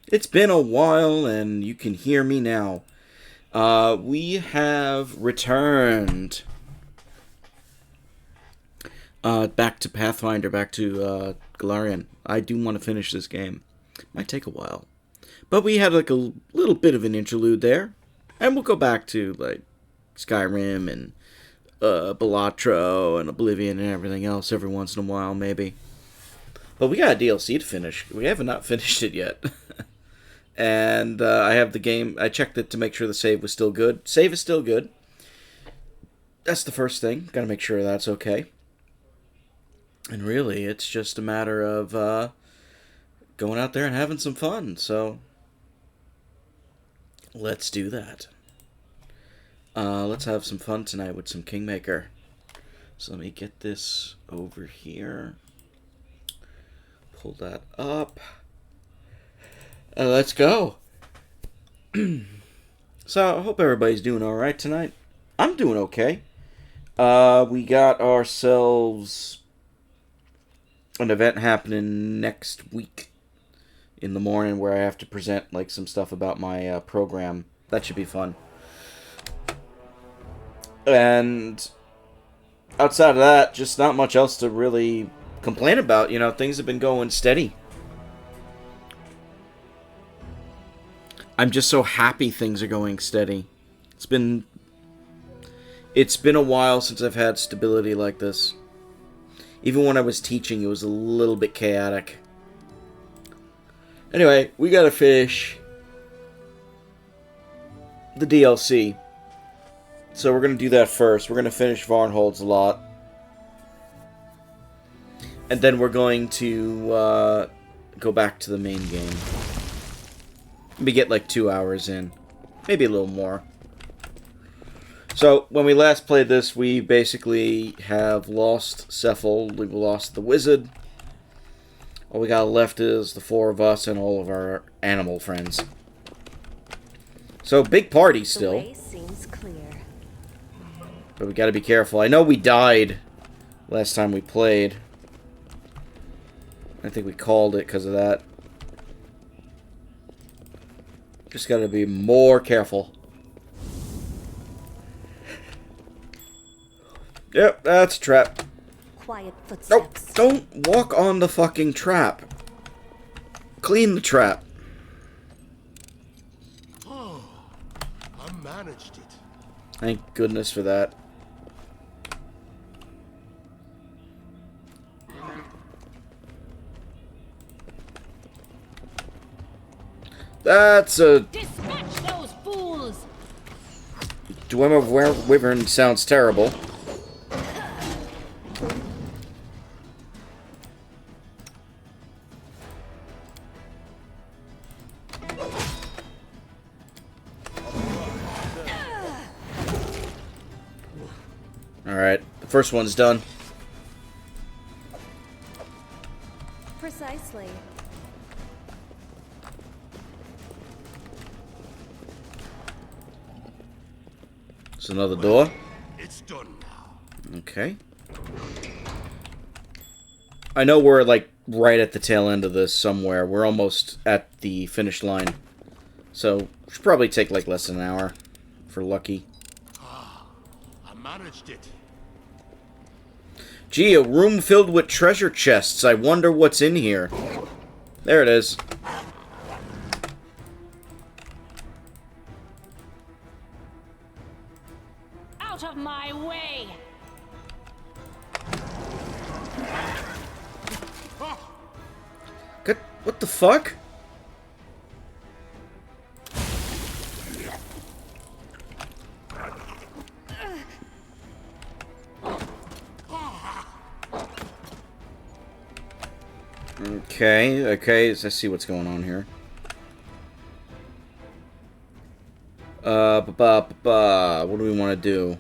It's been a while, and you can hear me now. We have returned back to Pathfinder, back to Golarion. I do want to finish this game. Might take a while. But we had like a little bit of an interlude there. And we'll go back to like Skyrim and Balatro and Oblivion and everything else every once in a while, maybe. But we got a DLC to finish. We have not finished it yet. And I have the game. I checked it to make sure the save was still good. Save is still good. That's the first thing. Got to make sure that's okay. And really, it's just a matter of going out there and having some fun. So, let's do that. Let's have some fun tonight with some Kingmaker. So let me get this over here. Pull that up. Let's go. So, I hope everybody's doing alright tonight. I'm doing okay. We got ourselves an event happening next week in the morning where I have to present like some stuff about my program. That should be fun. And outside of that, just not much else to really complain about. You know, things have been going steady. I'm just so happy things are going steady. It's been a while since I've had stability like this. Even when I was teaching, it was a little bit chaotic. Anyway, we gotta finish the DLC. So we're gonna do that first. We're gonna finish Varnhold's lot. And then we're going to go back to the main game. We get like 2 hours in. Maybe a little more. So, when we last played this, we basically have lost Cephal. We've lost the wizard. All we got left is the 4 of us and all of our animal friends. So, big party still. The way seems clear. But we gotta be careful. I know we died last time we played. I think we called it because of that. Just gotta be more careful. Yep, that's a trap. Quiet Nope, footsteps. don't walk on the fucking trap. Clean the trap. Oh, I managed it. Thank goodness for that. That's a... Dispatch those fools! Dwemer Wyvern sounds terrible. Alright, the first one's done. Precisely. There's another door. It's done now. Okay. I know we're like right at the tail end of this somewhere. We're almost at the finish line. So, it should probably take like less than an hour if we're lucky. I managed it. Gee, a room filled with treasure chests. I wonder what's in here. There it is. Out of my way! What the fuck? Okay, let's see what's going on here. What do we want to do?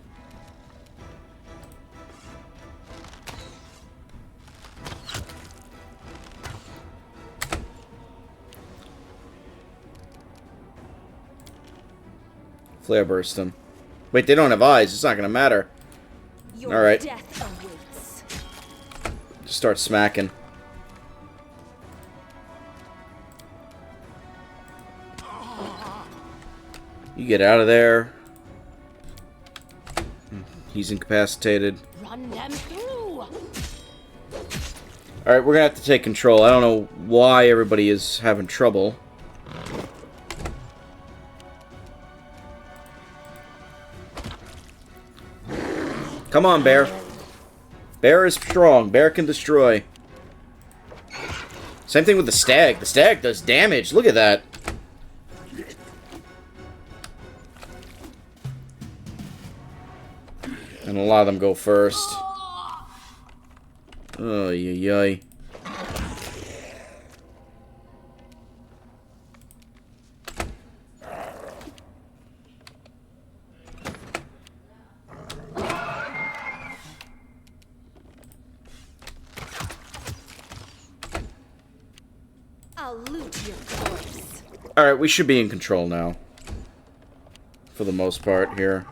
Flare burst them. Wait, they don't have eyes. It's not gonna matter. Your Alright. death awaits. Just start smacking. You get out of there. He's incapacitated. Run them through. Alright, we're gonna have to take control. I don't know why everybody is having trouble. Come on, Bear. Bear is strong. Bear can destroy. Same thing with the Stag. The Stag does damage. Look at that. And a lot of them go first. Oh, yay. I'll loot your corpse. Alright, we should be in control now. For the most part here.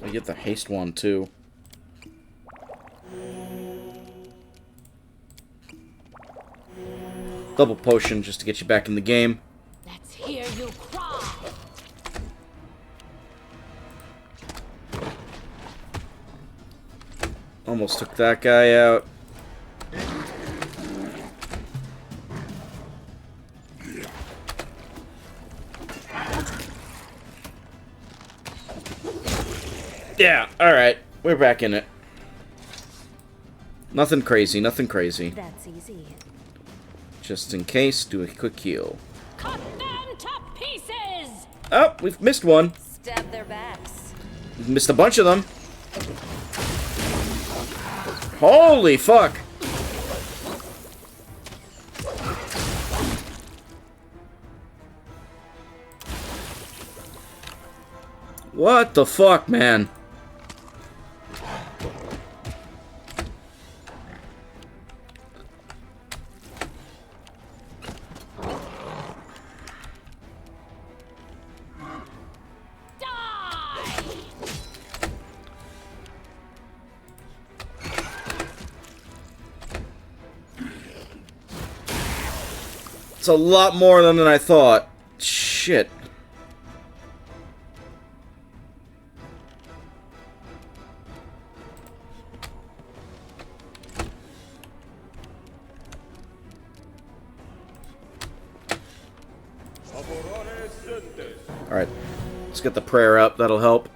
I get the haste one too. Double potion just to get you back in the game. Let's hear you cry. Almost took that guy out. Yeah, alright. We're back in it. Nothing crazy, nothing crazy. That's easy. Just in case, do a quick heal. Cut them to pieces. Oh, we've missed one. Stab their backs. We've missed a bunch of them. Holy fuck! What the fuck, man? It's a lot more than I thought. Shit. Alright. Let's get the prayer up. That'll help.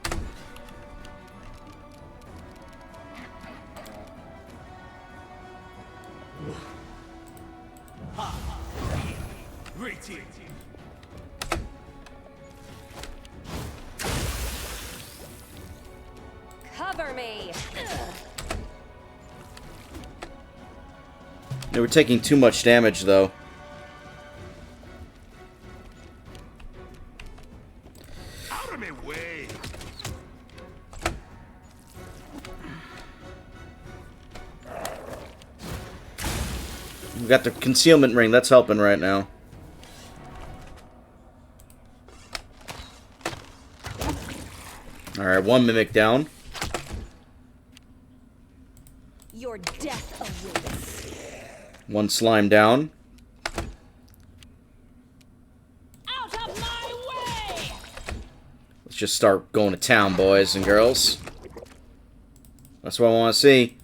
Cover me. They were taking too much damage, though. Out of my way. We got the concealment ring. That's helping right now. Alright, one mimic down. Your death awaits. One slime down. Out of my way. Let's just start going to town, boys and girls. That's what I want to see.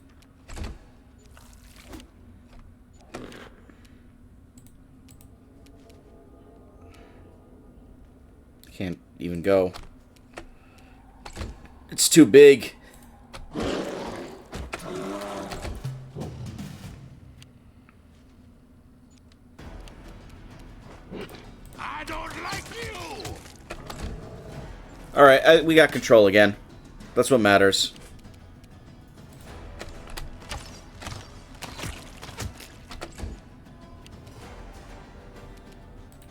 Can't even go. It's too big. I don't like you. Alright, we got control again. That's what matters.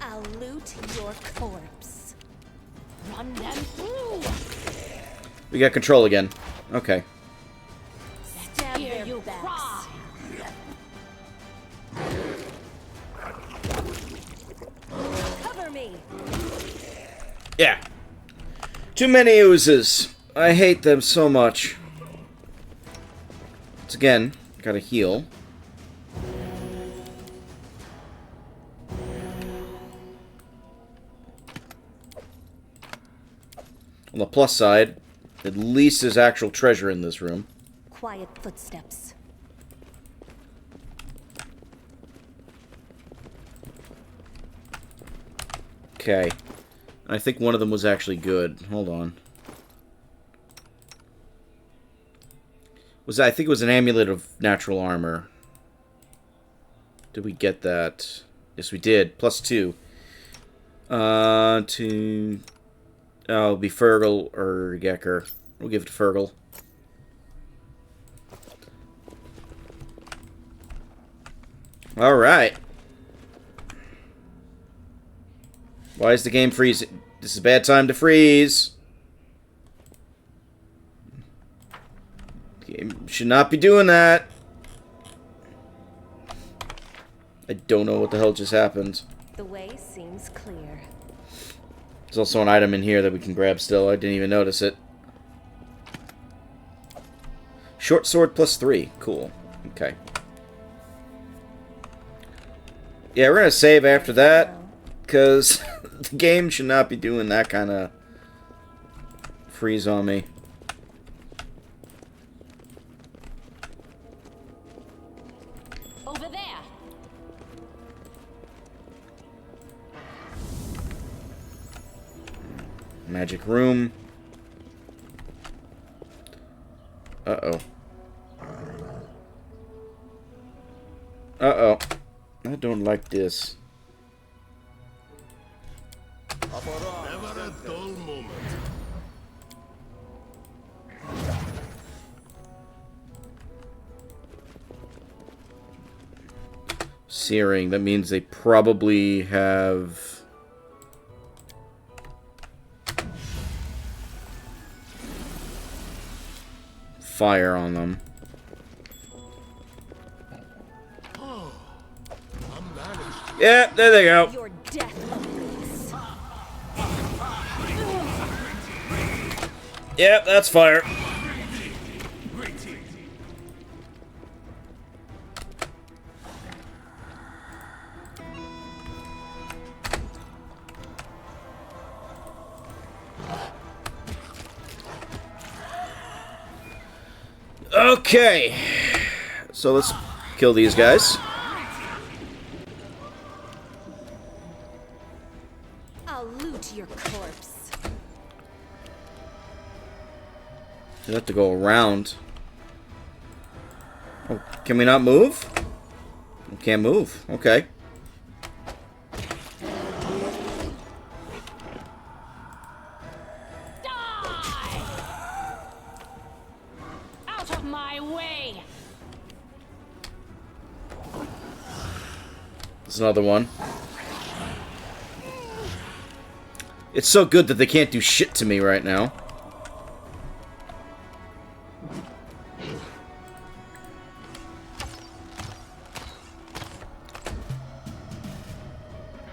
I'll loot your corpse. Run them through. We got control again. Okay. Stab Hear their you backs. cry. Cover me. Yeah. Too many oozes. I hate them so much. Once again, gotta heal. On the plus side, at least there's actual treasure in this room. Quiet footsteps. Okay. I think one of them was actually good. Hold on. I think it was an amulet of natural armor. Did we get that? Yes, we did. +2. Oh, it'll be Fergal or Gecker. We'll give it to Fergal. Alright. Why is the game freezing? This is a bad time to freeze. The game should not be doing that. I don't know what the hell just happened. The way seems clear. There's also an item in here that we can grab still. I didn't even notice it. Short sword +3. Cool. Okay. Yeah, we're going to save after that, because the game should not be doing that kind of freeze on me. Over there. Magic room. Uh-oh. Uh-oh. I don't like this. Never a dull moment. Searing. That means they probably have... fire on them. Yeah, there they go. Your death awaits. Yep, that's fire. Okay. So let's kill these guys. I'll loot your corpse. You have to go around. Oh, can we not move? We can't move. Okay. Out of my way. There's another one. It's so good that they can't do shit to me right now.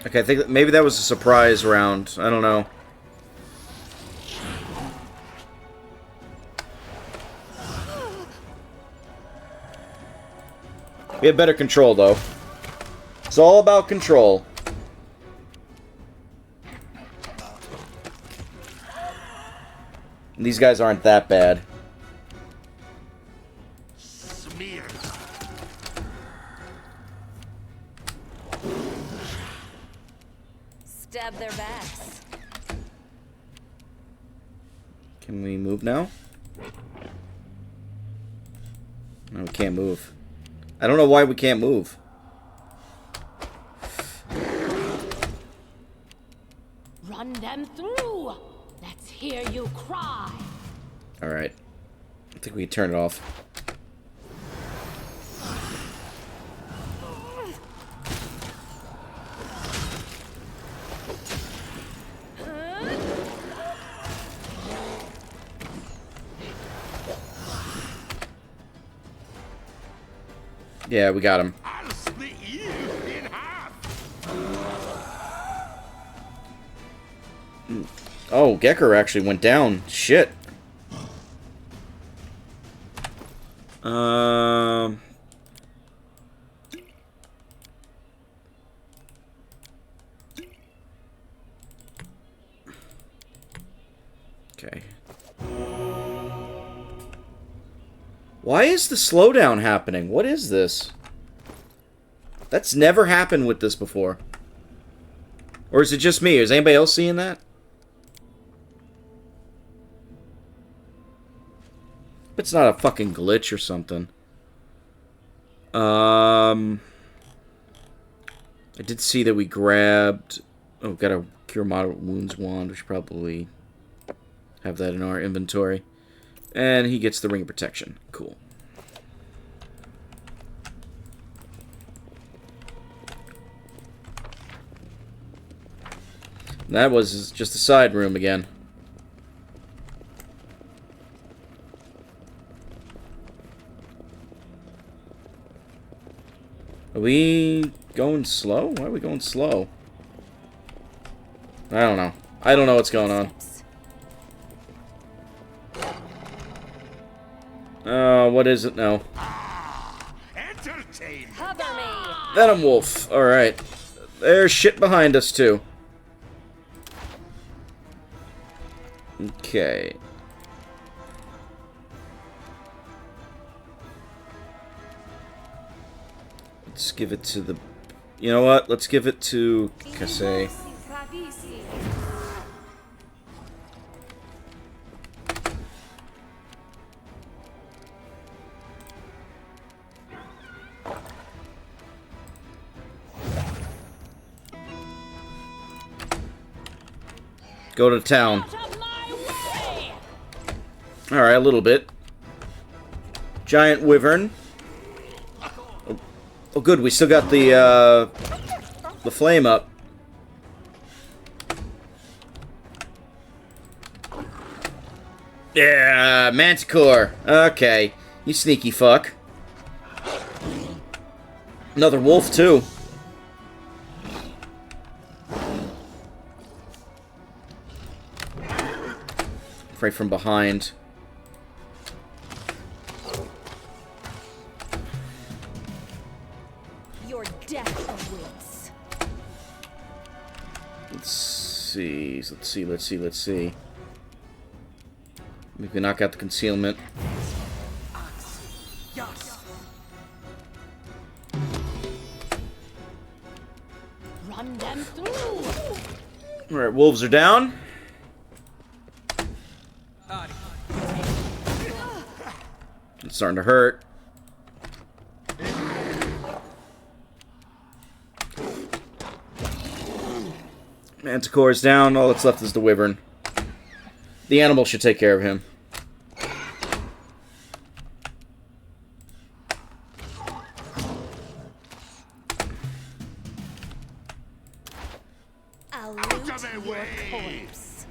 Okay, I think that maybe that was a surprise round. I don't know. We have better control, though. It's all about control. And these guys aren't that bad. Smear. Stab their backs. Can we move now? No, we can't move. I don't know why we can't move. Run them through. Let's hear you cry. Alright. I think we can turn it off. Yeah, we got him. I'll split you in half. Oh, Gecker actually went down. Shit. Okay. Why is the slowdown happening? What is this? That's never happened with this before. Or is it just me? Is anybody else seeing that? It's not a fucking glitch or something. I did see that we grabbed... Oh, got a Cure Moderate Wounds wand. We should probably have that in our inventory. And he gets the Ring of Protection. Cool. That was just a side room again. Are we going slow? Why are we going slow? I don't know. I don't know what's going on. What is it now? Entertain. Cover me. Venom Wolf. Alright. There's shit behind us, too. Okay. Let's give it to the... You know what? Let's give it to Kase. Go to town. Alright, a little bit. Giant wyvern. Oh, good. We still got the flame up. Yeah, Manticore. Okay. You sneaky fuck. Another wolf, too. Right from behind. Your death awaits. Let's see. We can knock out the concealment. Run them through. Alright, wolves are down. It's starting to hurt. Manticore's down. All that's left is the wyvern. The animal should take care of him. I'll loot your corpse.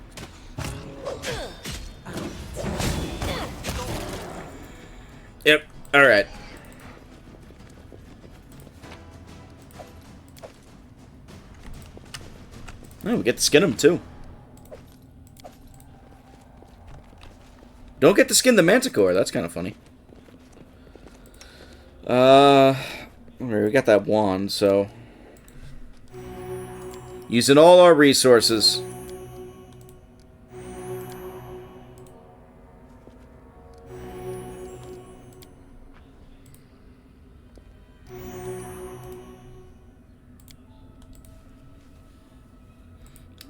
Yep. Alright. Oh, we get to skin him, too. Don't get to skin the Manticore. That's kind of funny. We got that wand, so... Using all our resources.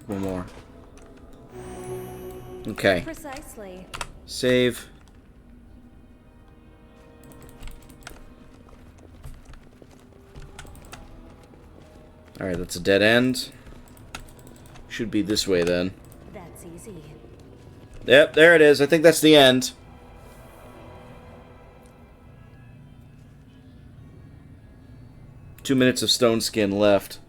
One more. Okay. Precisely. Save. Alright, that's a dead end. Should be this way then. That's easy. Yep, there it is. I think that's the end. Two minutes of stone skin left.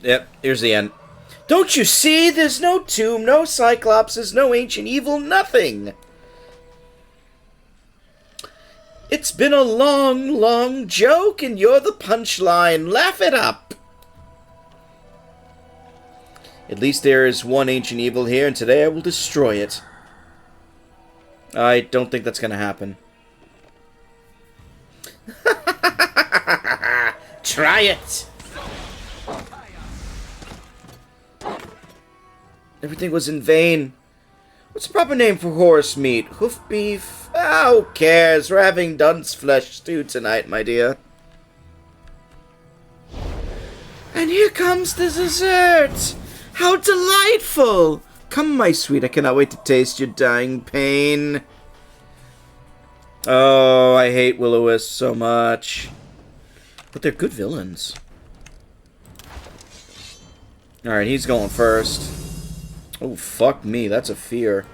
Yep, here's the end. Don't you see? There's no tomb, no cyclopses, no ancient evil, nothing. It's been a long, long joke, and you're the punchline. Laugh it up. At least there is one ancient evil here, and today I will destroy it. I don't think that's gonna happen. Try it! Everything was in vain. What's the proper name for horse meat? Hoof beef? Ah, who cares? We're having dunce flesh stew tonight, my dear. And here comes the dessert! How delightful! Come, my sweet, I cannot wait to taste your dying pain. Oh, I hate will-o-wisps so much. But they're good villains. Alright, he's going first. Oh, fuck me, that's a fear.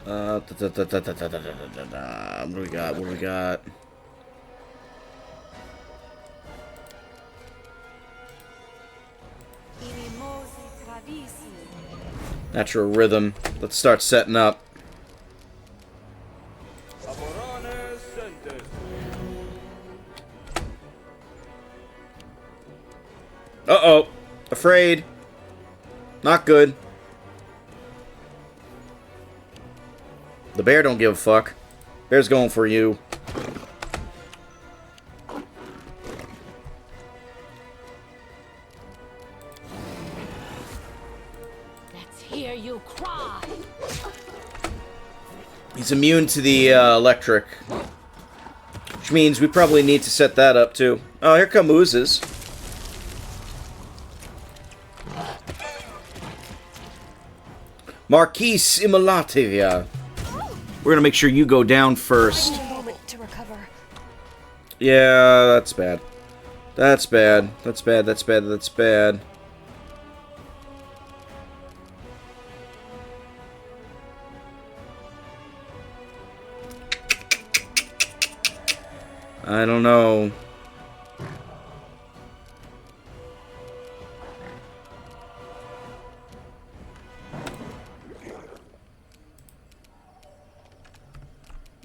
What do we got? What do we got? Natural rhythm. Let's start setting up. Uh-oh. Afraid. Not good. The bear don't give a fuck. Bear's going for you. Let's hear you cry. He's immune to the electric. Which means we probably need to set that up too. Oh, here come oozes. Marquise Immolativia. We're gonna make sure you go down first. A moment to recover. Yeah, that's bad. That's bad. That's bad. That's bad. That's bad. I don't know.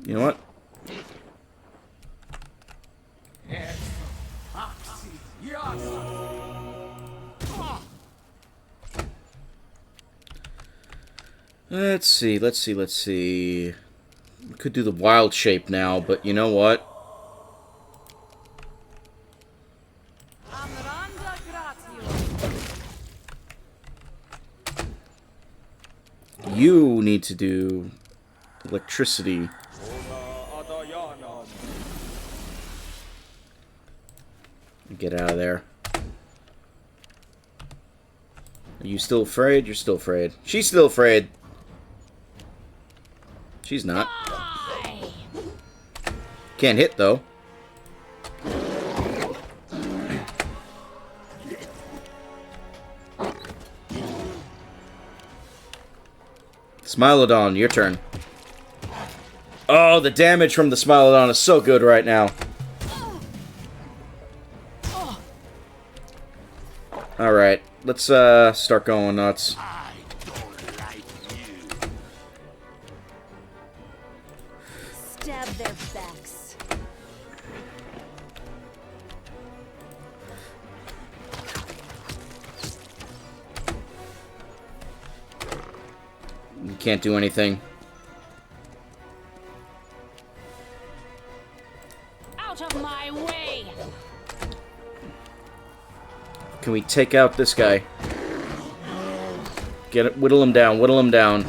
You know what? Let's see, let's see, let's see. We could do the wild shape now, but you know what? You need to do electricity. Get out of there. Are you still afraid? You're still afraid. She's still afraid. She's not. Can't hit, though. Smilodon, your turn. Oh, the damage from the Smilodon is so good right now. Alright, let's start going nuts. I don't like you. Stab their backs. You can't do anything. Out of my way! Can we take out this guy? Get it, whittle him down, whittle him down.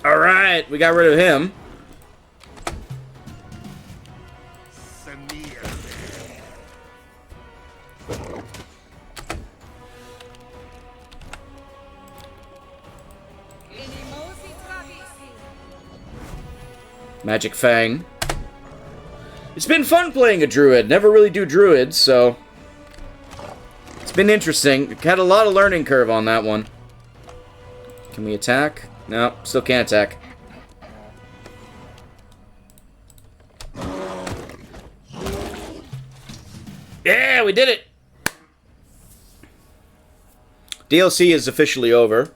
Alright, we got rid of him. Samir. Magic Fang. It's been fun playing a druid. Never really do druids, so it's been interesting. Had a lot of learning curve on that one. Can we attack? No, still can't attack. Yeah, we did it! DLC is officially over.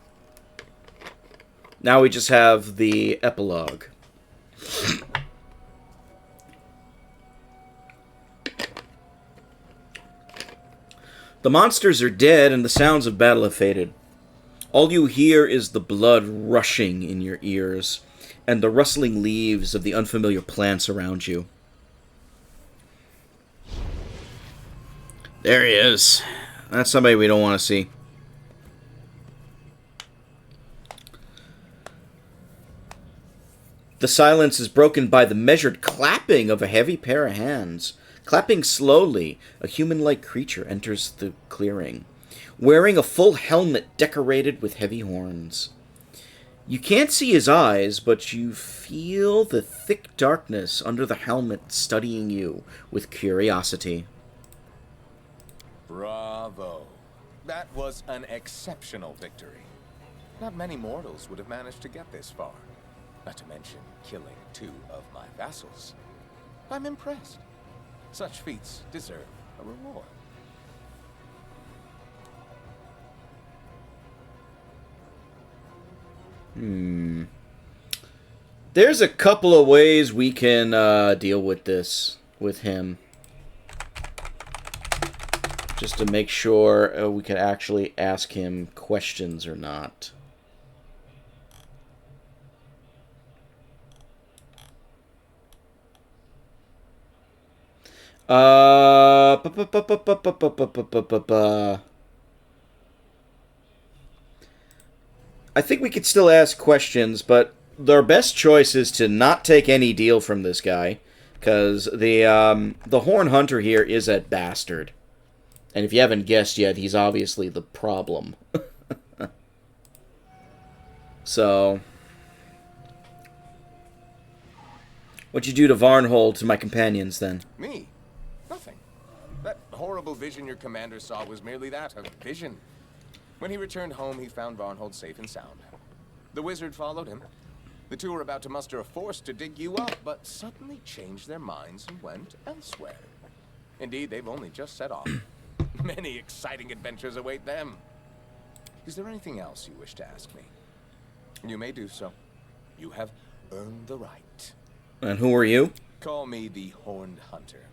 Now we just have the epilogue. The monsters are dead and the sounds of battle have faded. All you hear is the blood rushing in your ears and the rustling leaves of the unfamiliar plants around you. There he is. That's somebody we don't want to see. The silence is broken by the measured clapping of a heavy pair of hands. Clapping slowly, a human-like creature enters the clearing, wearing a full helmet decorated with heavy horns. You can't see his eyes, but you feel the thick darkness under the helmet studying you with curiosity. Bravo. That was an exceptional victory. Not many mortals would have managed to get this far. Not to mention killing 2 of my vassals. I'm impressed. Such feats deserve a reward. There's a couple of ways we can deal with this, with him. Just to make sure we can actually ask him questions or not. I think we could still ask questions, but our best choice is to not take any deal from this guy, because the Horn Hunter here is a bastard, and if you haven't guessed yet, he's obviously the problem. So, what'd you do to Varnhold to my companions then? Me? Nothing. That horrible vision your commander saw was merely that, a vision. When he returned home, he found Varnhold safe and sound. The wizard followed him. The 2 were about to muster a force to dig you up, but suddenly changed their minds and went elsewhere. Indeed, they've only just set off. Many exciting adventures await them. Is there anything else you wish to ask me? You may do so. You have earned the right. And who are you? Call me the Horned Hunter.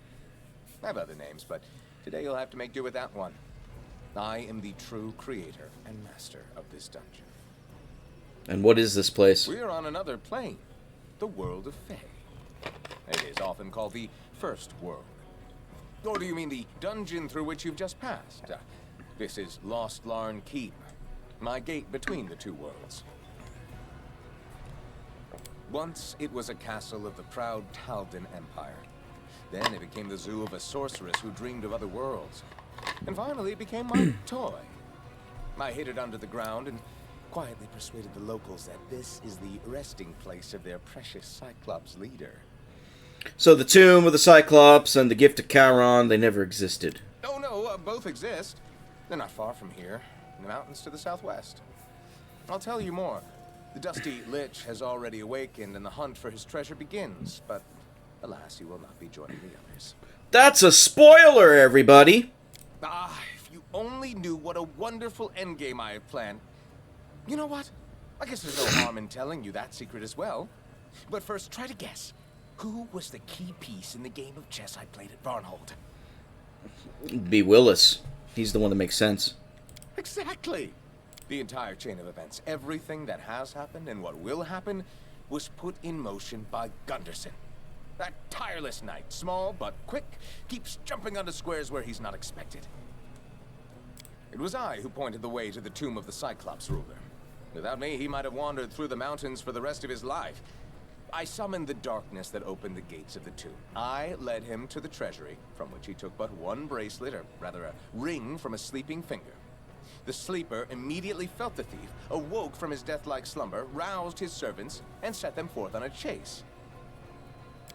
I have other names, but today you'll have to make do with that one. I am the true creator and master of this dungeon. And what is this place? We are on another plane, the world of Fae. It is often called the First World. Or do you mean the dungeon through which you've just passed? This is Lost Larn Keep, my gate between the 2 worlds. Once it was a castle of the proud Taldan Empire. Then it became the zoo of a sorceress who dreamed of other worlds. And finally it became my toy. I hid it under the ground and quietly persuaded the locals that this is the resting place of their precious Cyclops leader. So the Tomb of the Cyclops and the Gift of Charon, they never existed. Oh no, both exist. They're not far from here, in the mountains to the southwest. I'll tell you more. The dusty Lich has already awakened and the hunt for his treasure begins, but alas, he will not be joining the others. That's a spoiler, everybody! Ah, if you only knew what a wonderful endgame I have planned. You know what? I guess there's no harm in telling you that secret as well. But first, try to guess. Who was the key piece in the game of chess I played at Varnhold? It'd be Willis. He's the one that makes sense. Exactly! The entire chain of events, everything that has happened and what will happen, was put in motion by Gunderson. That tireless knight, small but quick, keeps jumping onto squares where he's not expected. It was I who pointed the way to the tomb of the Cyclops ruler. Without me, he might have wandered through the mountains for the rest of his life. I summoned the darkness that opened the gates of the tomb. I led him to the treasury, from which he took but one bracelet, or rather a ring, from a sleeping finger. The sleeper immediately felt the thief, awoke from his death-like slumber, roused his servants, and set them forth on a chase.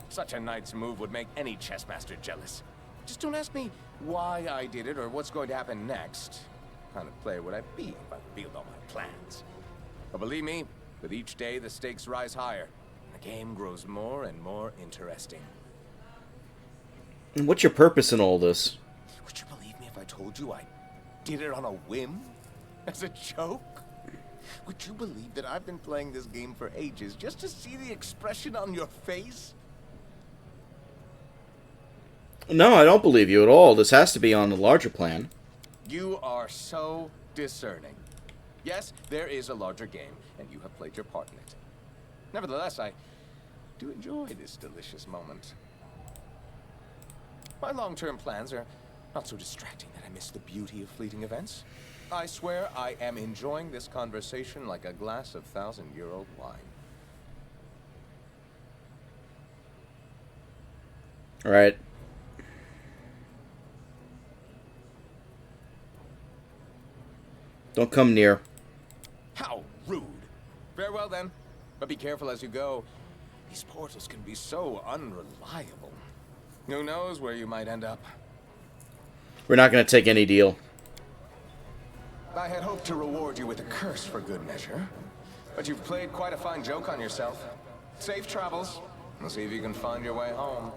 Such a knight's move would make any chessmaster jealous. Just don't ask me why I did it or what's going to happen next. What kind of player would I be if I revealed all my plans? But believe me, with each day the stakes rise higher. The game grows more and more interesting. What's your purpose in all this? Would you believe me if I told you I did it on a whim? As a joke? Would you believe that I've been playing this game for ages just to see the expression on your face? No, I don't believe you at all. This has to be on the larger plan. You are so discerning. Yes, there is a larger game, and you have played your part in it. Nevertheless, I do enjoy this delicious moment. My long-term plans are not so distracting that I miss the beauty of fleeting events. I swear I am enjoying this conversation like a glass of 1,000-year-old wine. All right. Don't come near. How rude. Farewell, then. But be careful as you go. These portals can be so unreliable. Who knows where you might end up? We're not going to take any deal. I had hoped to reward you with a curse for good measure. But you've played quite a fine joke on yourself. Safe travels. And see if you can find your way home.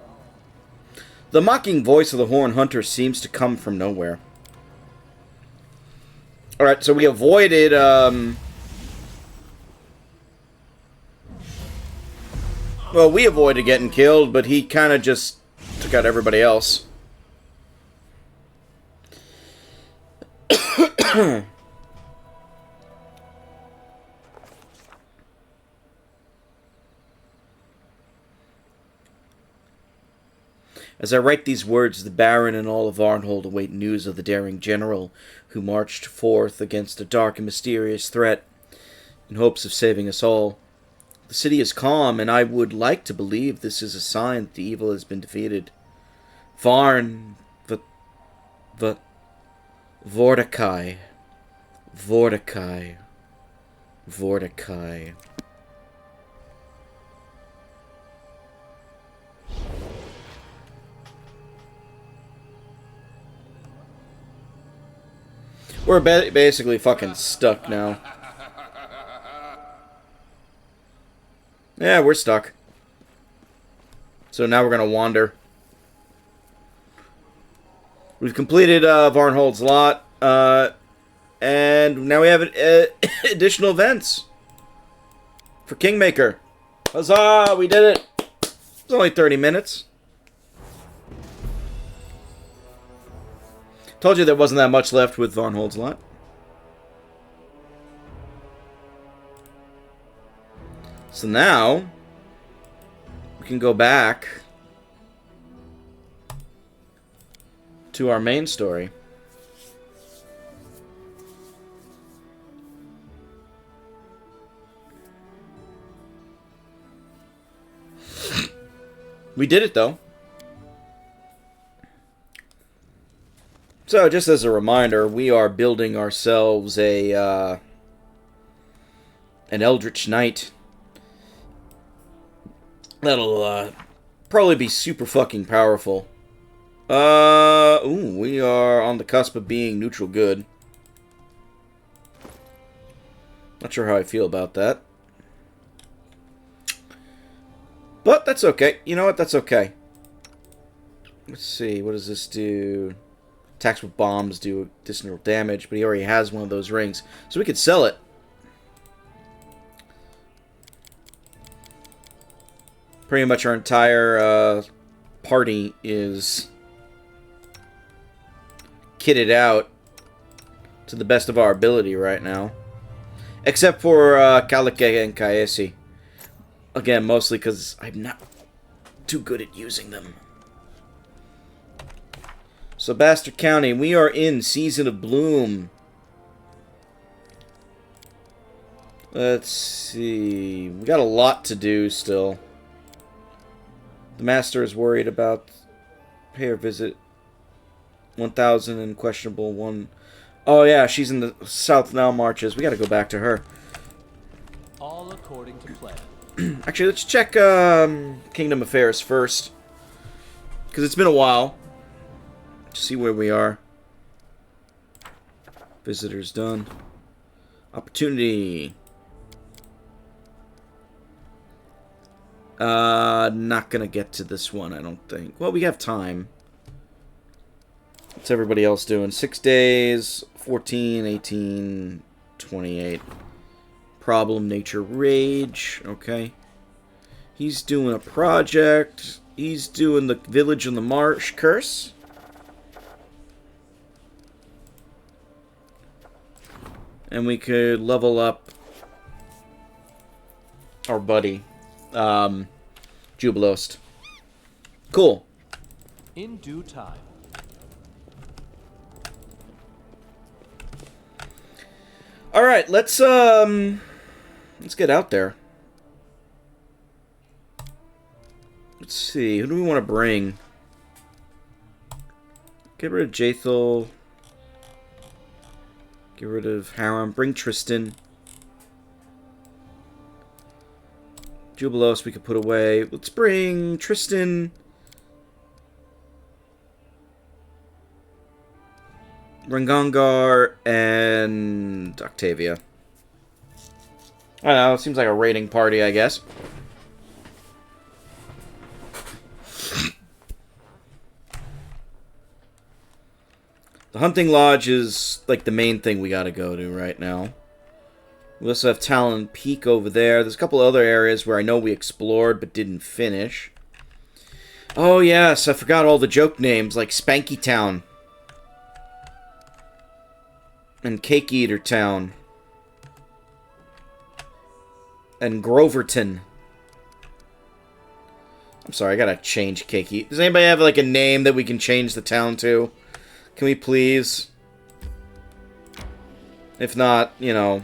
The mocking voice of the Horn Hunter seems to come from nowhere. Alright, so we avoided, well, we avoided getting killed, but he kind of just took out everybody else. As I write these words, the Baron and all of Arnhold await news of the daring general who marched forth against a dark and mysterious threat in hopes of saving us all. The city is calm, and I would like to believe this is a sign that the evil has been defeated. Varn, Vordakai. We're basically fucking stuck now. Yeah, we're stuck. So now we're gonna wander. We've completed Varnhold's lot, and now we have additional events for Kingmaker. Huzzah! We did it! It's only 30 minutes. Told you there wasn't that much left with Varnhold's lot. So now we can go back to our main story. We did it though. So, just as a reminder, we are building ourselves an Eldritch Knight. That'll probably be super fucking powerful. We are on the cusp of being neutral good. Not sure how I feel about that. But that's okay. You know what? That's okay. Let's see. What does this do? Attacks with bombs do additional damage, but he already has one of those rings. So we could sell it. Pretty much our entire party is kitted out to the best of our ability right now. Except for Kalike and Kaesi. Again, mostly because I'm not too good at using them. So, Bastard County, we are in Season of Bloom. Let's see. We got a lot to do still. The Master is worried about pay her visit. 1,000 and questionable 1. Oh, yeah, she's in the South now marches. We got to go back to her. All according to plan. Actually, let's check Kingdom Affairs first. Because it's been a while. To see where we are. Visitors done. Opportunity. Not gonna get to this one, I don't think. Well, we have time. What's everybody else doing? 6 days, 14, 18, 28. problem, nature, rage. Okay. He's doing a project. He's doing the village in the marsh curse. And we could level up our buddy, Jubilost. Cool. In due time. All right, let's get out there. Let's see, who do we want to bring? Get rid of Jaethal. Get rid of Harem. Bring Tristan. Jubilos we could put away. Let's bring Tristan. Rengongar and Octavia. I don't know, it seems like a raiding party, I guess. The hunting lodge is like the main thing we gotta go to right now. We also have Talon Peak over there. There's a couple other areas where I know we explored but didn't finish. Oh yes, I forgot all the joke names like Spanky Town. And Cake Eater Town. And Groverton. I'm sorry, I gotta change Cake Eater. Does anybody have like a name that we can change the town to? Can we please? If not, you know.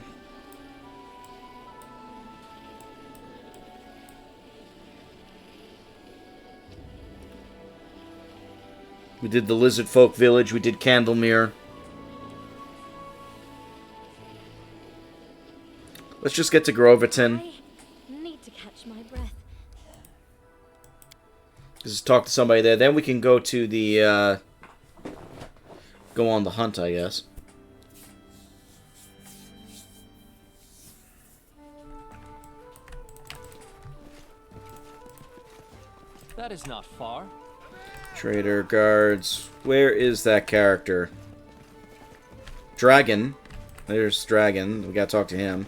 We did the Lizard Folk Village, we did Candlemere. Let's just get to Groverton. I need to catch my breath. Just talk to somebody there. Then we can go to the, go on the hunt, I guess. That is not far. Trader, guards. Where is that character? Dragon. There's Dragon. We gotta talk to him.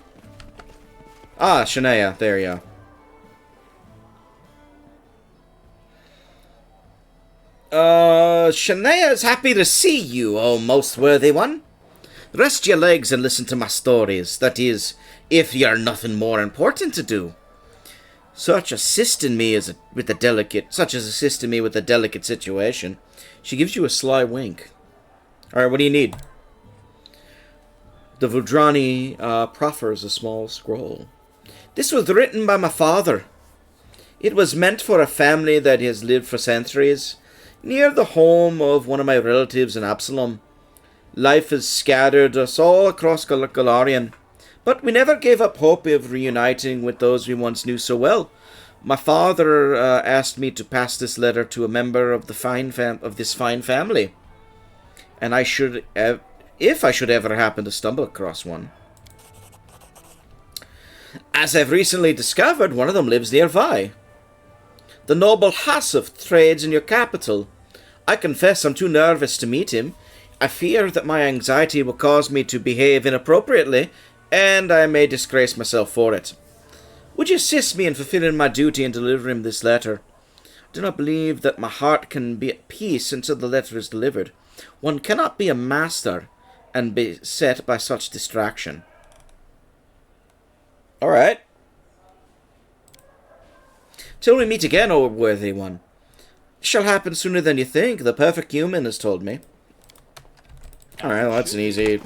Ah, Shania. There you go. Shania is happy to see you, O most worthy one. Rest your legs and listen to my stories. That is, if you're nothing more important to do. Such assisting me with a delicate situation. She gives you a sly wink. Alright, what do you need? The Vudrani proffers a small scroll. This was written by my father. It was meant for a family that has lived for centuries, near the home of one of my relatives in Absalom. Life has scattered us all across Golarion, but we never gave up hope of reuniting with those we once knew so well. My father asked me to pass this letter to a member of this fine family, and if I should ever happen to stumble across one. As I've recently discovered, one of them lives nearby. The noble Hassif trades in your capital. I confess I'm too nervous to meet him. I fear that my anxiety will cause me to behave inappropriately, and I may disgrace myself for it. Would you assist me in fulfilling my duty and delivering this letter? I do not believe that my heart can be at peace until the letter is delivered. One cannot be a master and be set by such distraction. Alright. Till we meet again, O worthy one. It shall happen sooner than you think. The perfect human has told me. Alright, well, that's an easy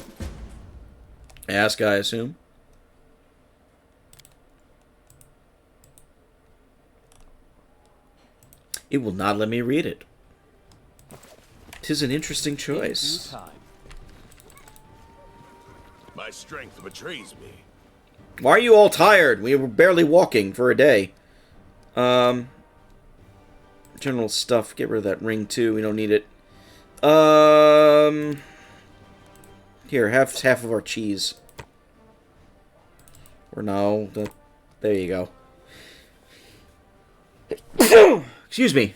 ask, I assume. It will not let me read it. 'Tis an interesting choice. In due time. My strength betrays me. Why are you all tired? We were barely walking for a day. General stuff. Get rid of that ring too. We don't need it. Here, have half of our cheese. Or no. There you go. Excuse me.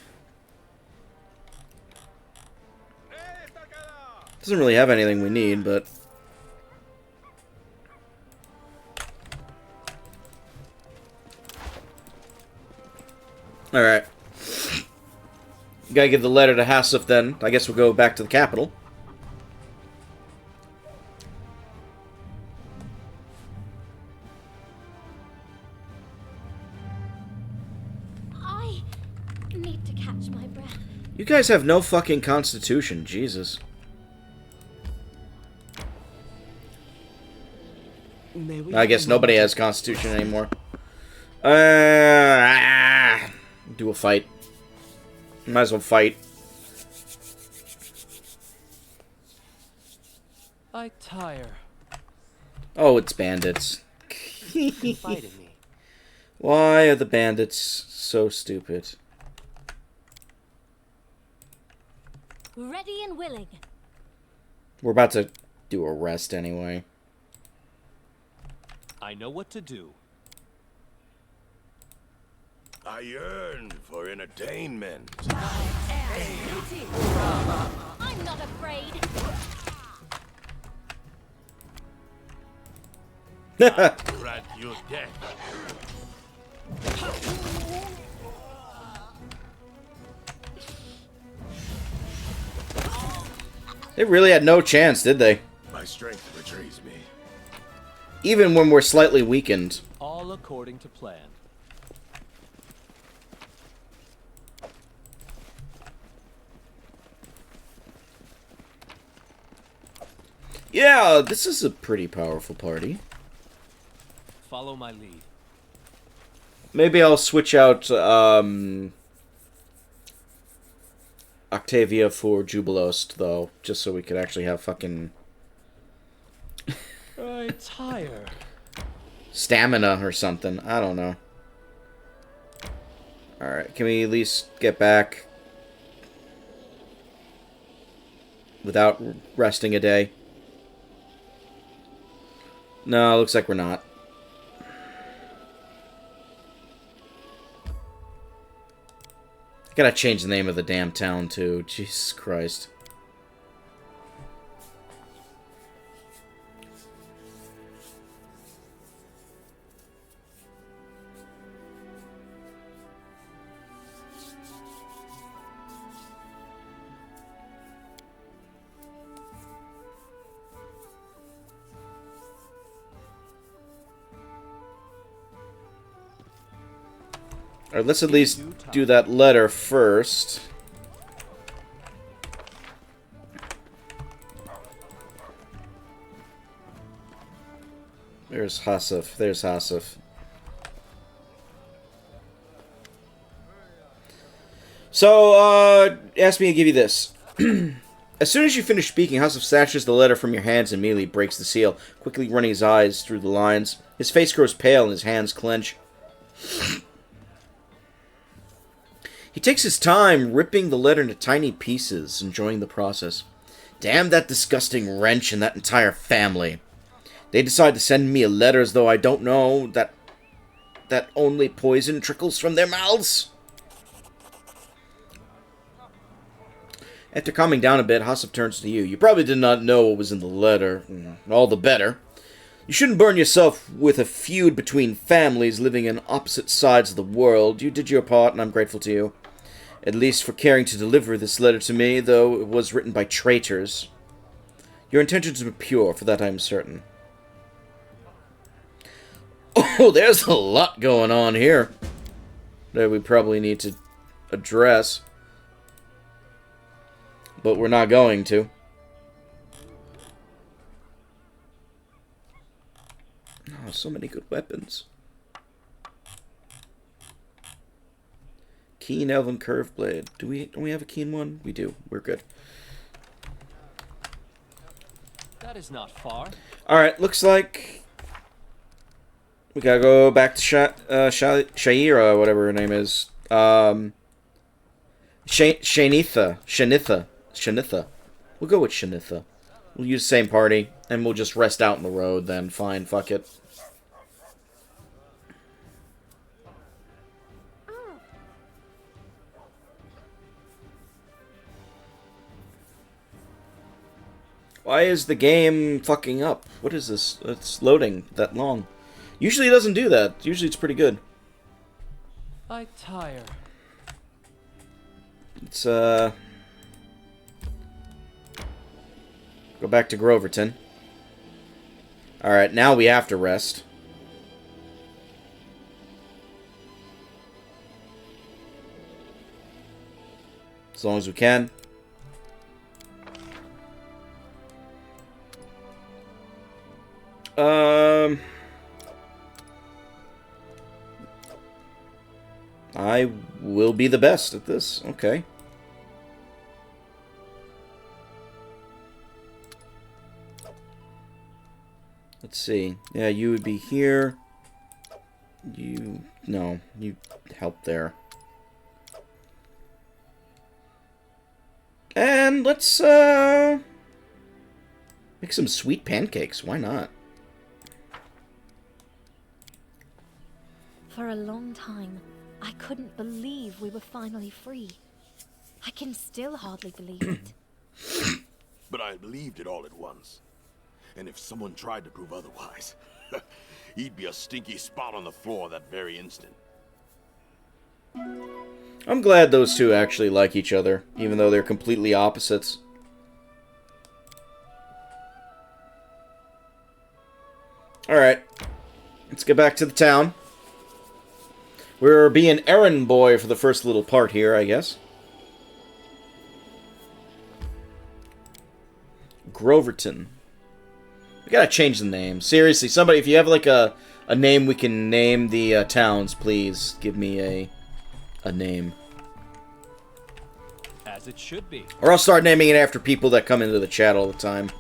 Doesn't really have anything we need, but... Alright. Gotta give the letter to Hassif then. I guess we'll go back to the capital. I need to catch my breath. You guys have no fucking constitution, Jesus. I guess nobody has constitution anymore. Do a fight. Might as well fight. I tire. Oh, it's bandits. Confide in me. Why are the bandits so stupid? Ready and willing. We're about to do a rest anyway. I know what to do. I yearn for entertainment. I'm not afraid. Grant you death. They really had no chance, did they? My strength betrays me. Even when we're slightly weakened. All according to plan. Yeah, this is a pretty powerful party. Follow my lead. Maybe I'll switch out Octavia for Jubilost, though, just so we could actually have fucking I tire. stamina or something. I don't know. Alright, can we at least get back without resting a day? No, looks like we're not. Gotta change the name of the damn town, too. Jesus Christ. Alright, let's at least do that letter first. There's Hassif. There's Hassif. So, ask me to give you this. As soon as you finish speaking, Hassif snatches the letter from your hands and immediately breaks the seal, quickly running his eyes through the lines. His face grows pale and his hands clench. He takes his time, ripping the letter into tiny pieces, enjoying the process. Damn that disgusting wrench and that entire family. They decide to send me a letter as though I don't know that only poison trickles from their mouths. After calming down a bit, Hassif turns to you. You probably did not know what was in the letter. All the better. You shouldn't burn yourself with a feud between families living on opposite sides of the world. You did your part, and I'm grateful to you. At least for caring to deliver this letter to me, though it was written by traitors. Your intentions were pure, for that I am certain. Oh, there's a lot going on here that we probably need to address. But we're not going to. Oh, so many good weapons. Keen Elven Curve Blade. Don't we have a keen one? We do. We're good. That is not far. Alright, looks like we gotta go back to Shaira, whatever her name is. Shanitha. We'll go with Shanitha. We'll use the same party, and we'll just rest out on the road then. Fine, fuck it. Why is the game fucking up? What is this? It's loading that long. Usually it doesn't do that. Usually it's pretty good. I tire. Let's go back to Groverton. Alright, now we have to rest. As long as we can. I will be the best at this. Okay. Let's see. Yeah, you would be here. No, you help there. And let's, make some sweet pancakes. Why not? For a long time, I couldn't believe we were finally free. I can still hardly believe it. But I believed it all at once. And if someone tried to prove otherwise, he'd be a stinky spot on the floor that very instant. I'm glad those two actually like each other, even though they're completely opposites. Alright. Let's get back to the town. We're being errand boy for the first little part here, I guess. Groverton. We gotta change the name. Seriously, somebody, if you have like a name we can name the towns, please give me a name. As it should be. Or I'll start naming it after people that come into the chat all the time.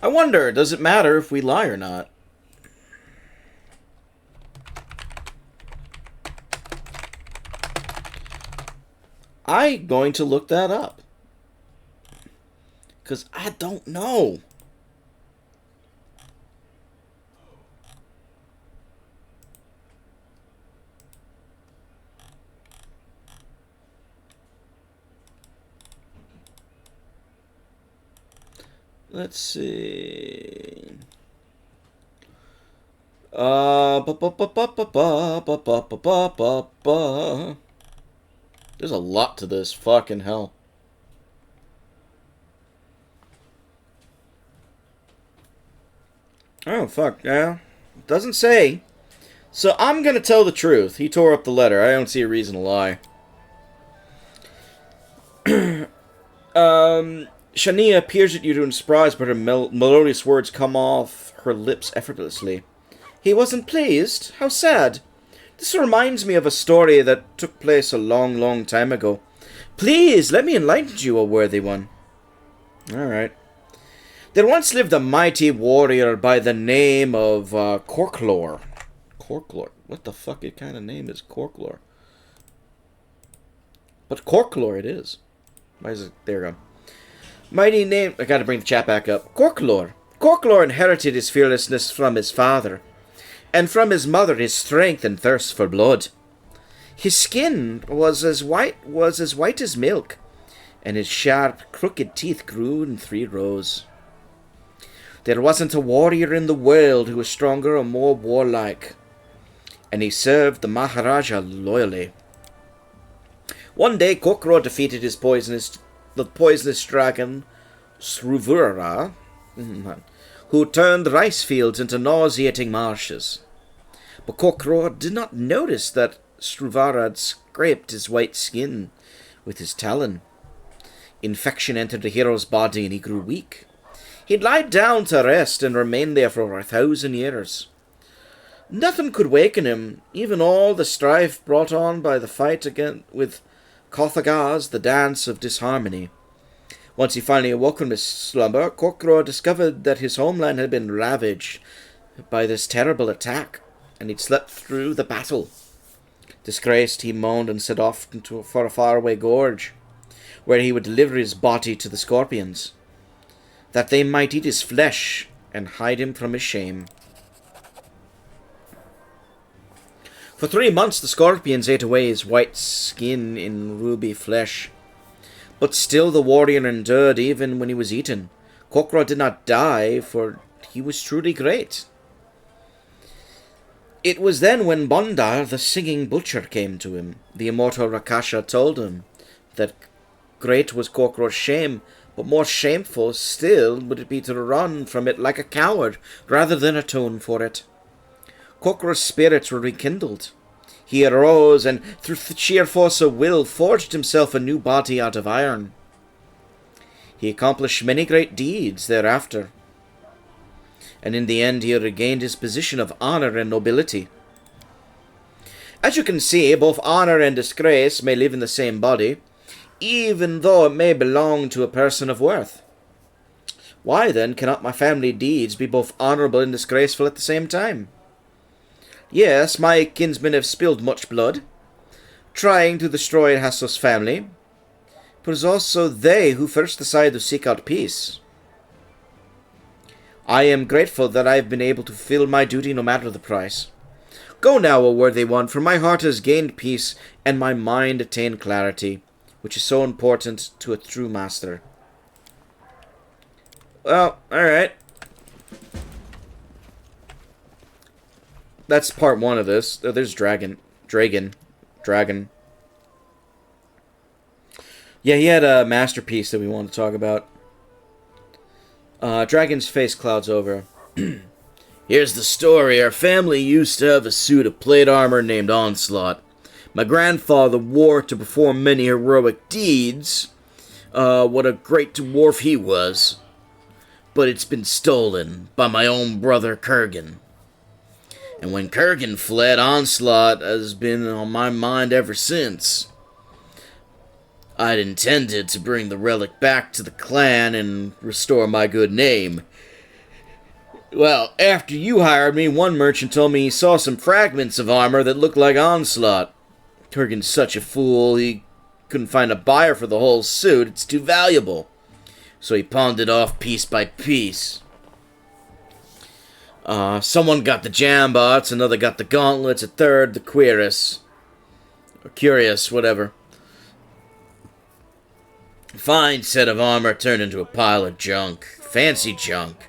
I wonder, does it matter if we lie or not? I'm going to look that up. Because I don't know. Let's see. There's a lot to this. Fucking hell. Oh, fuck. Yeah. Doesn't say. So I'm gonna tell the truth. He tore up the letter. I don't see a reason to lie. Shania peers at you in surprise, but her melodious words come off her lips effortlessly. He wasn't pleased? How sad. This reminds me of a story that took place a long, long time ago. Please, let me enlighten you, O worthy one. Alright. There once lived a mighty warrior by the name of Corklor. Corklor? What the fuck kind of name is Corklor? But Corklor it is. Why is it? There we go. Mighty name... I gotta bring the chat back up. Corklor. Corklor inherited his fearlessness from his father, and from his mother his strength and thirst for blood. His skin was as white as milk, and his sharp, crooked teeth grew in 3 rows. There wasn't a warrior in the world who was stronger or more warlike, and he served the Maharaja loyally. One day, Corklor defeated the poisonous dragon, Sruvura, who turned rice fields into nauseating marshes. But Corklor did not notice that Sruvara had scraped his white skin with his talon. Infection entered the hero's body and he grew weak. He'd lied down to rest and remained there for 1,000 years. Nothing could waken him, even all the strife brought on by the fight with Kothagaz, the dance of disharmony. Once he finally awoke from his slumber, Corklor discovered that his homeland had been ravaged by this terrible attack, and he'd slept through the battle. Disgraced, he moaned and set off for a faraway gorge, where he would deliver his body to the scorpions, that they might eat his flesh and hide him from his shame. For 3 months the scorpions ate away his white skin in ruby flesh. But still the warrior endured even when he was eaten. Kokro did not die, for he was truly great. It was then when Bondar, the singing butcher, came to him. The immortal Rakasha told him that great was Kokro's shame, but more shameful still would it be to run from it like a coward, rather than atone for it. Kokro's spirits were rekindled. He arose, and through the sheer force of will, forged himself a new body out of iron. He accomplished many great deeds thereafter, and in the end he regained his position of honor and nobility. As you can see, both honor and disgrace may live in the same body, even though it may belong to a person of worth. Why, then, cannot my family deeds be both honorable and disgraceful at the same time? Yes, my kinsmen have spilled much blood, trying to destroy Hassos' family, but it was also they who first decided to seek out peace. I am grateful that I have been able to fulfill my duty no matter the price. Go now, O worthy one, for my heart has gained peace, and my mind attained clarity, which is so important to a true master. Well, alright. That's part one of this. Oh, there's Dragon. Yeah, he had a masterpiece that we wanted to talk about. Dragon's face clouds over. Here's the story. Our family used to have a suit of plate armor named Onslaught. My grandfather wore it to perform many heroic deeds. What a great dwarf he was. But it's been stolen by my own brother Kurgan. And when Kurgan fled, Onslaught has been on my mind ever since. I'd intended to bring the relic back to the clan and restore my good name. Well, after you hired me, one merchant told me he saw some fragments of armor that looked like Onslaught. Kurgan's such a fool, he couldn't find a buyer for the whole suit. It's too valuable. So he pawned it off piece by piece. Someone got the jambots, another got the gauntlets, a third the cuirass. Or curious, whatever. A fine set of armor turned into a pile of junk. Fancy junk.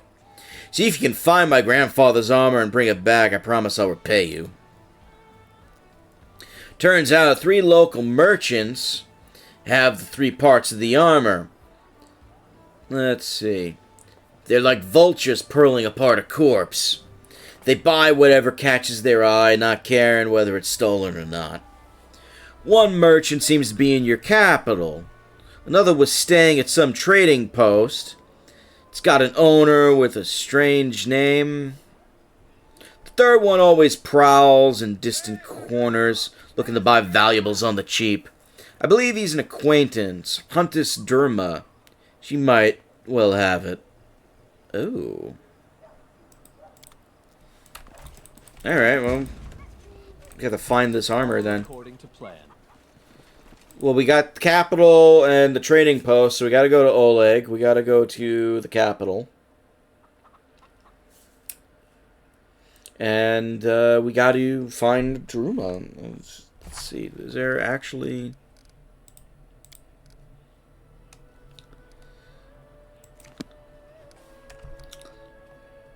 See if you can find my grandfather's armor and bring it back. I promise I'll repay you. Turns out 3 local merchants have the 3 parts of the armor. Let's see. They're like vultures purling apart a corpse. They buy whatever catches their eye, not caring whether it's stolen or not. One merchant seems to be in your capital. Another was staying at some trading post. It's got an owner with a strange name. The third one always prowls in distant corners, looking to buy valuables on the cheap. I believe he's an acquaintance, Huntus Durma. She might well have it. Oh. Alright, well, we gotta find this armor then. According to plan. Well, we got the capital and the trading post, so we gotta go to Oleg. We gotta go to the capital. And we gotta find Daruma. Let's see, is there actually...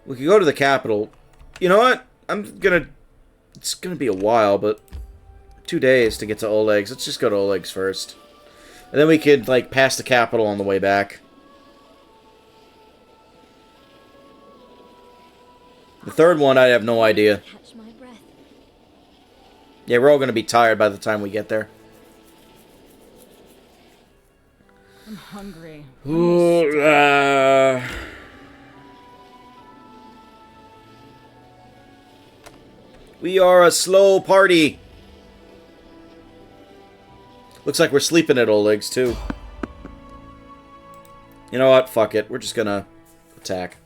We could go to the capital. You know what? It's gonna be a while, but 2 days to get to Oleg's. Let's just go to Oleg's first. And then we could, like, pass the capital on the way back. The third one, I have no idea. Catch my breath. Yeah, we're all gonna be tired by the time we get there. I'm hungry. Ooh, we are a slow party. Looks like we're sleeping at Oleg's, too. You know what? Fuck it. We're just gonna attack.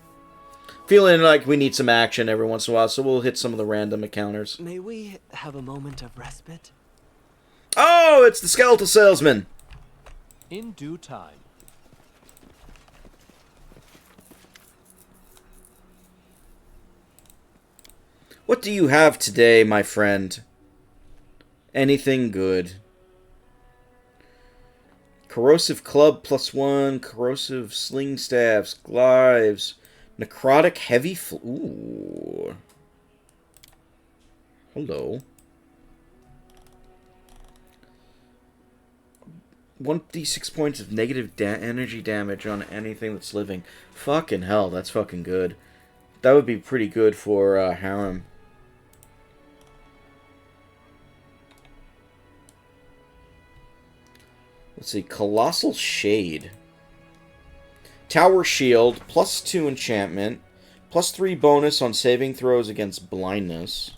Feeling like we need some action every once in a while, so we'll hit some of the random encounters. May we have a moment of respite? Oh, it's the skeletal salesman. In due time. What do you have today, my friend? Anything good? Corrosive club +1. Corrosive sling staffs. Glives. Necrotic heavy. Ooh. Hello. 1d6 points of negative energy damage on anything that's living. Fucking hell, that's fucking good. That would be pretty good for Harem. Let's see. Colossal Shade. Tower Shield. +2 enchantment. +3 bonus on saving throws against blindness.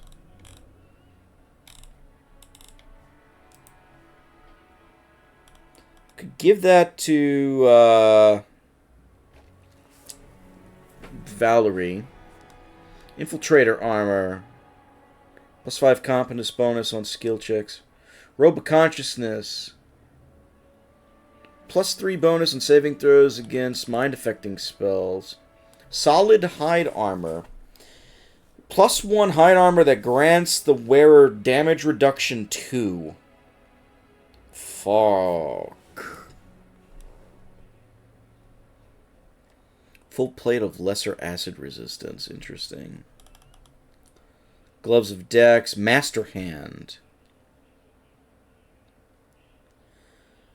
Could give that to Valerie. Infiltrator armor. +5 competence bonus on skill checks. Robe of Consciousness. +3 bonus on saving throws against mind-affecting spells. Solid Hide Armor. +1 hide armor that grants the wearer damage reduction 2. Fuck. Full plate of lesser acid resistance. Interesting. Gloves of Dex. Master Hand.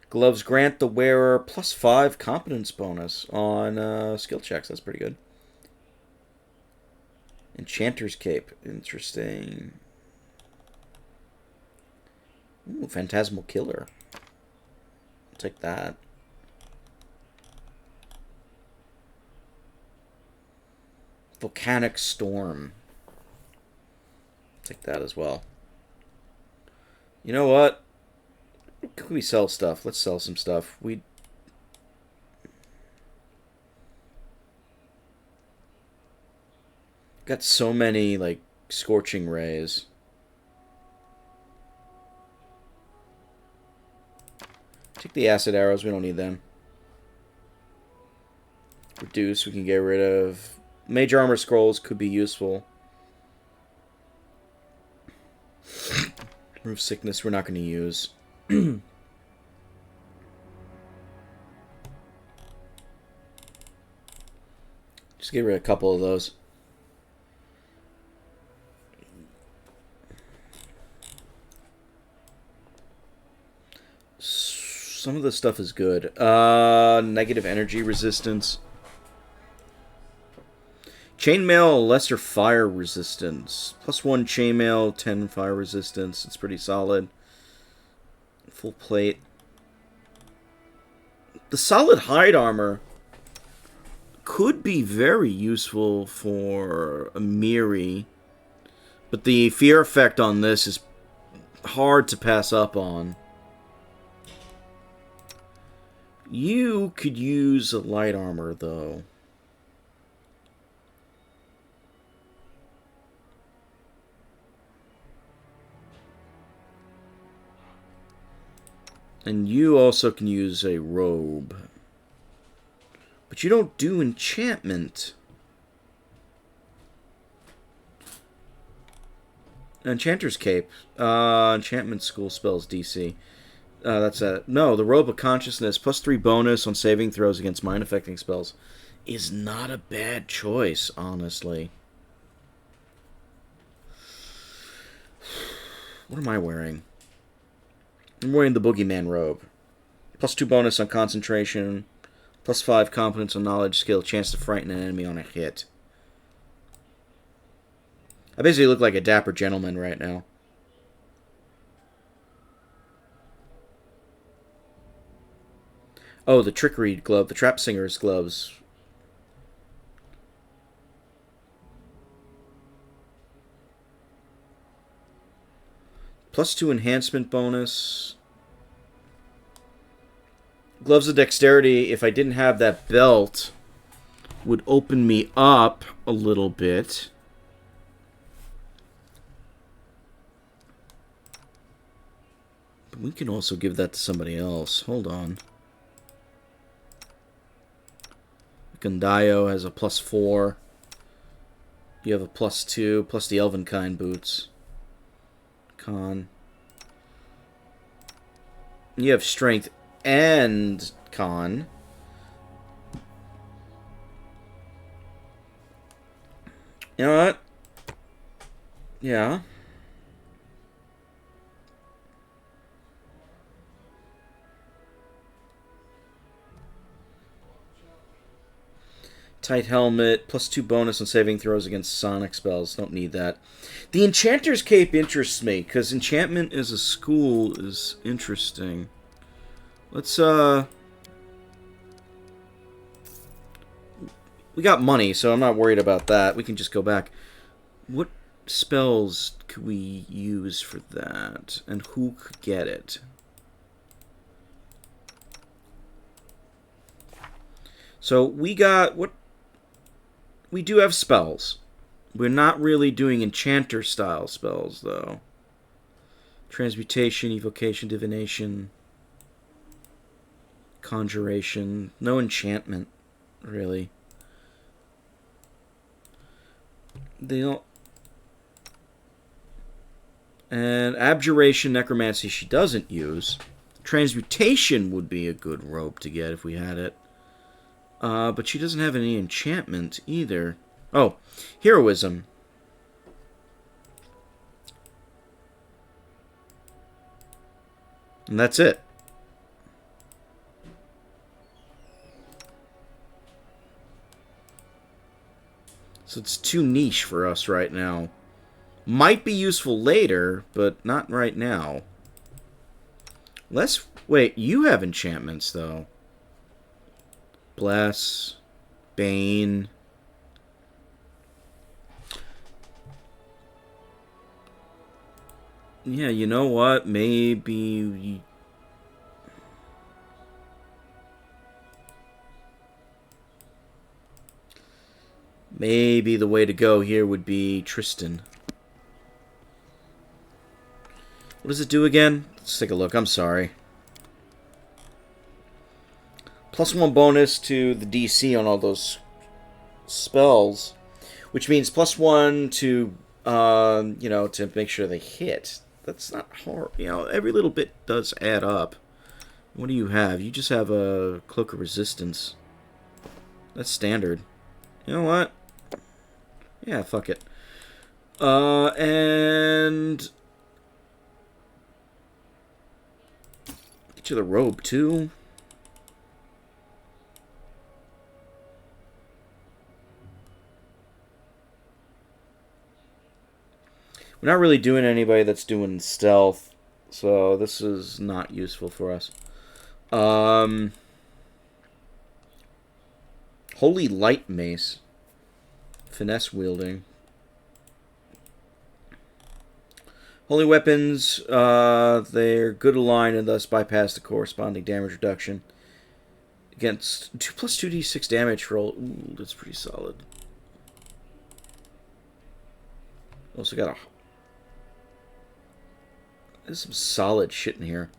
Gloves grant the wearer +5 competence bonus on skill checks. That's pretty good. Enchanter's Cape. Interesting. Ooh, Phantasmal Killer. I'll take that. Volcanic Storm. Take that as well. You know what? Could we sell stuff? Let's sell some stuff. We got so many, like, Scorching Rays. Take the Acid Arrows. We don't need them. Reduce. We can get rid of. Mage Armor Scrolls could be useful. Remove Sickness. We're not going to use. Just get rid of a couple of those. Some of this stuff is good. Negative energy resistance. Chainmail, lesser fire resistance. +1 chainmail, 10 fire resistance. It's pretty solid. Full plate. The solid hide armor could be very useful for a Miri, but the fear effect on this is hard to pass up on. You could use a light armor, though. And you also can use a robe. But you don't do enchantment. Enchanter's Cape. Enchantment school spells DC. That's it. No, the Robe of Consciousness, +3 bonus on saving throws against mind-affecting spells, is not a bad choice, honestly. What am I wearing? I'm wearing the Boogeyman Robe. +2 bonus on concentration. +5 competence on knowledge skill. Chance to frighten an enemy on a hit. I basically look like a dapper gentleman right now. Oh, the Trickery Glove. The Trap Singer's gloves. +2 enhancement bonus. Gloves of Dexterity, if I didn't have that belt, would open me up a little bit. But we can also give that to somebody else. Hold on. Gundayo has a +4. You have a +2, plus the Elvenkind boots. Con. You have strength and con. You know what? Yeah. Tight helmet, +2 bonus on saving throws against sonic spells. Don't need that. The Enchanter's Cape interests me, because enchantment as a school is interesting. Let's, we got money, so I'm not worried about that. We can just go back. What spells could we use for that? And who could get it? So we got... what? We do have spells. We're not really doing enchanter-style spells, though. Transmutation, evocation, divination, conjuration. No enchantment, really. They don't... And abjuration, necromancy she doesn't use. Transmutation would be a good rope to get if we had it. But she doesn't have any enchantment either. Oh, heroism. And that's it. So it's too niche for us right now. Might be useful later, but not right now. Wait, you have enchantments, though. Bless. Bane. Yeah, you know what? Maybe... maybe the way to go here would be Tristan. What does it do again? Let's take a look. I'm sorry. +1 bonus to the DC on all those spells, which means +1 to, you know, to make sure they hit. That's not hard. You know, every little bit does add up. What do you have? You just have a Cloak of Resistance. That's standard. You know what? Yeah, fuck it. And... get you the robe, too. We're not really doing anybody that's doing stealth, so this is not useful for us. Holy Light Mace. Finesse wielding. Holy weapons, they're good aligned and thus bypass the corresponding damage reduction. Against 2 + 2d6 damage roll. Ooh, that's pretty solid. Also got a... there's some solid shit in here.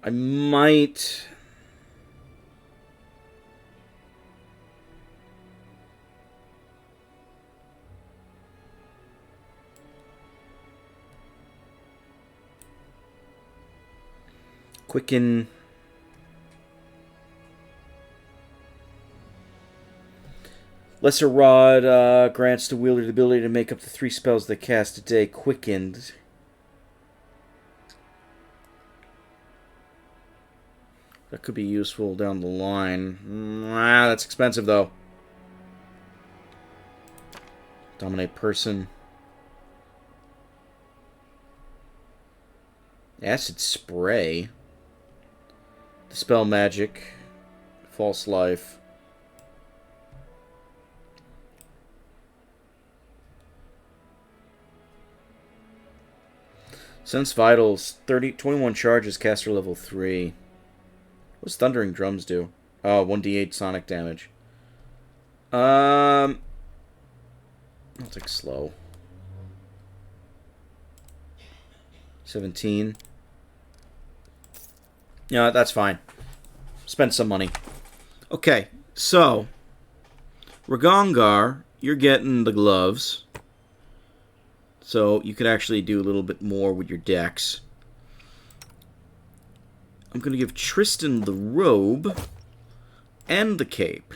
I might... quicken... Lesser Rod grants the wielder the ability to make up to 3 spells they cast a day quickened. That could be useful down the line. That's expensive, though. Dominate person. Acid spray. Dispel magic. False life. Sense vitals. 21 charges. Caster level 3. What's Thundering Drums do? Oh, 1d8 sonic damage. I'll take slow. 17. Yeah, that's fine. Spend some money. Okay, so Ragongar, you're getting the gloves. So you could actually do a little bit more with your dex. I'm going to give Tristan the robe and the cape.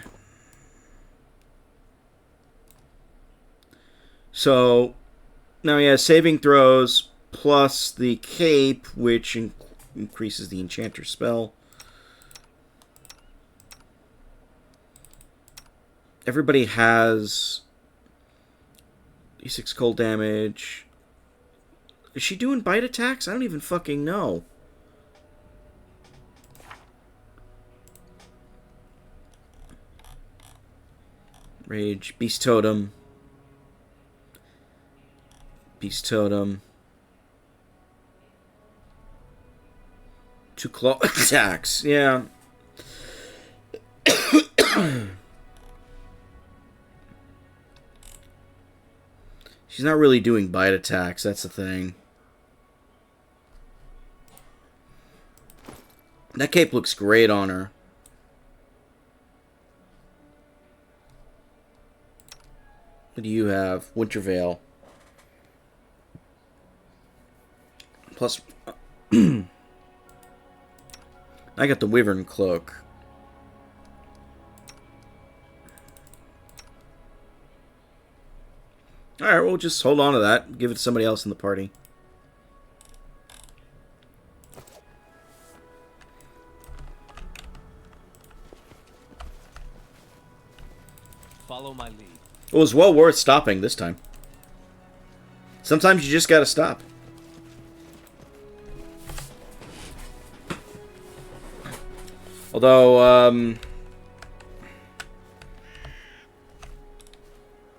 So now he has saving throws plus the cape, which increases the enchanter spell. Everybody has D6 cold damage. Is she doing bite attacks? I don't even fucking know. Rage, Beast Totem. Beast Totem. 2 claw attacks, yeah. She's not really doing bite attacks, that's the thing. That cape looks great on her. What do you have? Winter Veil. Plus, I got the Wyvern Cloak. Alright, we'll just hold on to that. Give it to somebody else in the party. Follow my lead. It was well worth stopping this time. Sometimes you just gotta stop. Although,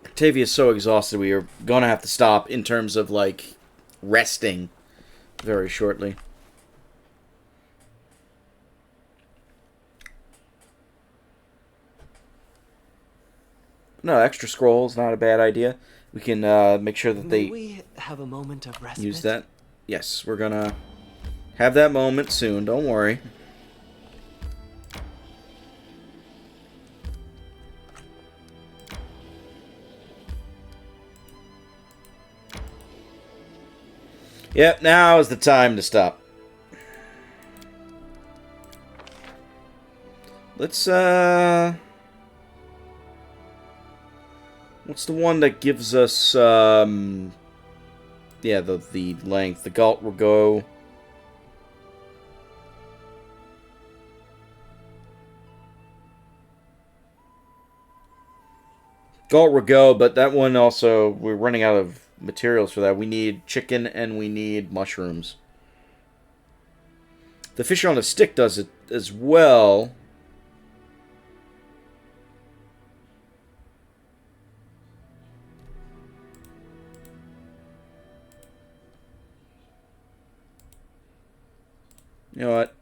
Octavia's so exhausted, we are gonna have to stop in terms of, like, resting very shortly. No, extra scrolls, not a bad idea. We can make sure that May we have a moment of respite? use that. Yes, we're gonna have that moment soon, don't worry. Yep, now is the time to stop. Let's, what's the one that gives us, yeah, the length. The Galt will go. Galt will go, but that one also, we're running out of materials for that. We need chicken and we need mushrooms. The fish on a stick does it as well. You know what?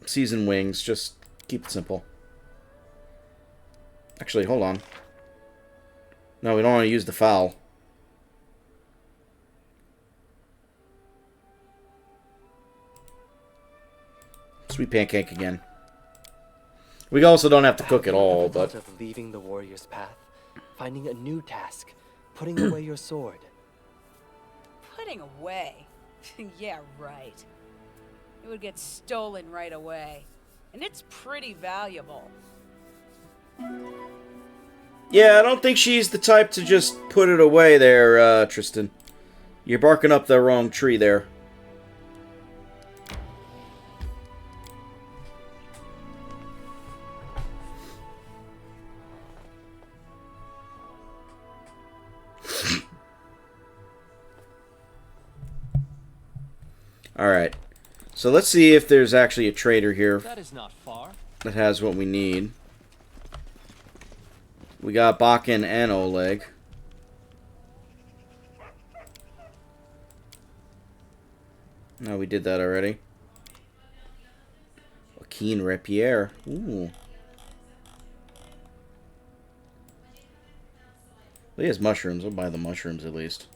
Seasoned wings, just keep it simple. Actually, hold on. No, we don't want to use the fowl. Sweet pancake again. We also don't have to cook at all, but... Of leaving the warrior's path, finding a new task, putting away your sword. Putting away? Yeah, right. It would get stolen right away. And it's pretty valuable. Yeah, I don't think she's the type to just put it away there, Tristan. You're barking up the wrong tree there. Alright. So let's see if there's actually a trader here That is not far. that has what we need. We got Bakken and Oleg. No, we did that already. Joaquin Rapier. Ooh. Well, he has mushrooms. I'll buy the mushrooms at least.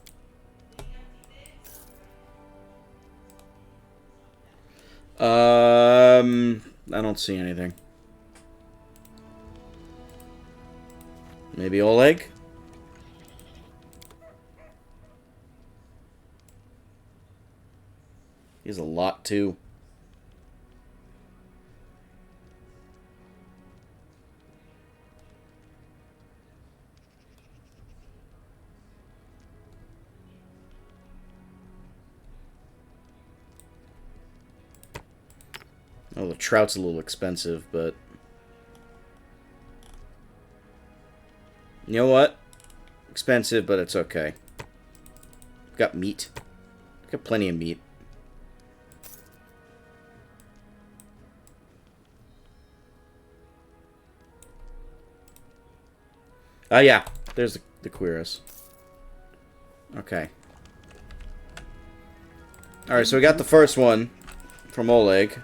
I don't see anything. Maybe Oleg? He has a lot, too. Oh, the trout's a little expensive, but... You know what? Expensive, but it's okay. Got meat. Got plenty of meat. Oh, yeah. There's the Quiris. Okay. Alright, so we got the first one from Oleg.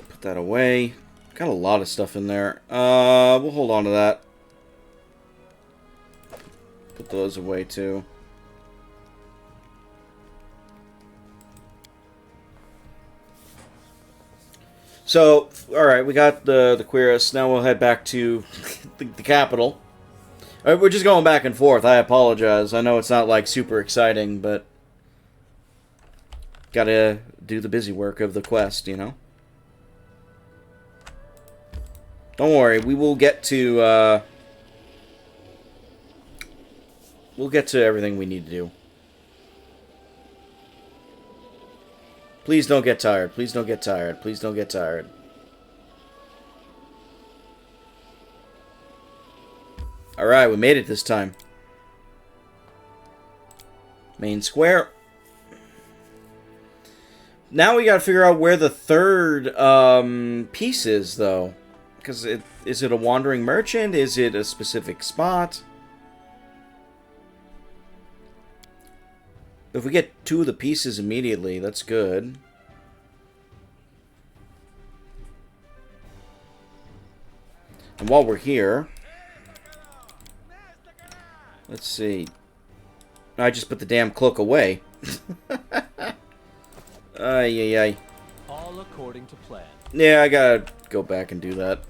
Put that away. Got a lot of stuff in there. We'll hold on to that. Put those away too. So, alright, we got the Quiris. Now we'll head back to the capital. We're just going back and forth. I apologize. I know it's not, like, super exciting, but... Gotta do the busy work of the quest, you know? Don't worry, we will get to, we'll get to everything we need to do. Please don't get tired. Please don't get tired. Please don't get tired. Alright, we made it this time. Main square. Now we gotta figure out where the third piece is, though. Because is it a wandering merchant? Is it a specific spot? If we get 2 of the pieces immediately, that's good. And while we're here... Let's see. I just put the damn cloak away. Ay, ay, ay. All according to plan. Yeah, I gotta go back and do that.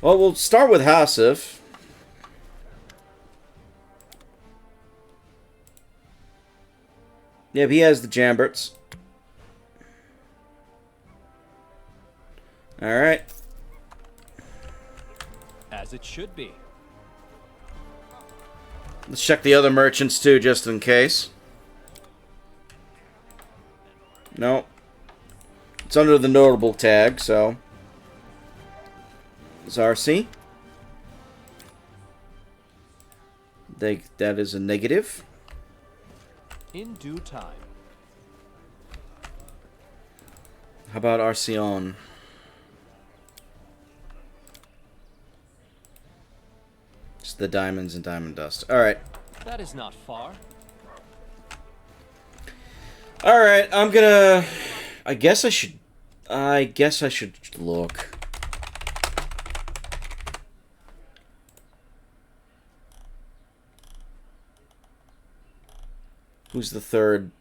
Well, we'll start with Hasif. Yep, he has the Jamberts. Alright. As it should be. Let's check the other merchants too, just in case. No. It's under the notable tag, so. Zarcy. That is a negative. In due time. How about Arcion? Just the diamonds and diamond dust. Alright. That is not far. Alright, I'm gonna... I guess I should look. Who's the third?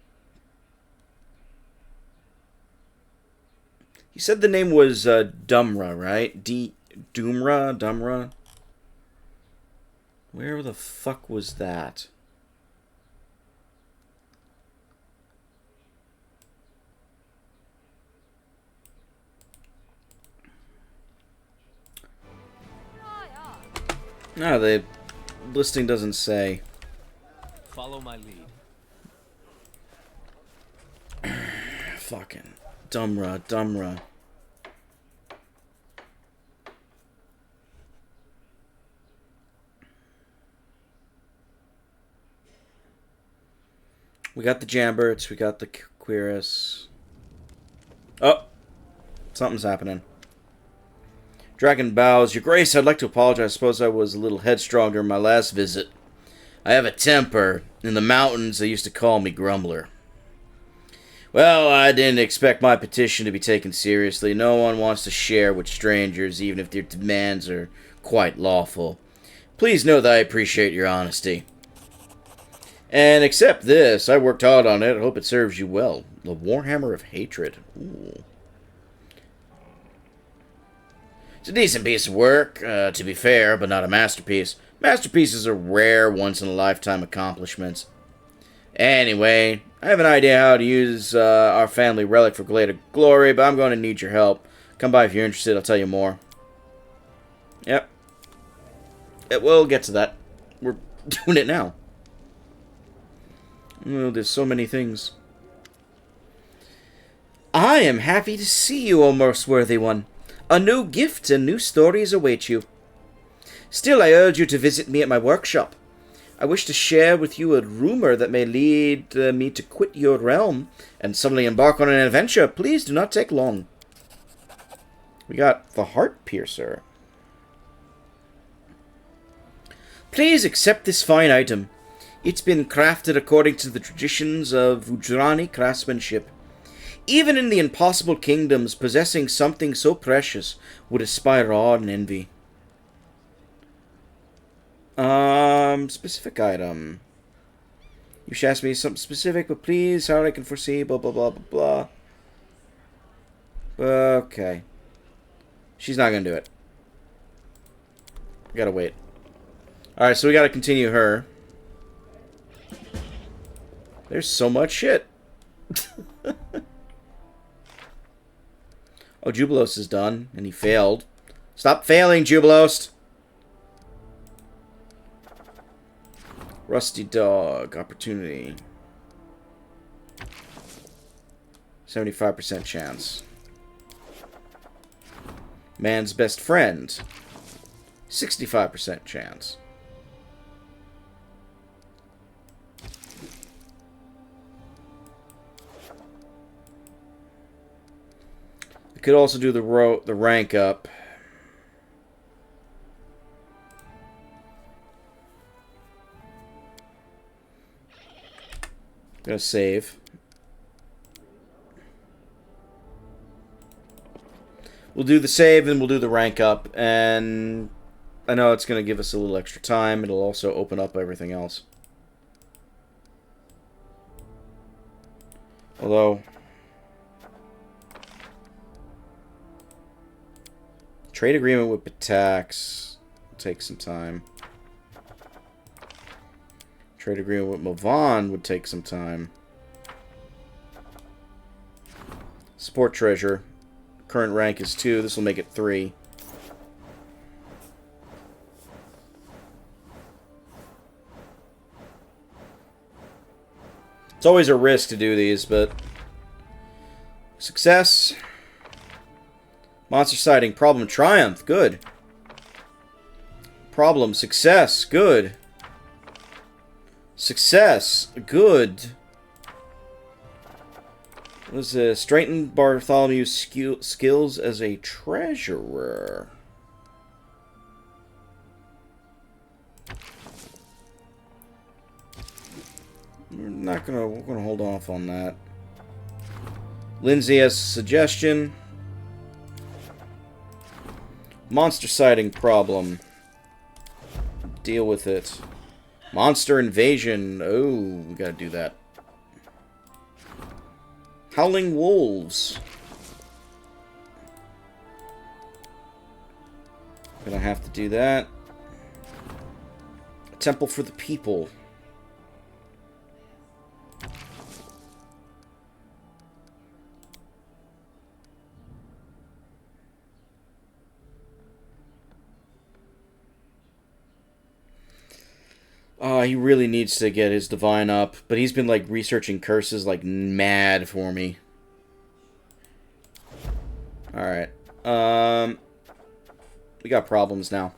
He said the name was Dumra, right? Dumra? Where the fuck was that? No, the listing doesn't say. Follow my lead. Fucking Dumra. We got the Jamberts, we got the Quiris. Oh! Something's happening. Dragon bows. Your Grace, I'd like to apologize. I suppose I was a little headstrong during my last visit. I have a temper. In the mountains, they used to call me Grumbler. Well, I didn't expect my petition to be taken seriously. No one wants to share with strangers, even if their demands are quite lawful. Please know that I appreciate your honesty. And accept this. I worked hard on it. I hope it serves you well. The Warhammer of Hatred. Ooh. It's a decent piece of work, to be fair, but not a masterpiece. Masterpieces are rare, once-in-a-lifetime accomplishments. Anyway, I have an idea how to use our family relic for greater glory, but I'm going to need your help. Come by if you're interested. I'll tell you more. Yep. We'll get to that. We're doing it now. Well, there's so many things. I am happy to see you, O most worthy one. A new gift and new stories await you. Still, I urge you to visit me at my workshop. I wish to share with you a rumor that may lead me to quit your realm and suddenly embark on an adventure. Please do not take long. We got the Heart Piercer. Please accept this fine item. It's been crafted according to the traditions of Ujrani craftsmanship. Even in the impossible kingdoms, possessing something so precious would inspire awe and envy. Specific item. You should ask me something specific, but please, how I can foresee, blah, blah, blah, blah, blah. Okay. She's not gonna do it. We gotta wait. Alright, so we gotta continue her. There's so much shit. Oh, Jubilos is done, and he failed. Stop failing, Jubilos! Rusty Dog. Opportunity. 75% chance. Man's Best Friend. 65% chance. I could also do the rank up. Gonna save. We'll do the save and we'll do the rank up, and I know it's gonna give us a little extra time. It'll also open up everything else. Although trade agreement with Patax will take some time. Trade agreement with Mavan would take some time. Support treasure. Current rank is 2. This will make it 3. It's always a risk to do these, but success. Monster sighting. Problem. Triumph. Good. Problem. Success. Good. Success. Good. Was straightened Bartholomew's skills as a treasurer. We're gonna hold off on that. Lindsay has a suggestion. Monster sighting problem. Deal with it. Monster invasion. Oh, we gotta do that. Howling wolves. Gonna have to do that. A temple for the people. He really needs to get his divine up, but he's been like researching curses like mad for me. Alright. We got problems now.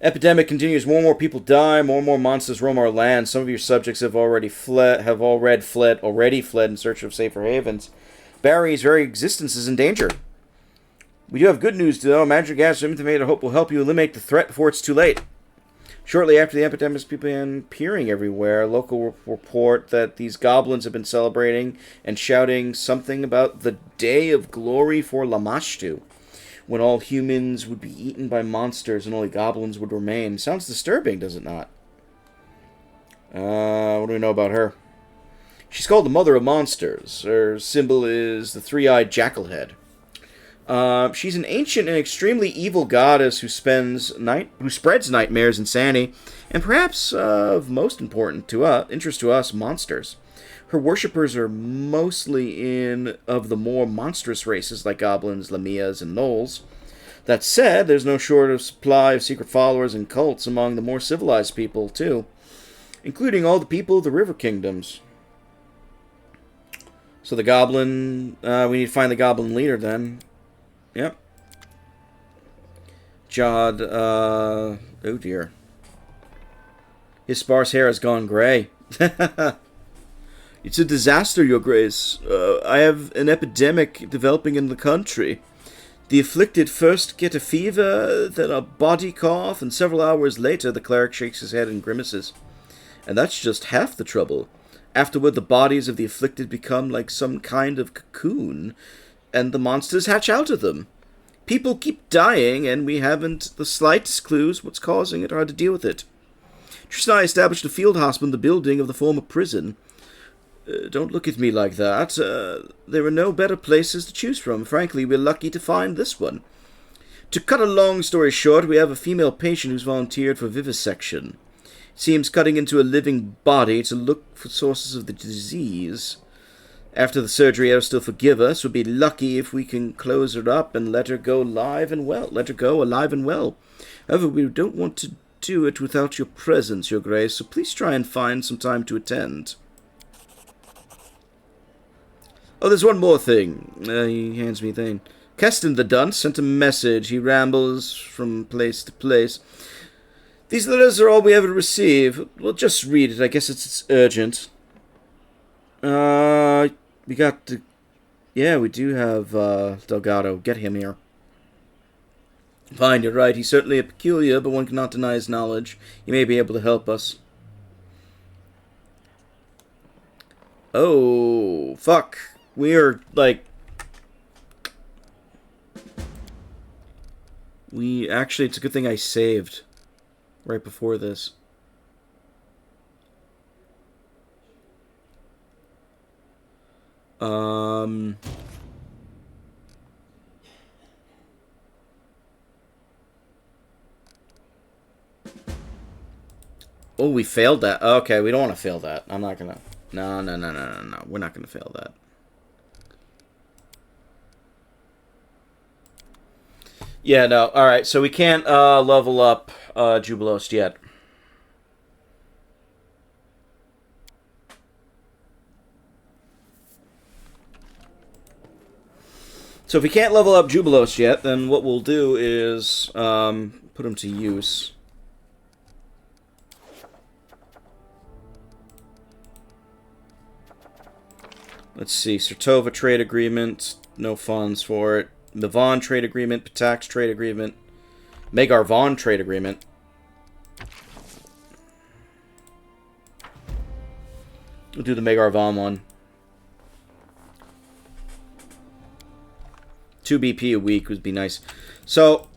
Epidemic continues. More and more people die. More and more monsters roam our land. Some of your subjects have already fled in search of safer havens. Barry's very existence is in danger. We do have good news, though. Magic gas intimated hope will help you eliminate the threat before it's too late. Shortly after the epidemic began appearing everywhere, local report that these goblins have been celebrating and shouting something about the Day of Glory for Lamashtu, when all humans would be eaten by monsters and only goblins would remain. Sounds disturbing, does it not? What do we know about her? She's called the Mother of Monsters. Her symbol is the three-eyed jackalhead. She's an ancient and extremely evil goddess who spreads nightmares, insanity, and perhaps of most important interest to us, monsters. Her worshippers are mostly of the more monstrous races like goblins, lamias, and gnolls. That said, there's no shortage of supply of secret followers and cults among the more civilized people, too, including all the people of the River Kingdoms. So the goblin, we need to find the goblin leader then. Yep. Jod, oh dear. His sparse hair has gone gray. It's a disaster, Your Grace. I have an epidemic developing in the country. The afflicted first get a fever, then a body cough, and several hours later the cleric shakes his head and grimaces. And that's just half the trouble. Afterward, the bodies of the afflicted become like some kind of cocoon, and the monsters hatch out of them. People keep dying, and we haven't the slightest clues what's causing it or how to deal with it. Tristan and I established a field hospital in the building of the former prison. Don't look at me like that. There are no better places to choose from. Frankly, we're lucky to find this one. To cut a long story short, we have a female patient who's volunteered for vivisection. It seems cutting into a living body to look for sources of the disease. After the surgery, I'll still forgive us. We'll be lucky if we can close her up and let her go alive and well. However, we don't want to do it without your presence, Your Grace, so please try and find some time to attend. Oh, there's one more thing. He hands me a thing. Keston the dunce sent a message. He rambles from place to place. These letters are all we ever receive. Well, just read it. I guess it's urgent. We got to... Yeah, we do have, Delgado. Get him here. Fine, you're right. He's certainly a peculiar, but one cannot deny his knowledge. He may be able to help us. Oh, fuck. We're, like... Actually, it's a good thing I saved right before this. Oh, we failed that. Okay, we don't want to fail that. I'm not gonna... No. We're not gonna fail that. Yeah, no. Alright, so we can't level up Jubilost yet. So if we can't level up Jubilost yet, then what we'll do is put him to use. Let's see. Sertova trade agreement. No funds for it. Mivon trade agreement. Patax trade agreement. Megar Vaughn trade agreement. We'll do the Megar Vaughn one. 2 BP a week would be nice. So,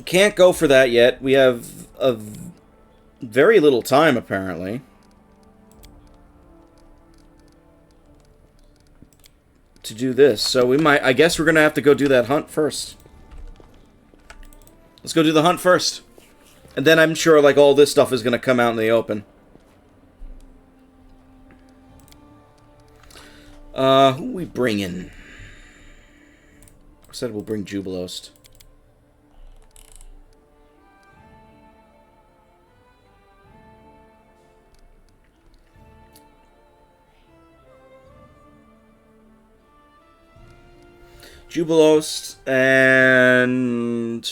can't go for that yet. We have a very little time, apparently. To do this. So we might... I guess we're going to have to go do that hunt first. Let's go do the hunt first. And then I'm sure, like, all this stuff is going to come out in the open. Who we bringing? I said we'll bring Jubilost. Jubilost and...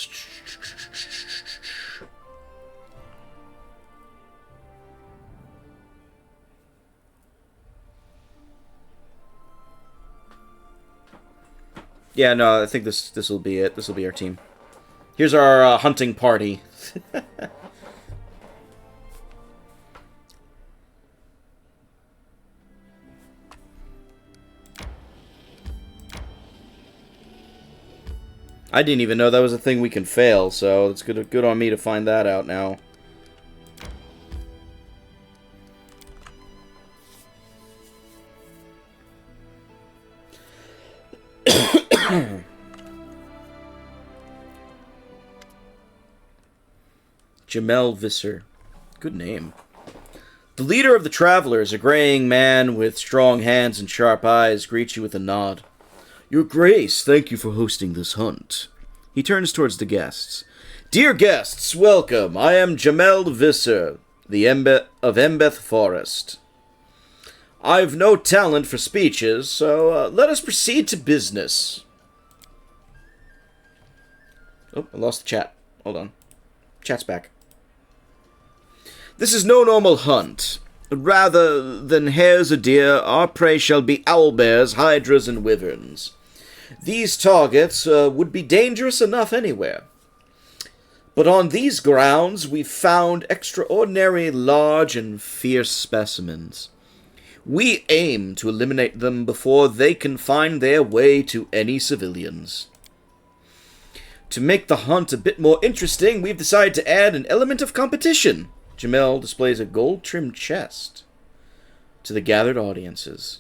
Yeah, no, I think this will be it. This will be our team. Here's our hunting party. I didn't even know that was a thing we can fail, so it's good on me to find that out now. Jamel Visser. Good name. The leader of the travelers, a graying man with strong hands and sharp eyes, greets you with a nod. Your Grace, thank you for hosting this hunt. He turns towards the guests. Dear guests, welcome. I am Jamel Visser, the of Embeth Forest. I've no talent for speeches, so let us proceed to business. Oh, I lost the chat. Hold on. Chat's back. This is no normal hunt. Rather than hares or deer, our prey shall be owlbears, hydras, and wyverns. These targets would be dangerous enough anywhere. But on these grounds, we've found extraordinary large and fierce specimens. We aim to eliminate them before they can find their way to any civilians. To make the hunt a bit more interesting, we've decided to add an element of competition. Jamel displays a gold-trimmed chest to the gathered audiences.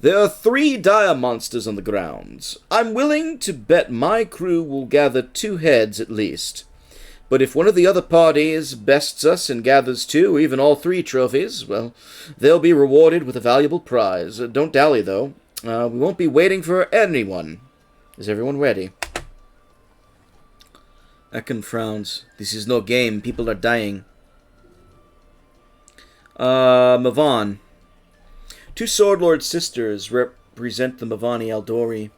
There are 3 dire monsters on the grounds. I'm willing to bet my crew will gather 2 heads at least. But if one of the other parties bests us and gathers 2 or even all 3 trophies, well, they'll be rewarded with a valuable prize. Don't dally, though. We won't be waiting for anyone. Is everyone ready? Ekon frowns. This is no game. People are dying. Mavan. 2 Swordlord sisters represent the Mavani Eldori.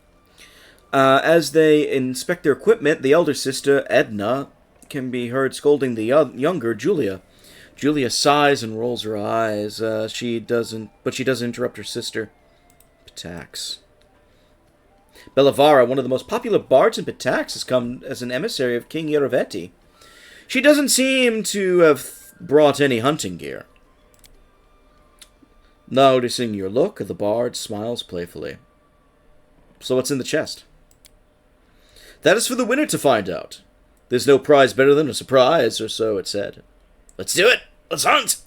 As they inspect their equipment, the elder sister, Edna, can be heard scolding the younger, Julia. Julia sighs and rolls her eyes. She doesn't interrupt her sister. Pitax. Bellavara, one of the most popular bards in Pitax, has come as an emissary of King Yeraveti. She doesn't seem to have brought any hunting gear. Noticing your look, the bard smiles playfully. So what's in the chest? That is for the winner to find out. There's no prize better than a surprise, or so it said. Let's do it! Let's hunt!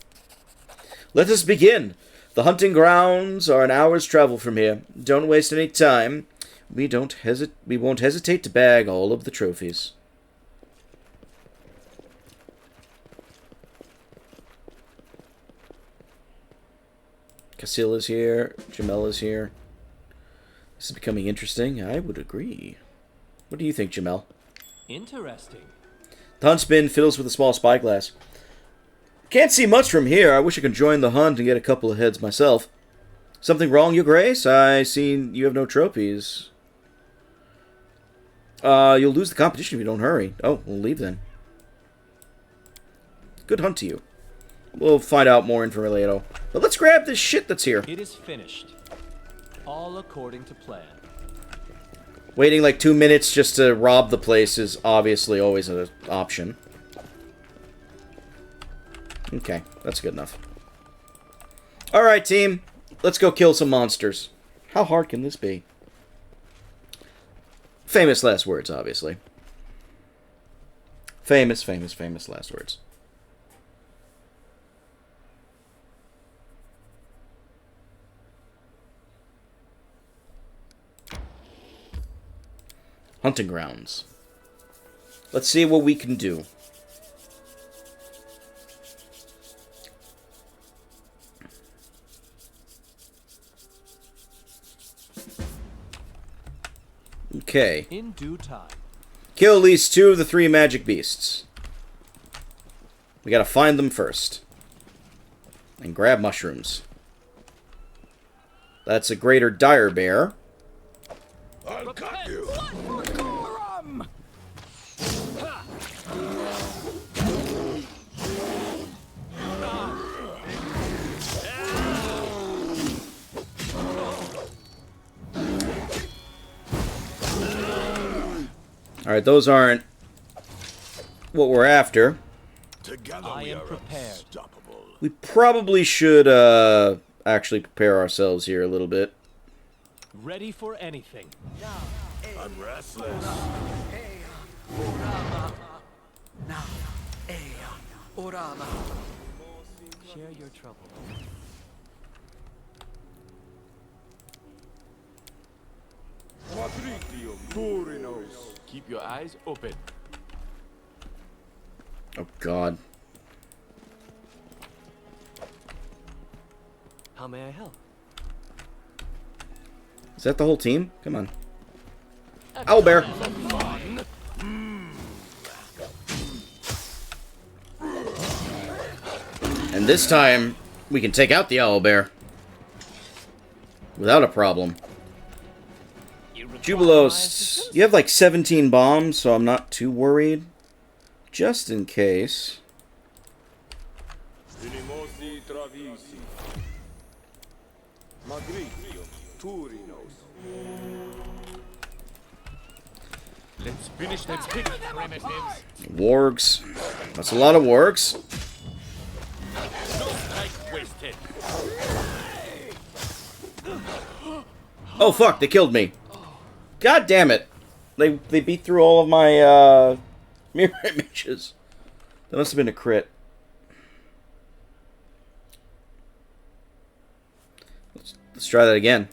Let us begin. The hunting grounds are an hour's travel from here. Don't waste any time. We won't hesitate to bag all of the trophies. Casil is here. Jamel is here. This is becoming interesting. I would agree. What do you think, Jamel? Interesting. The huntsman fiddles with a small spyglass. Can't see much from here. I wish I could join the hunt and get a couple of heads myself. Something wrong, Your Grace? I see you have no trophies. You'll lose the competition if you don't hurry. Oh, we'll leave then. Good hunt to you. We'll find out more info later. But let's grab this shit that's here. It is finished. All according to plan. Waiting like 2 minutes just to rob the place is obviously always an option. Okay, that's good enough. Alright, team. Let's go kill some monsters. How hard can this be? Famous last words, obviously. Famous last words. Hunting grounds. Let's see what we can do. Okay. In due time. Kill at least 2 of the 3 magic beasts. We gotta find them first. And grab mushrooms. That's a greater dire bear. I'll cut you. Alright, those aren't what we're after. Together I we am are prepared. unstoppable. We probably should actually prepare ourselves here a little bit. Ready for anything. I'm restless. Share your trouble. Keep your eyes open. Oh God. How may I help? Is that the whole team? Come on. Owlbear. And this time, we can take out the owlbear. Without a problem. Jubilos, you have like 17 bombs, so I'm not too worried. Just in case. Let's finish that pick, primitives. Wargs. That's a lot of wargs. No strike wasted. Oh fuck, they killed me. God damn it. They beat through all of my mirror images. That must have been a crit. Let's try that again.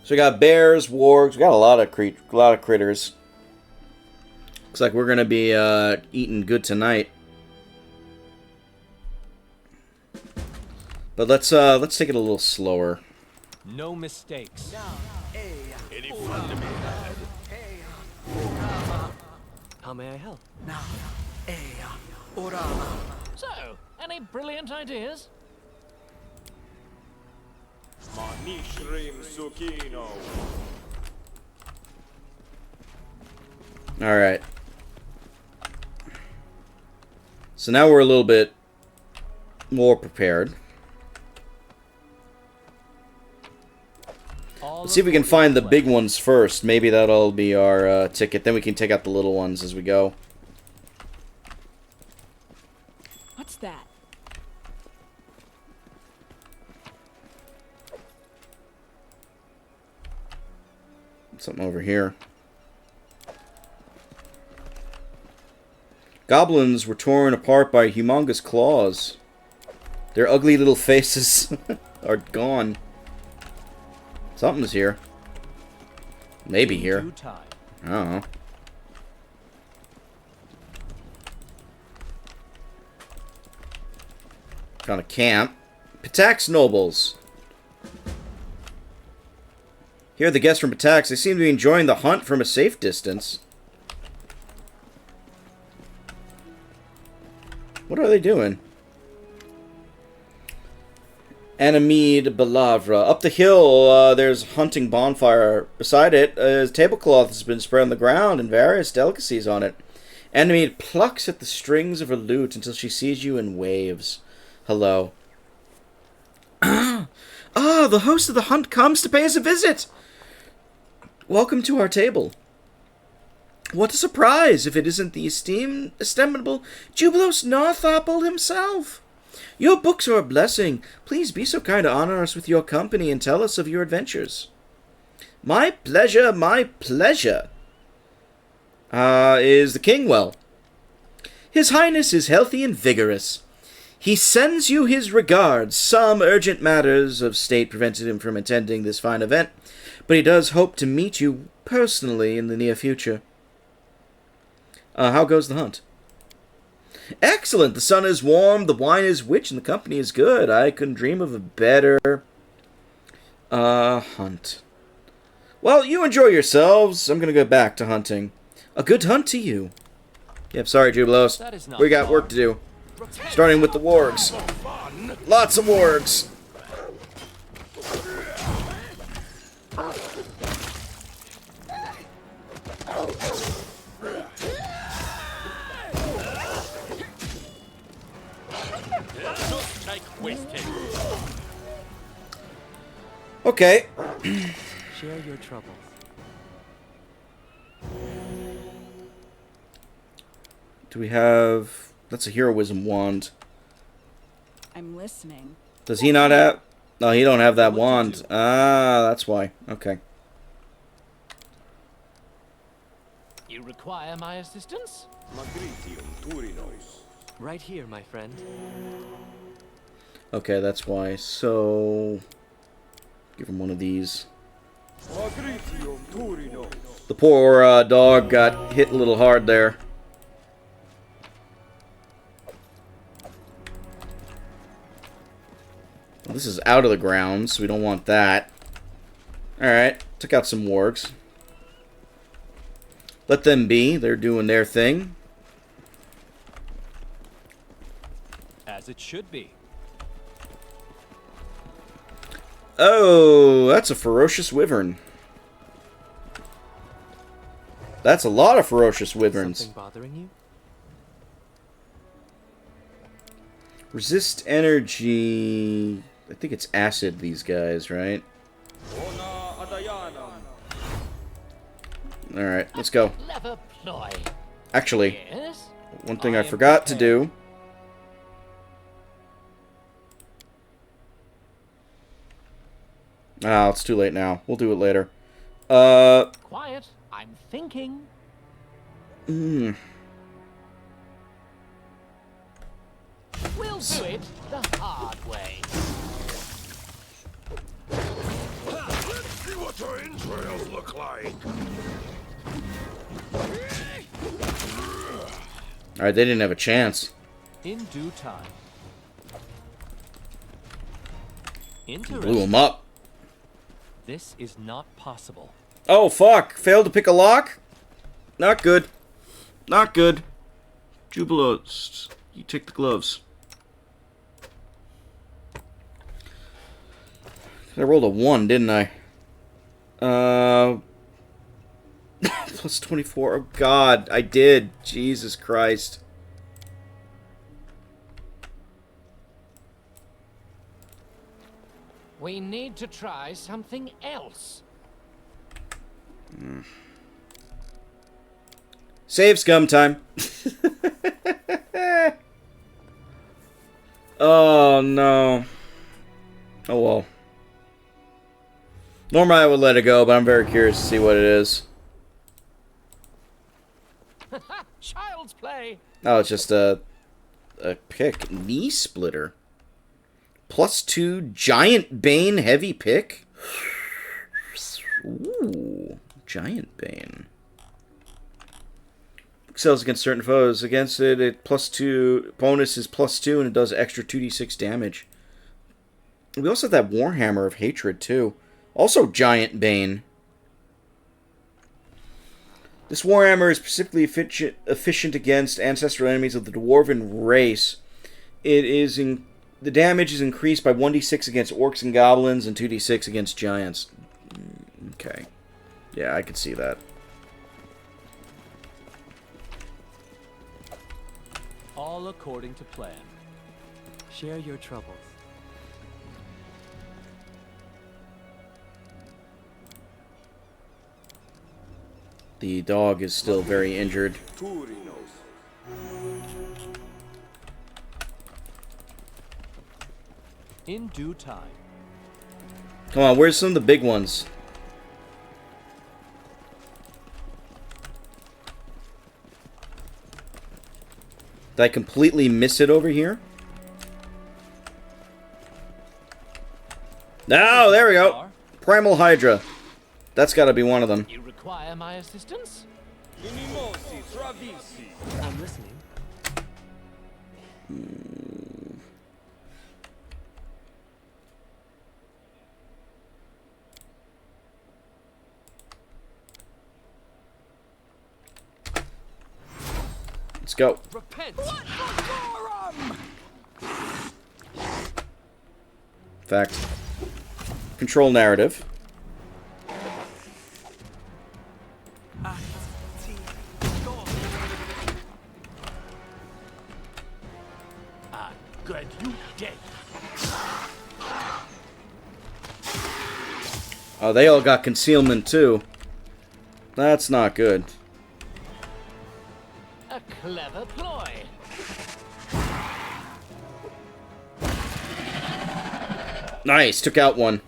So we got bears, wargs, we got a lot of critters. Looks like we're gonna be eating good tonight. But let's take it a little slower. No mistakes. Any fun to be had? How may I help? So, any brilliant ideas? Alright. So now we're a little bit more prepared. Let's see if we can find the big ones first. Maybe that'll be our ticket. Then we can take out the little ones as we go. What's that? Something over here. Goblins were torn apart by humongous claws. Their ugly little faces are gone. Something's here. Maybe here. I don't know. Found a camp. Patax nobles. Here are the guests from Patax. They seem to be enjoying the hunt from a safe distance. What are they doing? Anemid Balavra. Up the hill, there's a hunting bonfire. Beside it, a tablecloth has been spread on the ground and various delicacies on it. Anemid plucks at the strings of her lute until she sees you and waves. Hello. Ah, the host of the hunt comes to pay us a visit. Welcome to our table. What a surprise if it isn't the estimable Jubilos Northapple himself. Your books are a blessing. Please be so kind to honor us with your company and tell us of your adventures. My pleasure, my pleasure. Is the king well? His Highness is healthy and vigorous. He sends you his regards. Some urgent matters of state prevented him from attending this fine event, but he does hope to meet you personally in the near future. How goes the hunt? Excellent. The sun is warm, the wine is rich, and the company is good. I couldn't dream of a better hunt. Well, you enjoy yourselves. I'm going to go back to hunting. A good hunt to you. Yep, sorry, Jubilos. We got work to do. Starting with the wargs. Lots of wargs. Okay. Share your troubles. Do we have... That's a heroism wand. I'm listening. Does he not have... No, he don't have that wand. Ah, that's why. Okay. You require my assistance? Right here, my friend. Okay, that's why. So... give him one of these. The poor dog got hit a little hard there. Well, this is out of the ground, so we don't want that. Alright, took out some wargs. Let them be. They're doing their thing. As it should be. Oh, that's a ferocious wyvern. That's a lot of ferocious wyverns. Something bothering you? Resist energy... I think it's acid, these guys, right? Alright, let's go. Clever ploy. Actually, Yes? one thing I forgot to do... Ah, it's too late now. We'll do it later. Quiet. I'm thinking. Hmm. We'll do it the hard way. Let's see what your entrails look like. Alright, they didn't have a chance. In due time. Interesting. Blew them up. This is not possible. Oh, fuck. Failed to pick a lock? Not good. Not good. Jubilos. You take the gloves. I rolled a 1, didn't I? Plus 24. Oh, God. I did. Jesus Christ. We need to try something else. Save scum time. Oh, no. Oh, well. Normally I would let it go, but I'm very curious to see what it is. Child's play. Oh, it's just a pick. Knee splitter. +2 Giant Bane heavy pick. Ooh, Giant Bane. Excels against certain foes. Against it, +2 bonus is +2, and it does extra 2d6 damage. We also have that Warhammer of Hatred too. Also Giant Bane. This Warhammer is specifically efficient against ancestral enemies of the Dwarven race. It is the damage is increased by 1d6 against orcs and goblins and 2d6 against giants. Okay. Yeah, I could see that. All according to plan. Share your troubles. The dog is still very injured. In due time. Come on, where's some of the big ones? Did I completely miss it over here? No, there we go. Primal Hydra. That's got to be one of them. You require my assistance? I'm listening. Let's go. Repent. Fact. Control narrative. Good, you dead. Oh, they all got concealment too. That's not good. A clever ploy. Nice, took out one.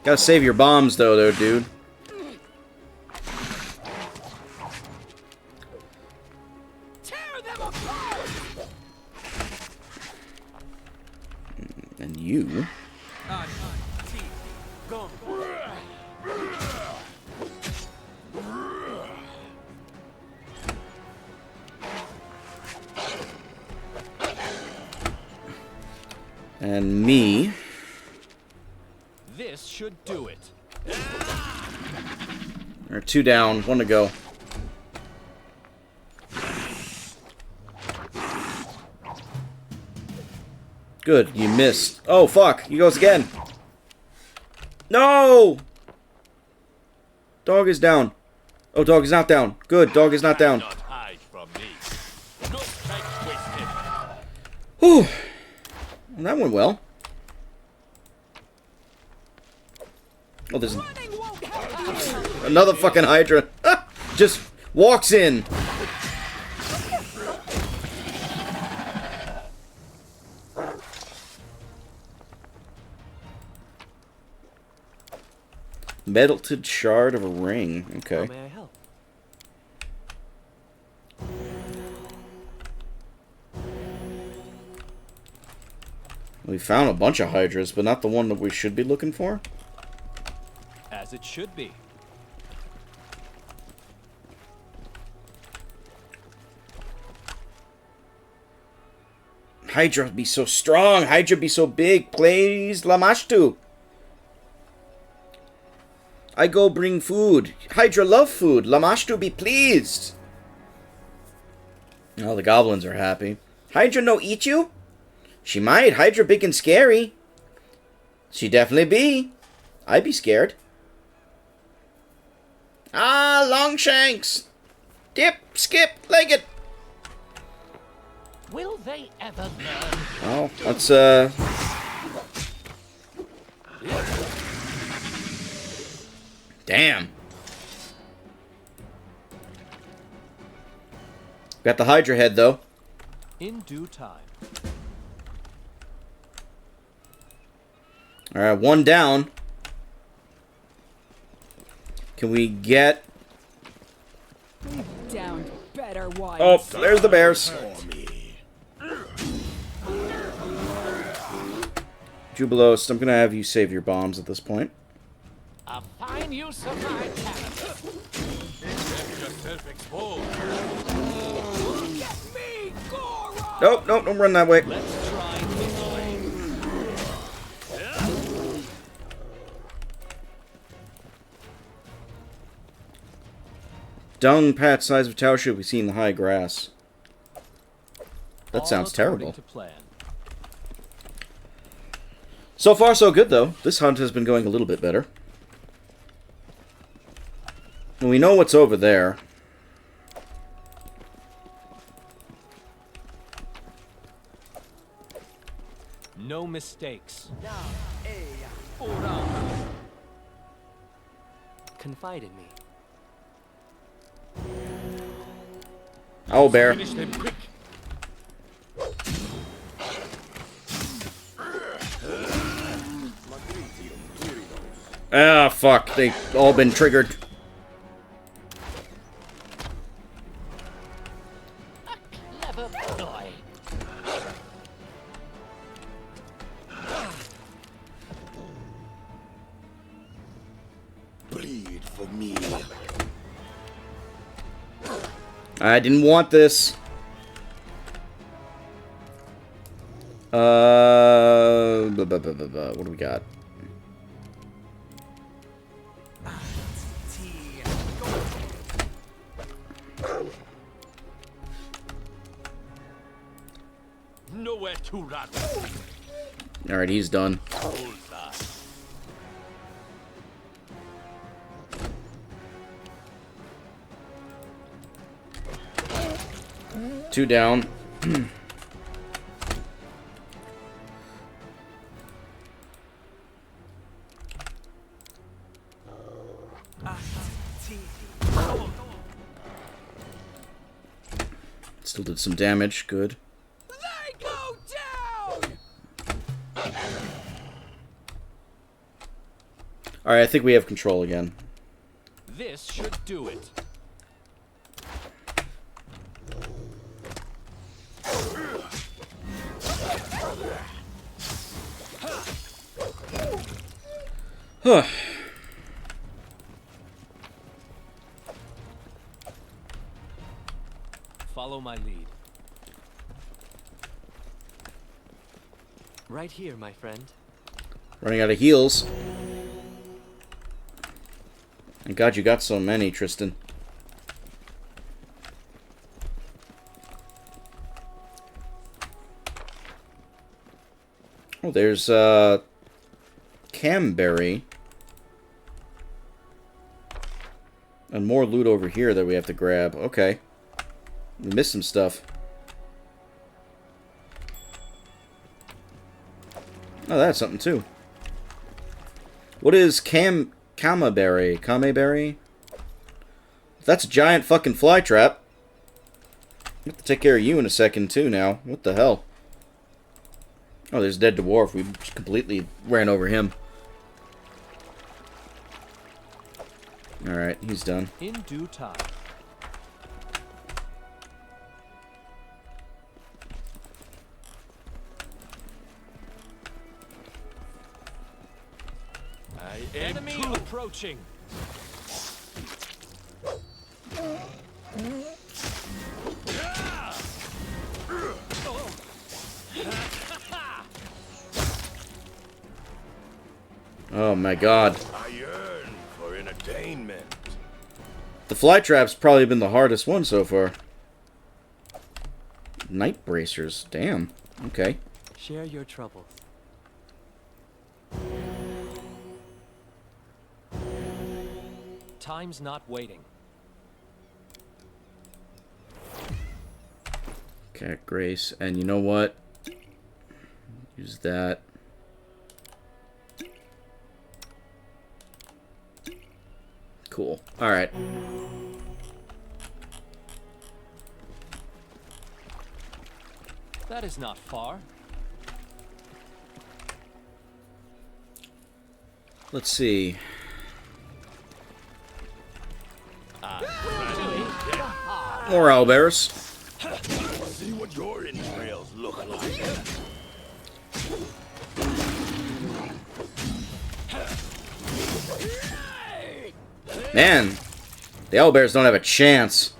Gotta save your bombs, though, dude. Tear them apart! And you. And me. This should do it. Or 2 down, 1 to go. Good, you missed. Oh, fuck, he goes again. No! Dog is down. Oh, dog is not down. Good, dog is not down. Whew. Well, that went well. Oh, there's another fucking Hydra. Just walks in. Melted shard of a ring. Okay. How may I help? We found a bunch of Hydras, but not the one that we should be looking for. As it should be. Hydra be so strong. Hydra be so big. Please, Lamashtu. I go bring food. Hydra love food. Lamashtu be pleased. Oh, the goblins are happy. Hydra no eat you? She might. Hydra big and scary. She definitely be. I be scared. Ah, Longshanks. Dip, skip, leg it. Will they ever learn? Oh, let's, Damn. Got the Hydra head, though. In due time. Alright, 1 down. Can we get... Down better, wise. Oh, there's the bears. Jubilos, I'm gonna have you save your bombs at this point. A fine use of my talent. Get me, Goron! Nope, nope, don't run that way. Let's try this way. Dung pat size of tower should be seen in the high grass. That sounds terrible. To plan. So far, so good, though. This hunt has been going a little bit better. And we know what's over there. No mistakes. Confide in me. Oh, bear. Finish them quick. Ah, fuck. They've all been triggered. Clever boy. Bleed for me. I didn't want this. What do we got? Nowhere to run. Alright, he's done. Two down. Still did some damage. Good. They go down! Alright, I think we have control again. This should do it. Huh. Follow my lead. Right here, my friend. Running out of heals. And God, you got so many, Tristan. Oh, there's Camberry. And more loot over here that we have to grab. Okay. We missed some stuff. Oh, that's something too. What is Kamaberry? Kameberry? That's a giant fucking fly trap. I have to take care of you in a second too now. What the hell? Oh, there's Dead Dwarf. We completely ran over him. Alright, he's done. In due time. Enemy approaching. Oh my god. I yearn for entertainment. The fly trap's probably been the hardest one so far. Night bracers. Damn. Okay. Share your troubles. Time's not waiting. Cat Grace. And you know what? Use that. Cool. Alright. That is not far. Let's see. More owlbears. See what your entrails look like. Man, the owlbears don't have a chance.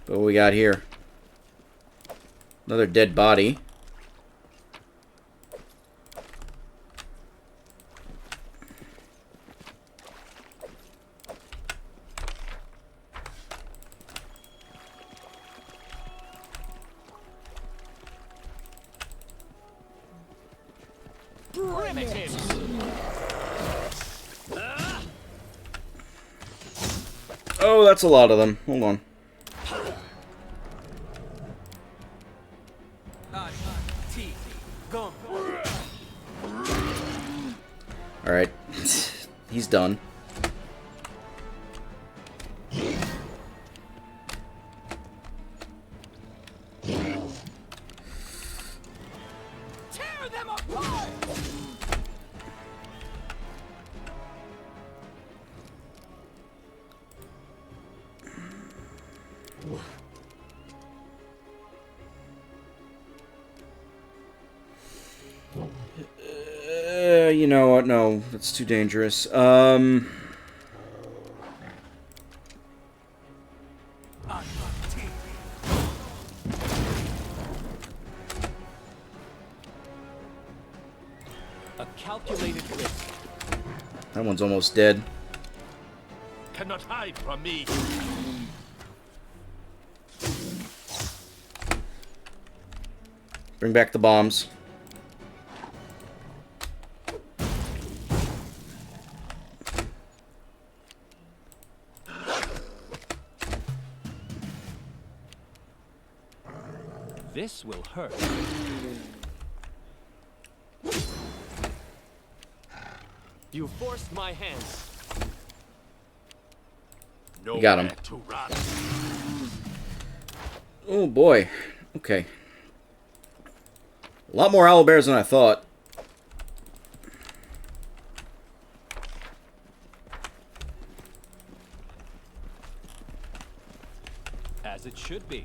But what we got here? Another dead body. Oh, that's a lot of them. Hold on. Alright. He's done. Tear them apart! You know what? No, that's too dangerous. A calculated risk. That one's almost dead. Cannot hide from me. Bring back the bombs. This will hurt. You forced my hand. You got him. To run. Oh boy. Okay. A lot more owlbears than I thought. As it should be.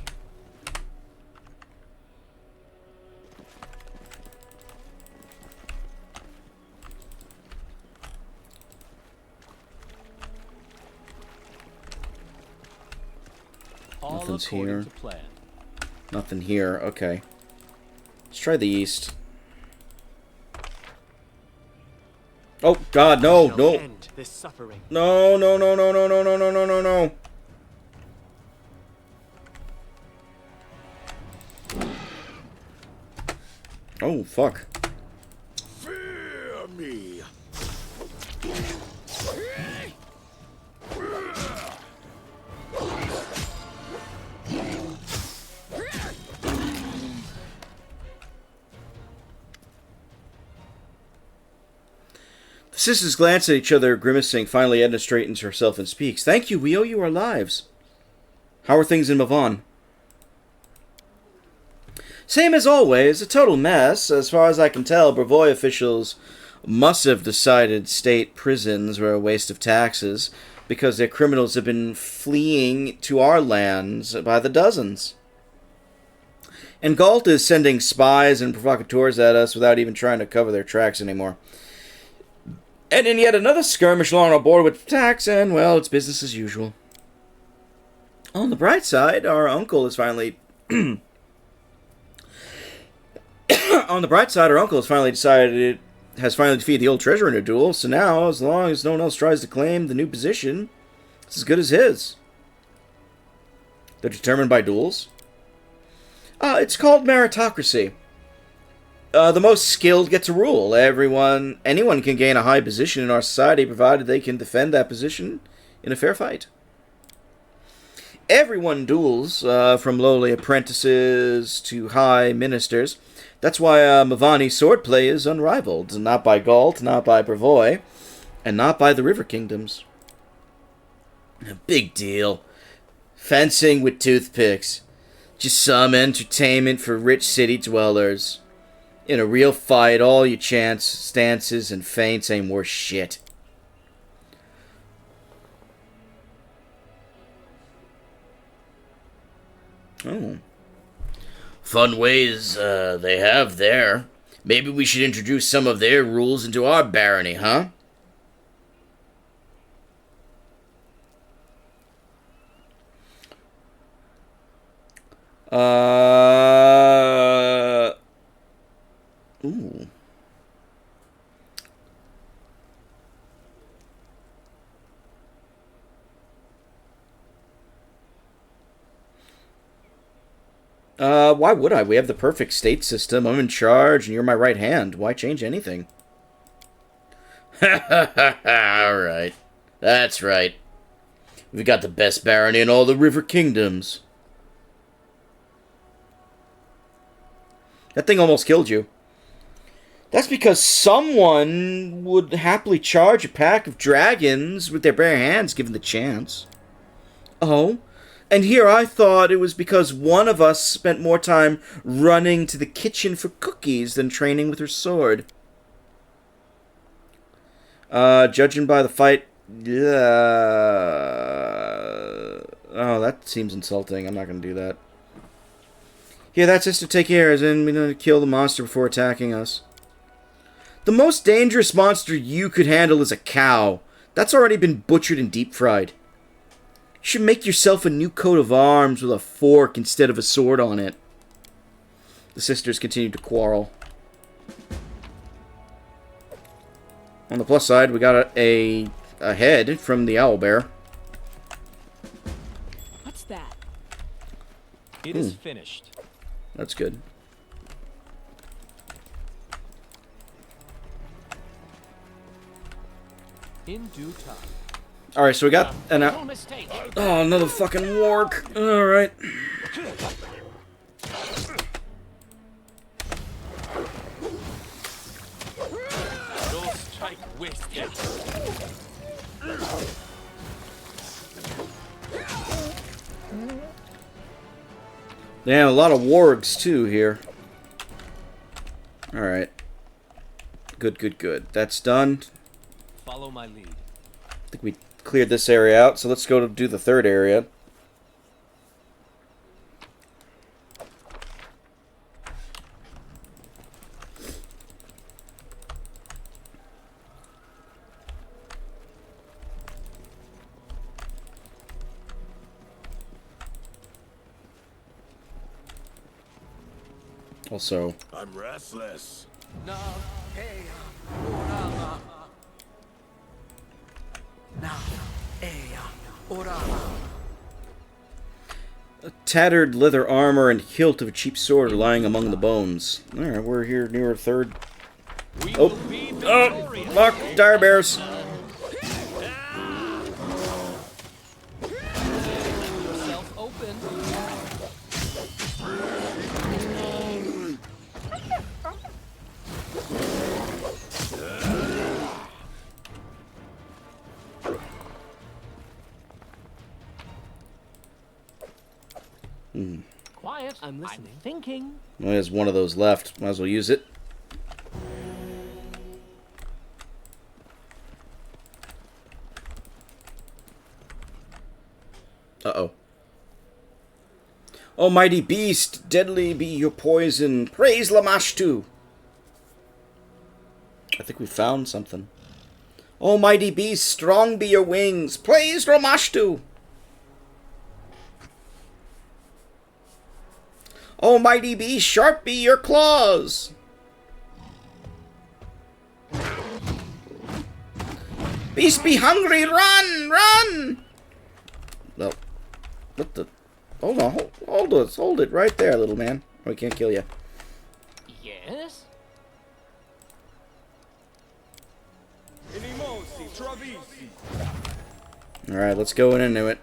All Nothing's according here. to plan. Nothing here. Okay. Let's try the east. Oh, God, no, no. End this suffering. No, no, no, no, no, no, no, no, no, no, no. Oh, fuck. Fear me. The sisters glance at each other, grimacing. Finally, Edna straightens herself and speaks. Thank you, we owe you our lives. How are things in Mavon? Same as always, a total mess. As far as I can tell, Brevoy officials must have decided state prisons were a waste of taxes because their criminals have been fleeing to our lands by the dozens. And Galt is sending spies and provocateurs at us without even trying to cover their tracks anymore. And in yet another skirmish along our border with attacks, and, well, it's business as usual. On the bright side, our uncle is finally... On the bright side, our uncle has finally defeated the old treasurer in a duel, so now, as long as no one else tries to claim the new position, it's as good as his. They're determined by duels? It's called meritocracy. The most skilled get to rule. Anyone can gain a high position in our society, provided they can defend that position in a fair fight. Everyone duels, from lowly apprentices to high ministers. That's why Mavani swordplay is unrivaled. Not by Galt, not by Brevoy, and not by the River Kingdoms. A big deal. Fencing with toothpicks. Just some entertainment for rich city dwellers. In a real fight, all your stances and feints ain't worth shit. Oh. Fun ways they have there. Maybe we should introduce some of their rules into our barony, huh? Ooh. Why would I? We have the perfect state system. I'm in charge, and you're my right hand. Why change anything? Ha ha ha ha, alright. That's right. We've got the best barony in all the River Kingdoms. That thing almost killed you. That's because someone would happily charge a pack of dragons with their bare hands given the chance. Oh? And here I thought it was because one of us spent more time running to the kitchen for cookies than training with her sword. Judging by the fight... Oh, that seems insulting. I'm not going to do that. Here, that's just to take care of, and we're going to kill the monster before attacking us. The most dangerous monster you could handle is a cow. That's already been butchered and deep-fried. You should make yourself a new coat of arms with a fork instead of a sword on it. The sisters continue to quarrel. On the plus side, we got a head from the owlbear. What's that? It is finished. That's good. In due time. Alright, so we got an... No mistake. Oh, another fucking warg. Alright. You'll strike wasted. Yeah, a lot of wargs, too, here. Alright. Good, good, good. That's done. Follow my lead. I think we cleared this area out, so let's go to do the third area. Also, I'm restless. a tattered leather armor and hilt of a cheap sword are lying among the bones. Alright, we're here near a third. Oh, fuck, dire bears. Yourself open. Quiet. I'm listening. Thinking. Well, there's one of those left. Might as well use it. Uh-oh. Almighty beast, deadly be your poison. Praise Lamashtu. I think we found something. Almighty beast, strong be your wings. Praise Ramashtu. Almighty beast, sharp be your claws. Beast be hungry, run, run. Well, what the? Hold on, hold it right there, little man. We can't kill you. Yes. All right, let's go in into it.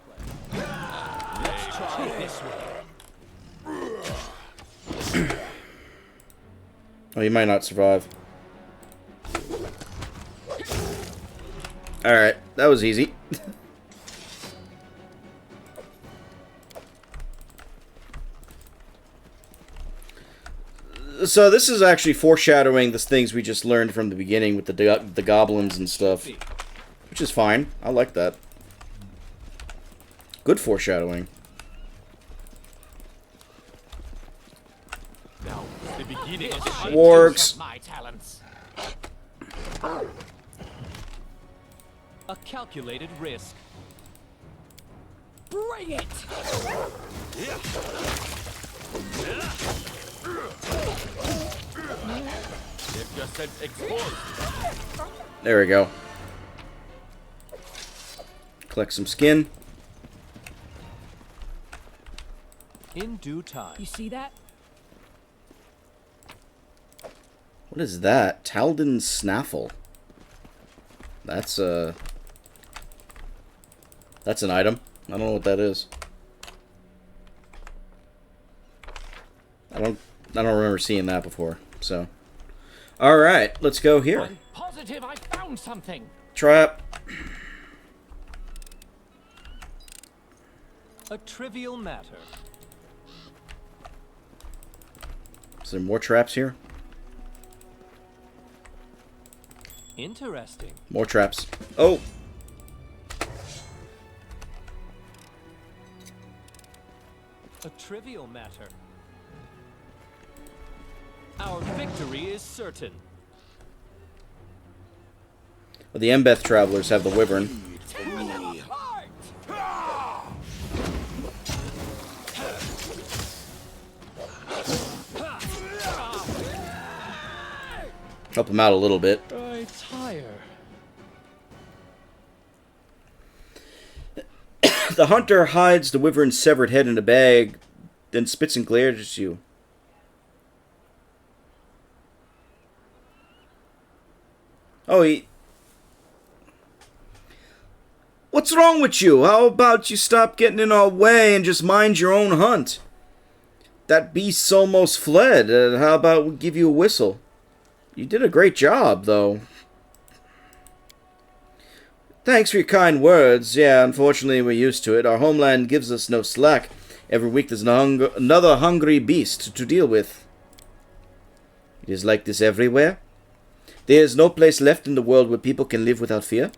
Let's try this way. Oh, you might not survive. All right, that was easy. So this is actually foreshadowing the things we just learned from the beginning with the goblins and stuff, which is fine. I like that. Good foreshadowing. Now, the beginning of Wargs. My talents. a calculated risk. Bring it. They've just said explode. There we go. Collect some skin. In due time. You see that? What is that? Talden Snaffle. That's an item. I don't know what that is. I don't remember seeing that before. So, all right, let's go here. I'm positive I found something. Trap. A trivial matter. Is there more traps here? Interesting. More traps. Oh. A trivial matter. Our victory is certain. Well, the Embeth travelers have the wyvern. Help him out a little bit. I tire. The hunter hides the wyvern's severed head in a bag, then spits and glares at you. Oh, what's wrong with you? How about you stop getting in our way and just mind your own hunt? That beast's almost fled. How about we give you a whistle? You did a great job, though. Thanks for your kind words. Yeah, unfortunately, we're used to it. Our homeland gives us no slack. Every week there's another hungry beast to deal with. It is like this everywhere. There is no place left in the world where people can live without fear.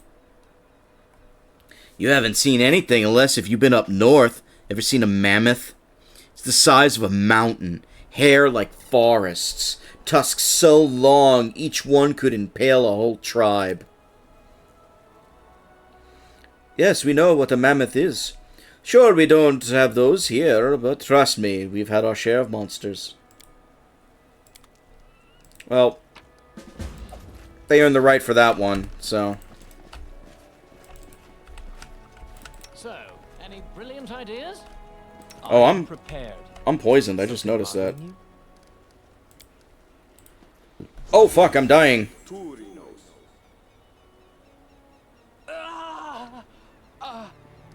You haven't seen anything unless if you've been up north. Ever seen a mammoth? It's the size of a mountain. Hair like forests. Tusks so long each one could impale a whole tribe. Yes, we know what a mammoth is. Sure, we don't have those here, but trust me, we've had our share of monsters. Well, they earned the right for that one, so... So, any brilliant ideas? Oh, I'm prepared. I'm poisoned, I just noticed that. Oh, fuck, I'm dying.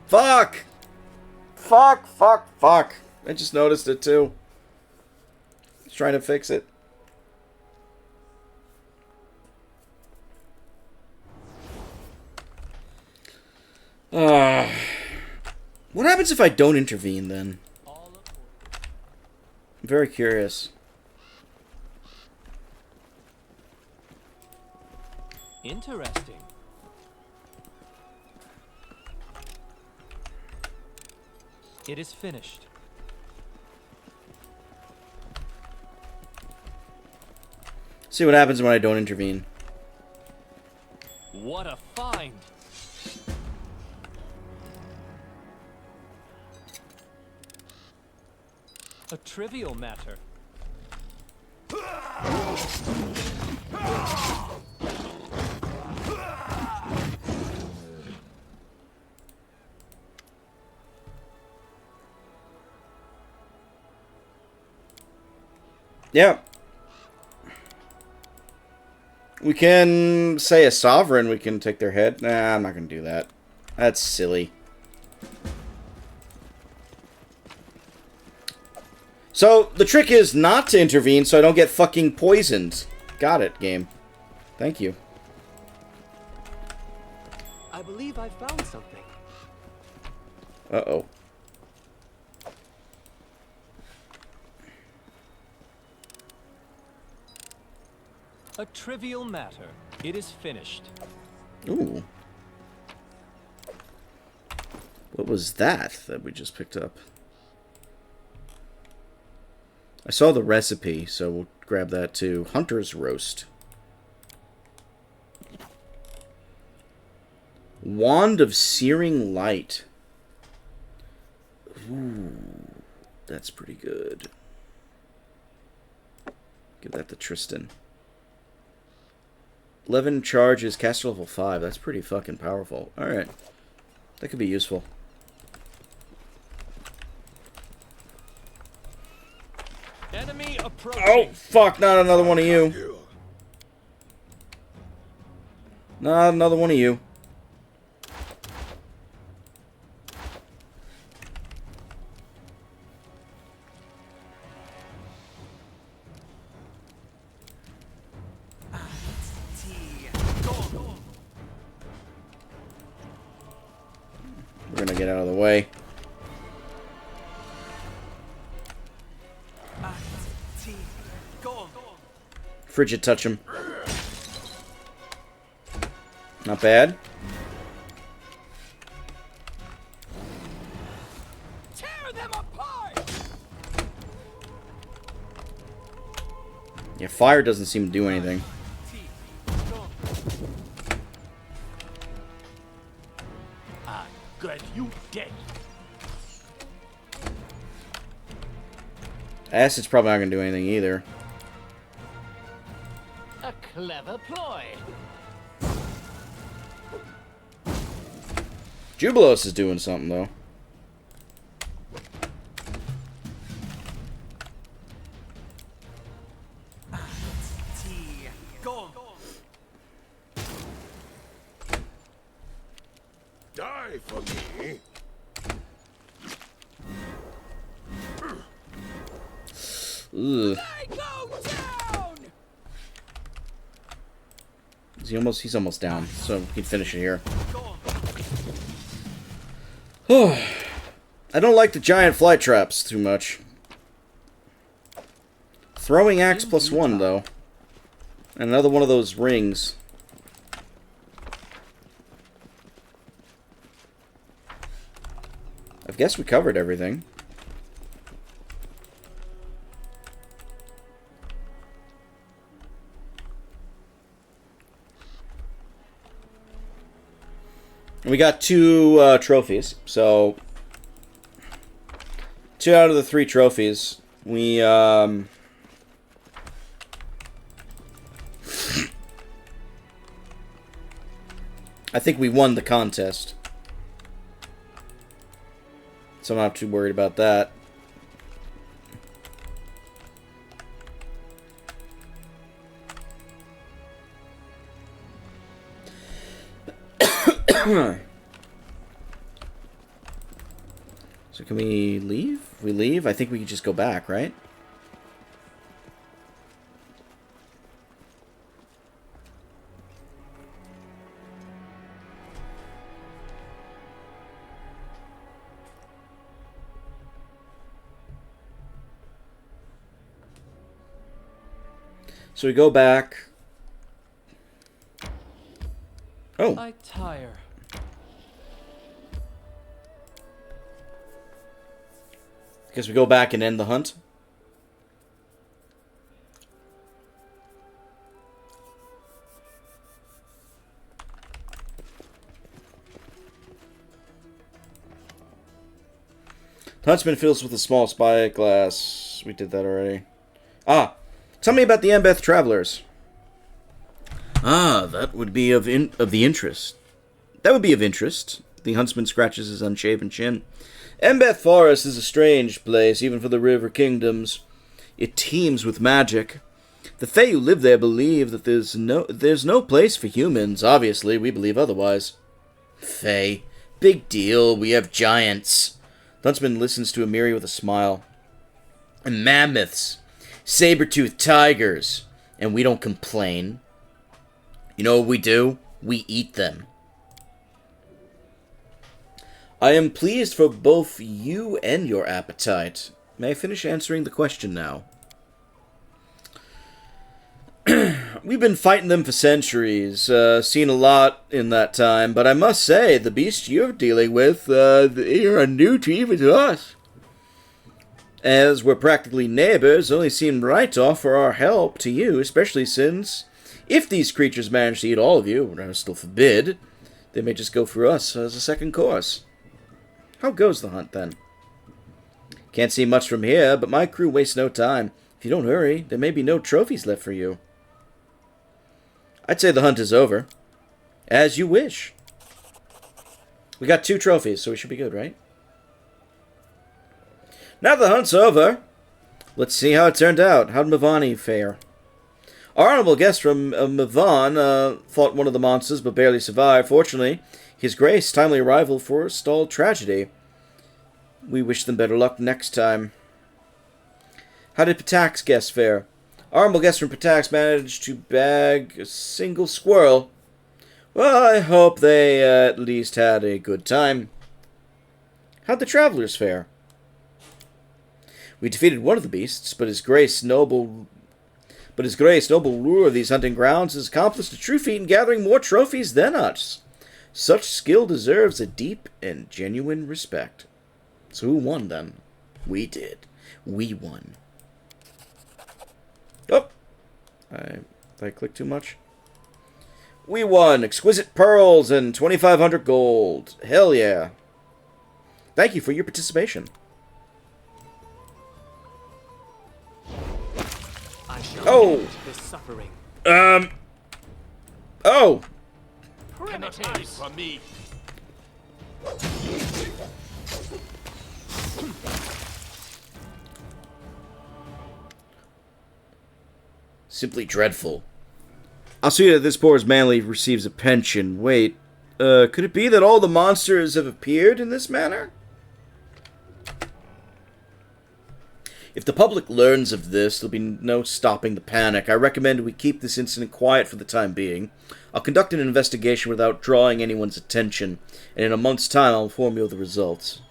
Fuck! Fuck, fuck, fuck. I just noticed it too. I was trying to fix it. What happens if I don't intervene then? I'm very curious. Interesting. It is finished. See what happens when I don't intervene. What a find! A trivial matter. Yeah. We can say a sovereign, we can take their head. Nah, I'm not going to do that. That's silly. So, the trick is not to intervene so I don't get fucking poisoned. Got it, game. Thank you. I believe I found something. Uh-oh. A trivial matter. It is finished. Ooh. What was that we just picked up? I saw the recipe, so we'll grab that too. Hunter's Roast. Wand of Searing Light. Ooh, that's pretty good. Give that to Tristan. 11 charges, caster level 5. That's pretty fucking powerful. Alright. That could be useful. Enemy approaching. Oh, fuck, not another one of you. Not another one of you. We're gonna get out of the way. Frigid touch him. Not bad. Tear them apart! Yeah, fire doesn't seem to do anything. Good, you dead. Acid's probably not gonna do anything either. A clever ploy. Jubilos is doing something though. Die for me. Ugh. They go down! He's almost down, so we can finish it here. I don't like the giant fly traps too much. Throwing axe +1 though. And another one of those rings. I guess we covered everything. We got 2 trophies, so 2 out of the 3 trophies. We I think we won the contest, so I'm not too worried about that. So can we leave? If we leave, I think we can just go back, right? So we go back. Oh. I tire. Guess we go back and end the hunt. The huntsman fills with a small spyglass. We did that already. Ah, tell me about the Embeth travelers. Ah, that would be of interest. That would be of interest. The huntsman scratches his unshaven chin. Embeth Forest is a strange place, even for the River Kingdoms. It teems with magic. The Fae who live there believe that there's no place for humans. Obviously, we believe otherwise. Fae. Big deal. We have giants. The huntsman listens to Amiri with a smile. And mammoths. Saber-toothed tigers. And we don't complain. You know what we do? We eat them. I am pleased for both you and your appetite. May I finish answering the question now? We've been fighting them for centuries, seen a lot in that time, but I must say, the beasts you're dealing with, they are new to even to us. As we're practically neighbors, it only seemed right to offer our help to you, especially since, if these creatures manage to eat all of you, which I still forbid, they may just go for us as a second course. How goes the hunt, then? Can't see much from here, but my crew wastes no time. If you don't hurry, there may be no trophies left for you. I'd say the hunt is over. As you wish. We got 2 trophies, so we should be good, right? Now the hunt's over. Let's see how it turned out. How'd Mavani fare? Our honorable guest from Mavan fought one of the monsters, but barely survived. Fortunately, His Grace timely arrival forestalled tragedy. We wish them better luck next time. How did Patak's guest fare? Our honorable guest from Patak's managed to bag a single squirrel. Well, I hope they at least had a good time. How'd the travelers fare? We defeated one of the beasts, but His Grace noble ruler of these hunting grounds has accomplished a true feat in gathering more trophies than us. Such skill deserves a deep and genuine respect. So who won, then? We did. We won. Oh! Did I click too much? We won! Exquisite pearls and 2,500 gold. Hell yeah. Thank you for your participation. Oh! Oh! Primitives for me. Simply dreadful. I'll see that this poor manly receives a pension. Wait, could it be that all the monsters have appeared in this manner? If the public learns of this, there'll be no stopping the panic. I recommend we keep this incident quiet for the time being. I'll conduct an investigation without drawing anyone's attention, and in a month's time I'll inform you of the results.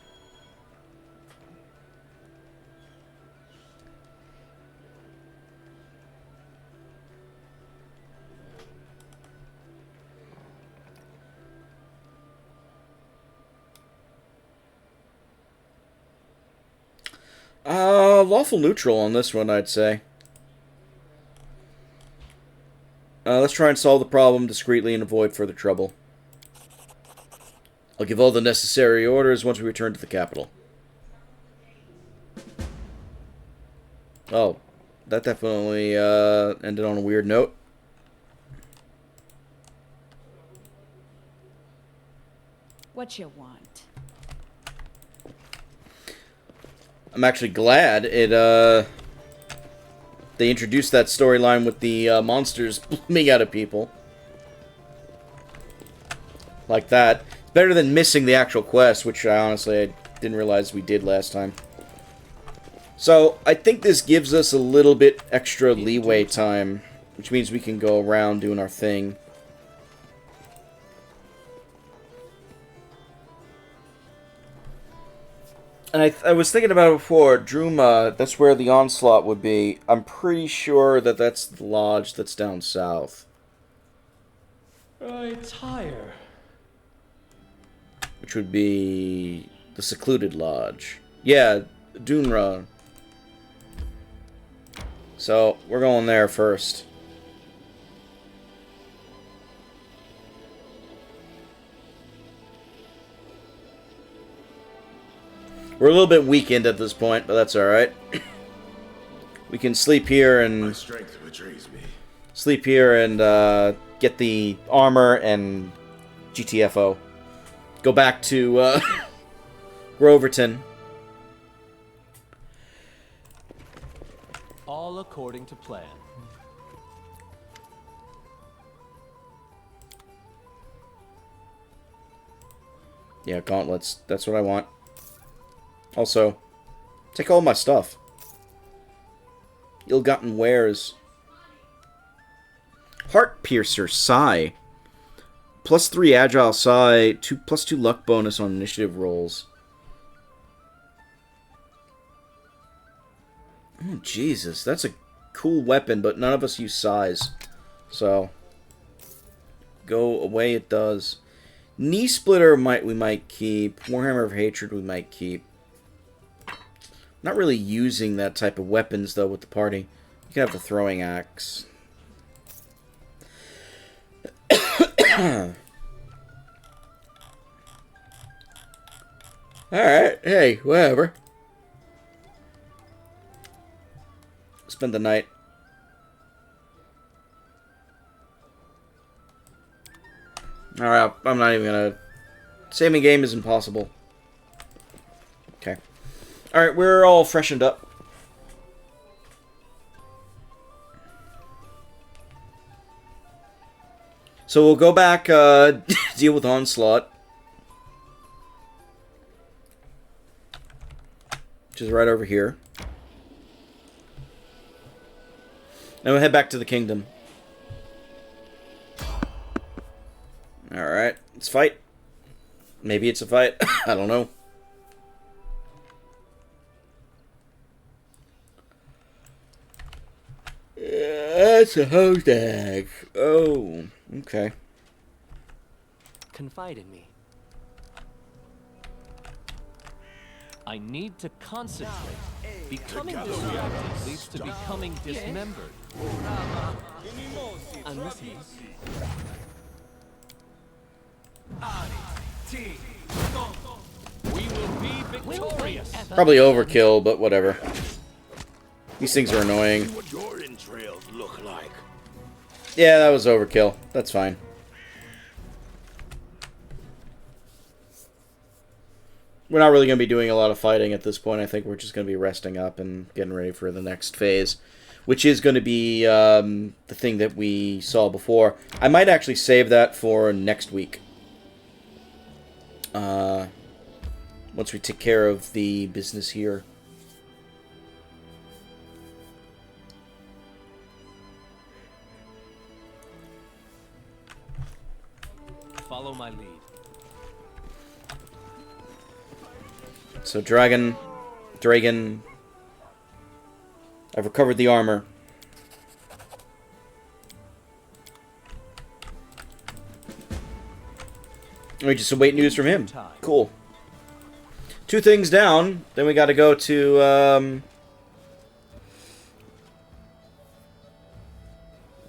Lawful neutral on this one, I'd say. Let's try and solve the problem discreetly and avoid further trouble. I'll give all the necessary orders once we return to the capital. Oh, that definitely ended on a weird note. What you want? I'm actually glad they introduced that storyline with the monsters blooming out of people. Like that. It's better than missing the actual quest, which I didn't realize we did last time. So, I think this gives us a little bit extra leeway time, which means we can go around doing our thing. And I was thinking about it before, Druma, that's where the onslaught would be. I'm pretty sure that that's the lodge that's down south. It's higher. Which would be the secluded lodge. Yeah, Dunra. So, we're going there first. We're a little bit weakened at this point, but that's alright. We can sleep here and... My strength betrays me. Sleep here and get the armor and GTFO. Go back to Groverton. All according to plan. Yeah, gauntlets. That's what I want. Also, take all my stuff. Ill-gotten wares. Heart Piercer, Sigh. +3 Agile Sigh, +2 luck bonus on initiative rolls. Oh, Jesus, that's a cool weapon, but none of us use Sighs. So, go away it does. Knee Splitter we might keep. Warhammer of Hatred we might keep. Not really using that type of weapons, though, with the party. You can have the throwing axe. Alright, hey, whatever. Spend the night. Alright, I'm not even gonna... Saving game is impossible. Okay. Alright, we're all freshened up. So we'll go back, deal with Onslaught. Which is right over here. And we'll head back to the kingdom. Alright, let's fight. Maybe it's a fight. I don't know. That's a hostag. Oh, okay. Confide in me. I need to concentrate. Becoming distracted leads to becoming dismembered. I'm listening. We will be victorious. Probably overkill, but whatever. These things are annoying. What your entrails look like. Yeah, that was overkill. That's fine. We're not really going to be doing a lot of fighting at this point. I think we're just going to be resting up and getting ready for the next phase, which is going to be the thing that we saw before. I might actually save that for next week. Once we take care of the business here. Follow my lead. So Dragon. I've recovered the armor. We just await news from him. Cool. 2 things down. Then we got to go to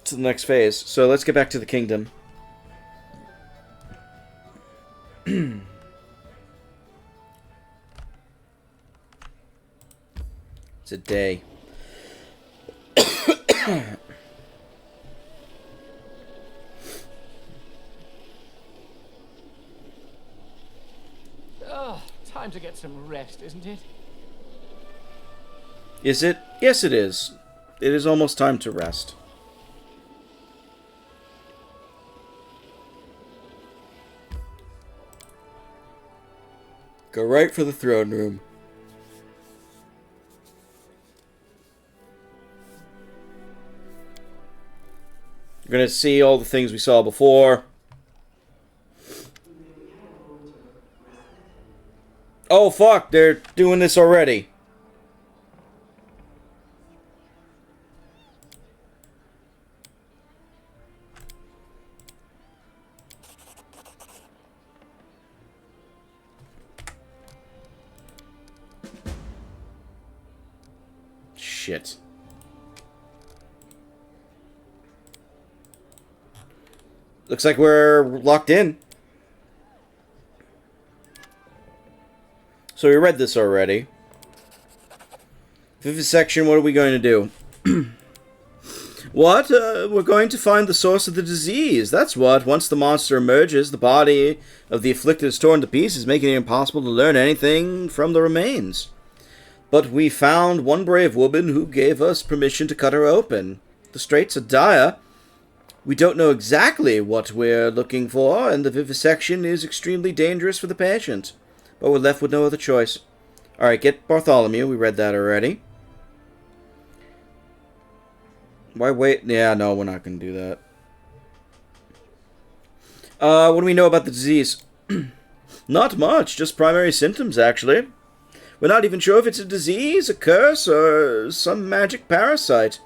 the next phase. So let's get back to the kingdom. It's a day. Oh, time to get some rest, isn't it? Is it? Yes, it is. It is almost time to rest. Go right for the throne room. We're going to see all the things we saw before. Oh, fuck. They're doing this already. Shit. Looks like we're locked in. So we read this already. Vivisection, what are we going to do? What? We're going to find the source of the disease. That's what. Once the monster emerges, the body of the afflicted is torn to pieces, making it impossible to learn anything from the remains. But we found one brave woman who gave us permission to cut her open. The straits are dire. We don't know exactly what we're looking for, and the vivisection is extremely dangerous for the patient. But we're left with no other choice. Alright, get Bartholomew. We read that already. Why wait? Yeah, no, we're not going to do that. What do we know about the disease? Not much, just primary symptoms, actually. We're not even sure if it's a disease, a curse, or some magic parasite.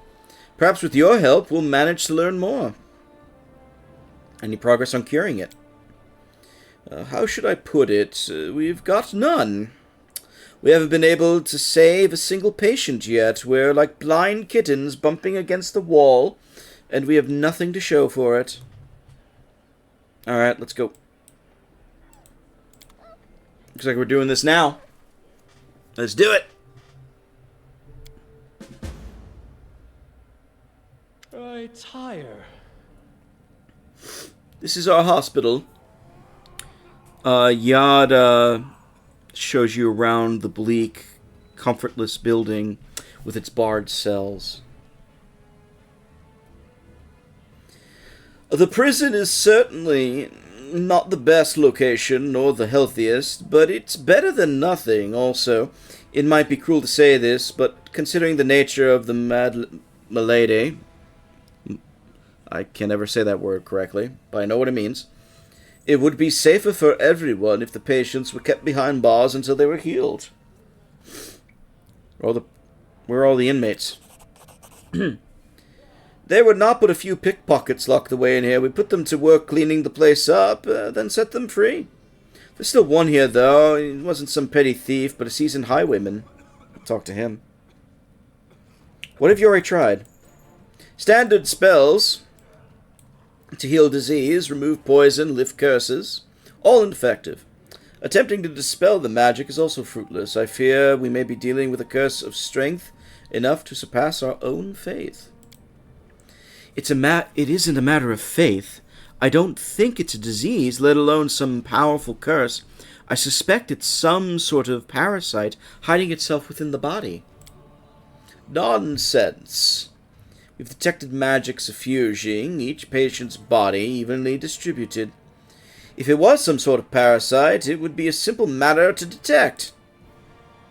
Perhaps with your help, we'll manage to learn more. Any progress on curing it? How should I put it? We've got none. We haven't been able to save a single patient yet. We're like blind kittens bumping against the wall, and we have nothing to show for it. Alright, let's go. Looks like we're doing this now. Let's do it! I tire. This is our hospital. Yad shows you around the bleak, comfortless building with its barred cells. The prison is certainly not the best location nor the healthiest, but it's better than nothing also. It might be cruel to say this, but considering the nature of the malady, I can never say that word correctly, but I know what it means. It would be safer for everyone if the patients were kept behind bars until they were healed. Where are all the inmates? They would not but a few pickpockets locked away in here. We put them to work cleaning the place up, then set them free. There's still one here, though. He wasn't some petty thief, but a seasoned highwayman. I'll talk to him. What have you already tried? Standard spells to heal disease, remove poison, lift curses. All ineffective. Attempting to dispel the magic is also fruitless. I fear we may be dealing with a curse of strength enough to surpass our own faith. It isn't a matter of faith. I don't think it's a disease, let alone some powerful curse. I suspect it's some sort of parasite hiding itself within the body. Nonsense. We've detected magic suffusing each patient's body, evenly distributed. If it was some sort of parasite, it would be a simple matter to detect.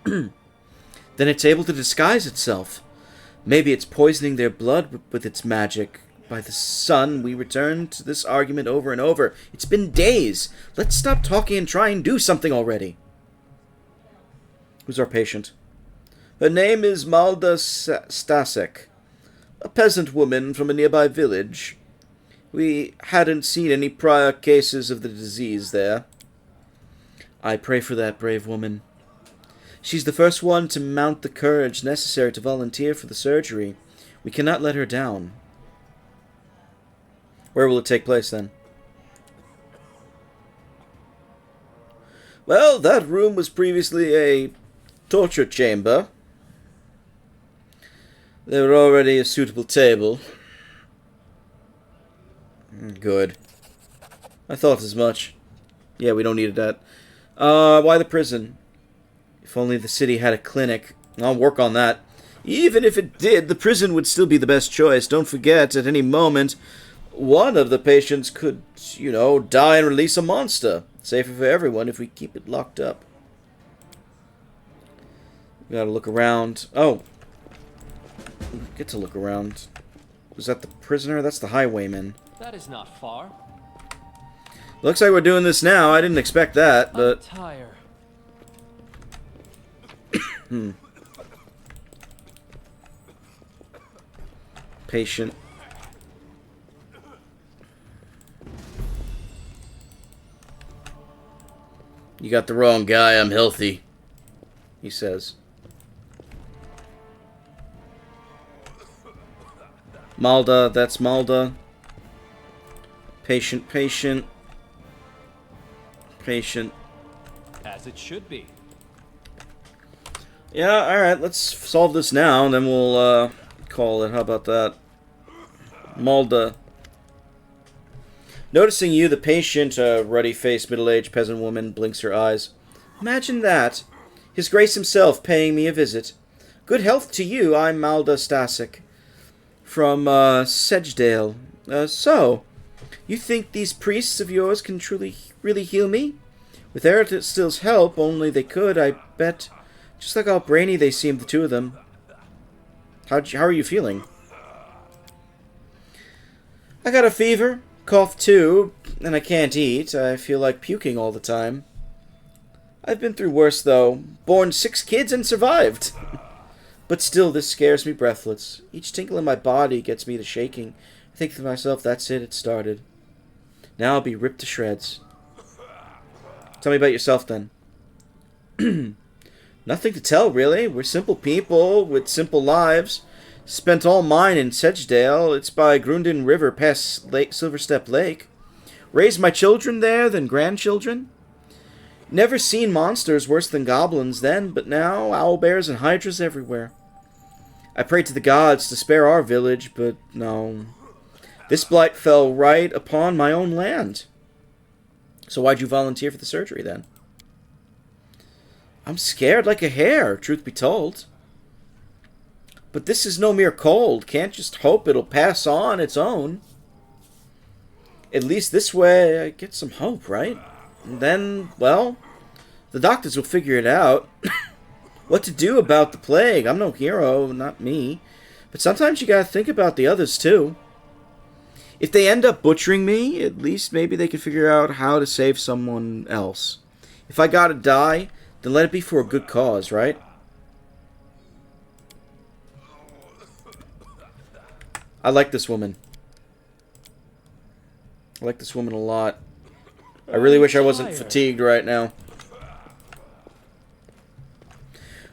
Then it's able to disguise itself. Maybe it's poisoning their blood with its magic. By the sun, we return to this argument over and over. It's been days. Let's stop talking and try and do something already. Who's our patient? Her name is Malda Stasek, a peasant woman from a nearby village. We hadn't seen any prior cases of the disease there. I pray for that brave woman. She's the first one to mount the courage necessary to volunteer for the surgery. We cannot let her down. Where will it take place, then? Well, that room was previously a torture chamber. There were already a suitable table. Good. I thought as much. Yeah, we don't need that. Why the prison? If only the city had a clinic. I'll work on that. Even if it did, the prison would still be the best choice. Don't forget, at any moment, one of the patients could, you know, die and release a monster. Safer for everyone if we keep it locked up. We gotta look around. Oh. We get to look around. Was that the prisoner? That's the highwayman. That is not far. Looks like we're doing this now. I didn't expect that, but... Tire. Patient. You got the wrong guy. I'm healthy, he says. Malda, that's Malda. Patient, patient. Patient. As it should be. Yeah, alright, let's solve this now, and then we'll call it. How about that? Malda. Noticing you, the patient, a ruddy-faced, middle-aged peasant woman, blinks her eyes. Imagine that. His Grace himself paying me a visit. Good health to you. I'm Malda Stasek. From, Sedgedale. So, you think these priests of yours can really heal me? With Eristil's help, only they could, I bet. Just like how brainy they seem, the two of them. How are you feeling? I got a fever, cough too, and I can't eat. I feel like puking all the time. I've been through worse, though. Born 6 kids and survived. But still, this scares me breathless. Each tinkle in my body gets me to shaking. I think to myself, that's it started. Now I'll be ripped to shreds. Tell me about yourself, then. Nothing to tell, really. We're simple people with simple lives. Spent all mine in Sedgedale. It's by Grunden River past Silverstep Lake. Raised my children there, then grandchildren. Never seen monsters worse than goblins then, but now owlbears and hydras everywhere. I prayed to the gods to spare our village, but no. This blight fell right upon my own land. So why'd you volunteer for the surgery, then? I'm scared like a hare, truth be told. But this is no mere cold. Can't just hope it'll pass on its own. At least this way I get some hope, right? And then, well, the doctors will figure it out. What to do about the plague. I'm no hero, not me. But sometimes you gotta think about the others, too. If they end up butchering me, at least maybe they can figure out how to save someone else. If I gotta die, then let it be for a good cause, right? I like this woman. I like this woman a lot. I really wish I wasn't fatigued right now.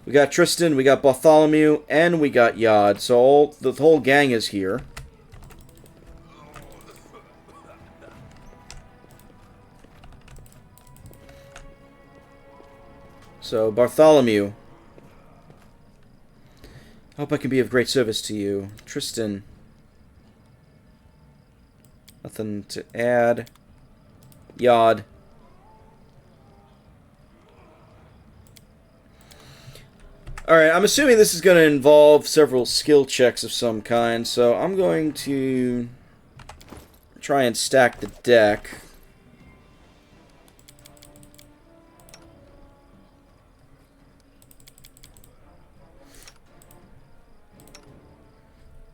We got Tristan, we got Bartholomew, and we got Yod. So the whole gang is here. So, Bartholomew. Hope I can be of great service to you. Tristan. Nothing to add. Yod. Alright, I'm assuming this is going to involve several skill checks of some kind, so I'm going to try and stack the deck.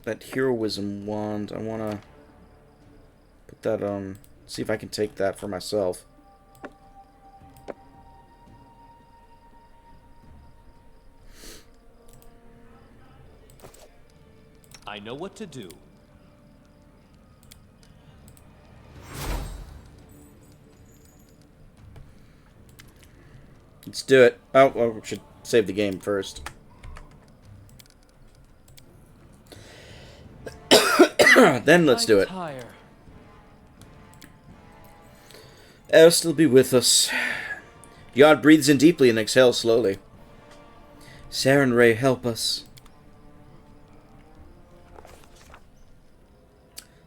That heroism wand, I want to put that on, see if I can take that for myself. I know what to do. Let's do it. Oh, well, we should save the game first. Then let's do it. Air still be with us. Yod breathes in deeply and exhales slowly. Saren Ray, help us.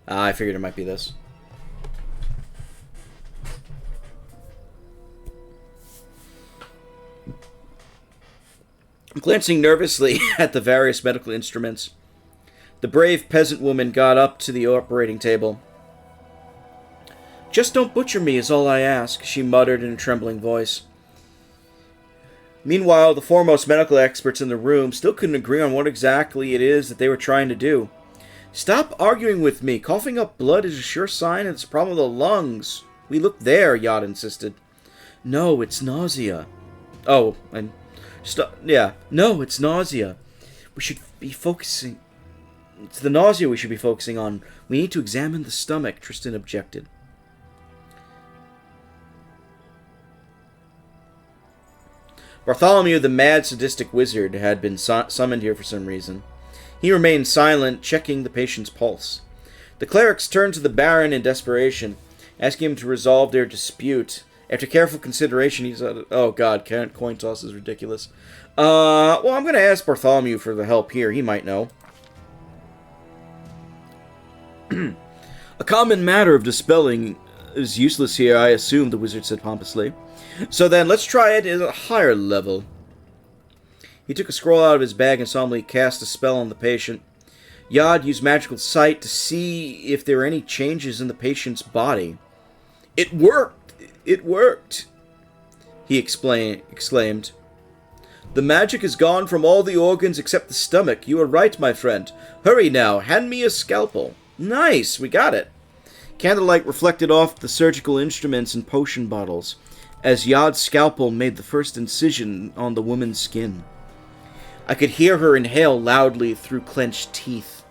I figured it might be this. Glancing nervously at the various medical instruments, the brave peasant woman got up to the operating table. "Just don't butcher me is all I ask," she muttered in a trembling voice. Meanwhile, the foremost medical experts in the room still couldn't agree on what exactly it is that they were trying to do. "Stop arguing with me. Coughing up blood is a sure sign it's a problem of the lungs. We look there," Yod insisted. "No, it's nausea." "Oh, and... No, it's nausea. We should be focusing... It's the nausea we should be focusing on. We need to examine the stomach," Tristan objected. Bartholomew, the mad, sadistic wizard, had been summoned here for some reason. He remained silent, checking the patient's pulse. The clerics turned to the Baron in desperation, asking him to resolve their dispute. After careful consideration, he said, "Oh god, coin toss is ridiculous. Well, I'm going to ask Bartholomew for the help here. He might know." "A common matter of dispelling is useless here, I assume," the wizard said pompously. "So then, let's try it at a higher level." He took a scroll out of his bag and solemnly cast a spell on the patient. Yod used magical sight to see if there were any changes in the patient's body. "It worked! It worked!" he exclaimed. "The magic is gone from all the organs except the stomach. You are right, my friend. Hurry now, hand me a scalpel." "Nice, we got it." Candlelight reflected off the surgical instruments and potion bottles, as Yod's scalpel made the first incision on the woman's skin. I could hear her inhale loudly through clenched teeth.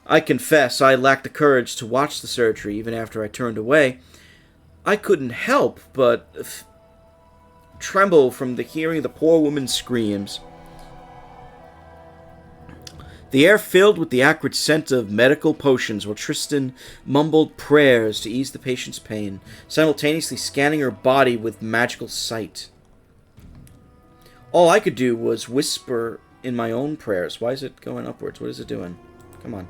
I confess I lacked the courage to watch the surgery even after I turned away. I couldn't help but tremble from the hearing the poor woman's screams. The air filled with the acrid scent of medical potions while Tristan mumbled prayers to ease the patient's pain, simultaneously scanning her body with magical sight. All I could do was whisper in my own prayers. Why is it going upwards? What is it doing? Come on.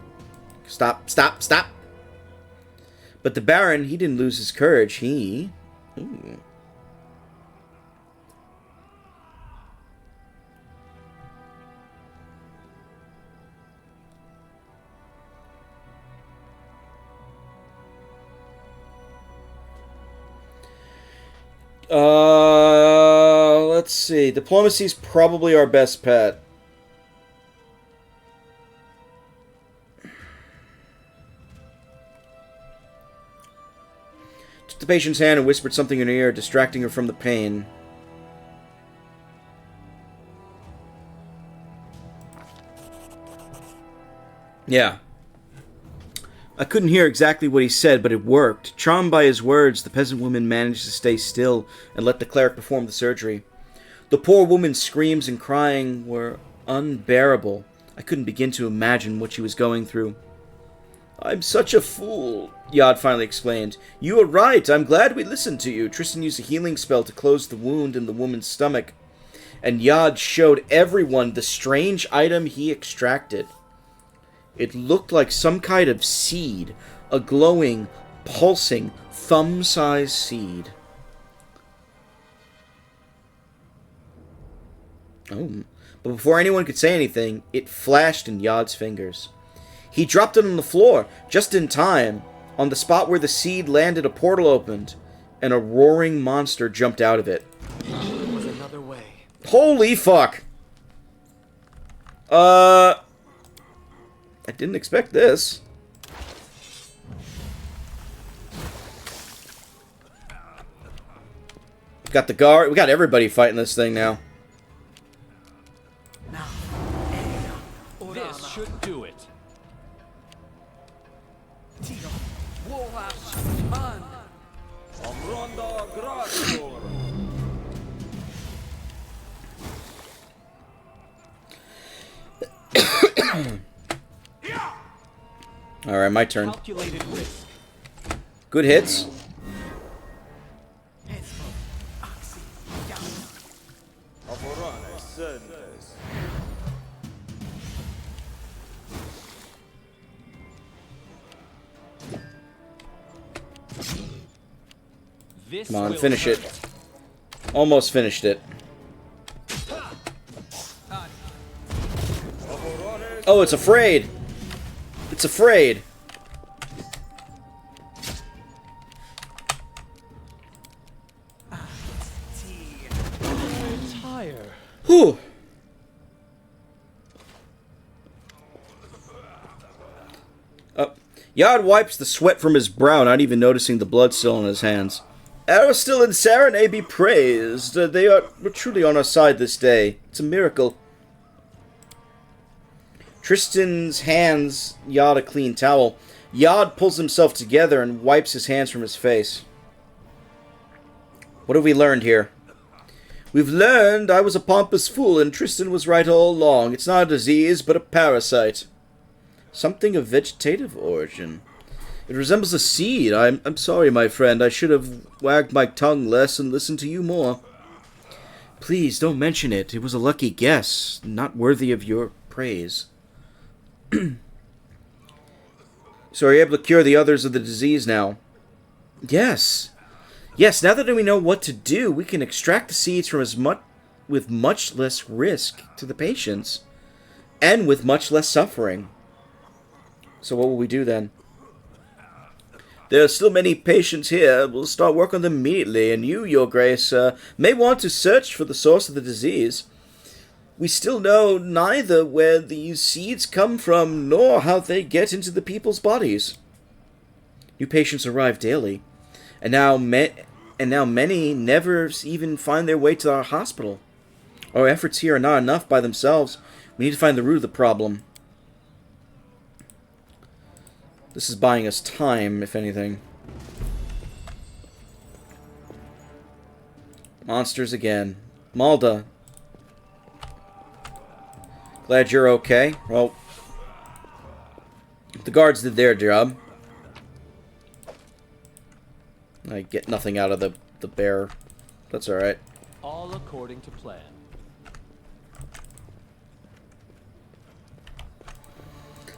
Stop, stop, stop! But the Baron, he didn't lose his courage. He... Ooh. Let's see. Diplomacy's probably our best pet. Took the patient's hand and whispered something in her ear, distracting her from the pain. Yeah. I couldn't hear exactly what he said, but it worked. Charmed by his words, the peasant woman managed to stay still and let the cleric perform the surgery. The poor woman's screams and crying were unbearable. I couldn't begin to imagine what she was going through. "I'm such a fool," Yod finally explained. "You are right. I'm glad we listened to you." Tristan used a healing spell to close the wound in the woman's stomach, and Yod showed everyone the strange item he extracted. It looked like some kind of seed, a glowing, pulsing, thumb-sized seed. Oh, but before anyone could say anything, it flashed in Yod's fingers. He dropped it on the floor, just in time. On the spot where the seed landed, a portal opened, and a roaring monster jumped out of it. There was another way. Holy fuck! I didn't expect this. Got the guard. We got everybody fighting this thing now. This should do it. Alright, my turn. Calculated risk. Good hits. This Come on, will finish hurt. it. Almost finished it. Oh, it's afraid. It's afraid. Retire. Whew. Yard wipes the sweat from his brow, not even noticing the blood still in his hands. Aristil and Saranae be praised. They are truly on our side this day. It's a miracle. Tristan's hands Yard a clean towel. Yard pulls himself together and wipes his hands from his face. What have we learned here? We've learned I was a pompous fool and Tristan was right all along. It's not a disease, but a parasite. Something of vegetative origin. It resembles a seed. I'm sorry, my friend. I should have wagged my tongue less and listened to you more. Please, don't mention it. It was a lucky guess, not worthy of your praise. So are you able to cure the others of the disease now? Yes. Yes, now that we know what to do, we can extract the seeds from with much less risk to the patients. And with much less suffering. So what will we do then? There are still many patients here. We'll start work on them immediately, and you, Your Grace, may want to search for the source of the disease. We still know neither where these seeds come from, nor how they get into the people's bodies. New patients arrive daily, and now many never even find their way to our hospital. Our efforts here are not enough by themselves. We need to find the root of the problem. This is buying us time, if anything. Monsters again. Malda. Glad you're okay. Well, the guards did their job. I get nothing out of the bear. That's alright. All according to plan.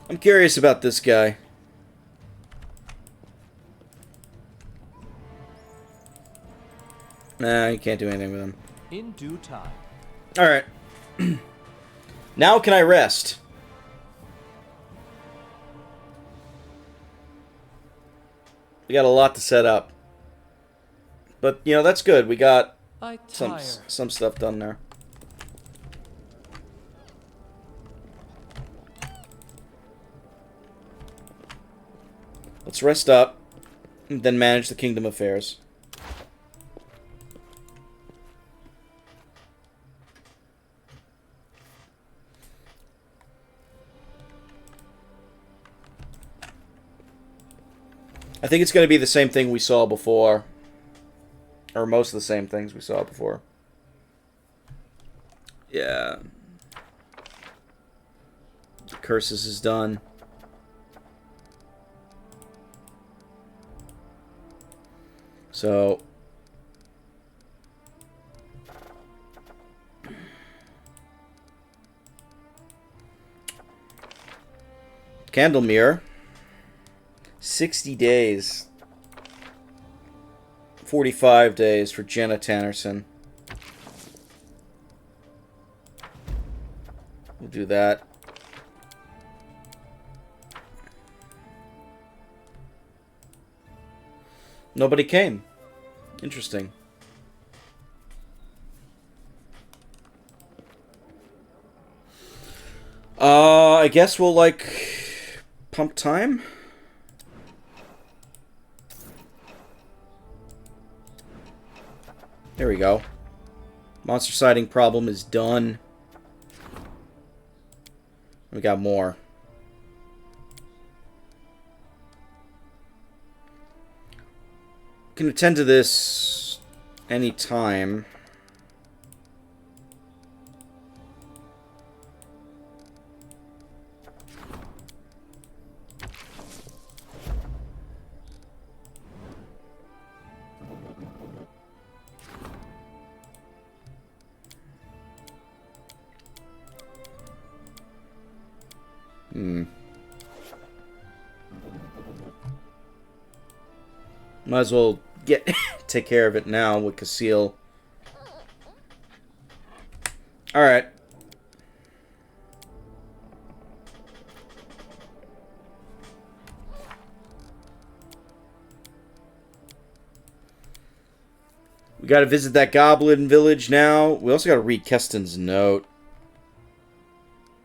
I'm curious about this guy. Nah, you can't do anything with him. In due time. Alright. Now can I rest? We got a lot to set up. But, you know, that's good. We got some stuff done there. Let's rest up, and then manage the kingdom affairs. I think it's going to be the same thing we saw before. Or most of the same things we saw before. Yeah. The curses is done. So... Candle mirror. 60 days. 45 days for Jenna Tannerson. We'll do that. Nobody came. Interesting. I guess we'll, like, pump time? There we go. Monster sighting problem is done. We got more. Can attend to this anytime. Might as well take care of it now with Casil. Alright. We gotta visit that goblin village now. We also gotta read Keston's note.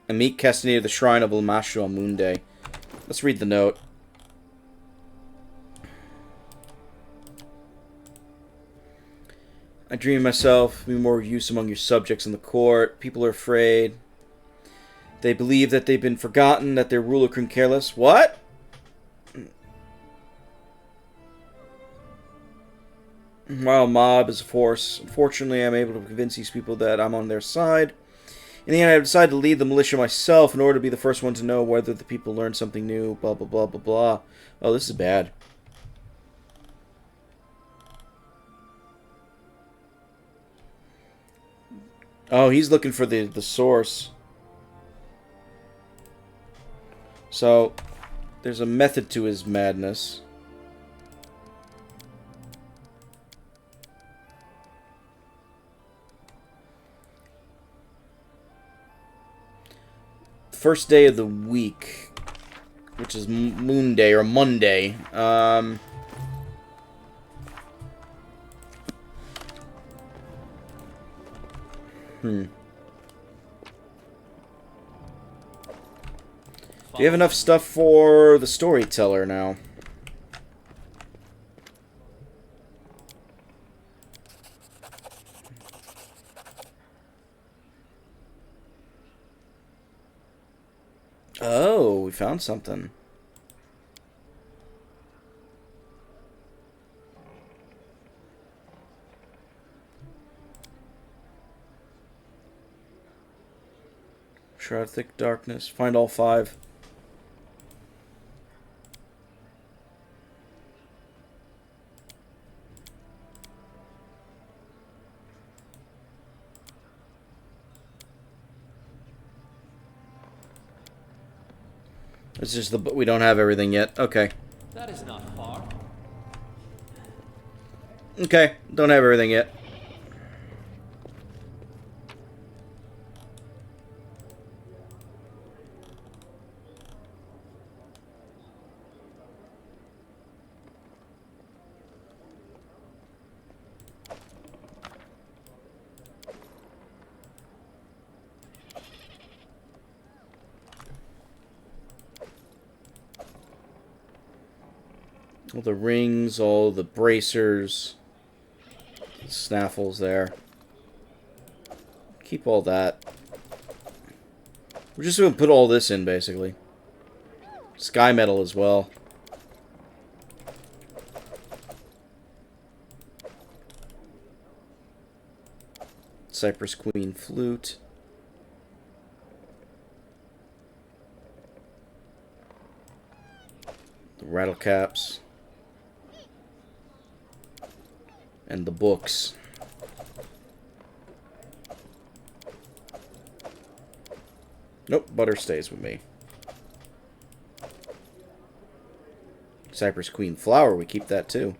And meet Keston near the shrine of Lamashua Munde. Let's read the note. I dream myself, be more use among your subjects in the court. People are afraid. They believe that they've been forgotten, that their ruler couldn't care less. What? While mob is a force, unfortunately I'm able to convince these people that I'm on their side. In the end, I decided to lead the militia myself in order to be the first one to know whether the people learned something new, blah blah blah blah blah. Oh, this is bad. Oh, he's looking for the source. So, there's a method to his madness. First day of the week, which is Moon Day or Monday. Do you have enough stuff for the storyteller now? Oh, we found something. Shroud of thick darkness. Find all 5. It's just we don't have everything yet. Okay. That is not far. Okay, don't have everything yet. All the rings, all the bracers, snaffles there. Keep all that. We're just going to put all this in, basically. Sky metal as well. Cypress Queen flute. The rattle caps. And the books. Nope, butter stays with me. Cypress Queen flower, we keep that too.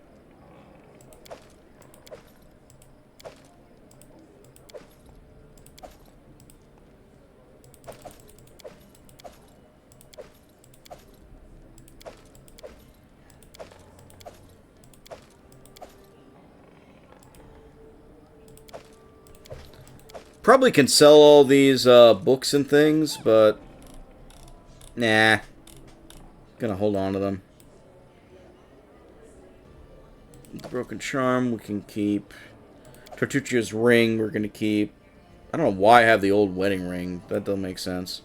Probably can sell all these books and things, but nah. Gonna hold on to them. The Broken Charm we can keep. Tartuccia's ring we're gonna keep. I don't know why I have the old wedding ring. That doesn't make sense.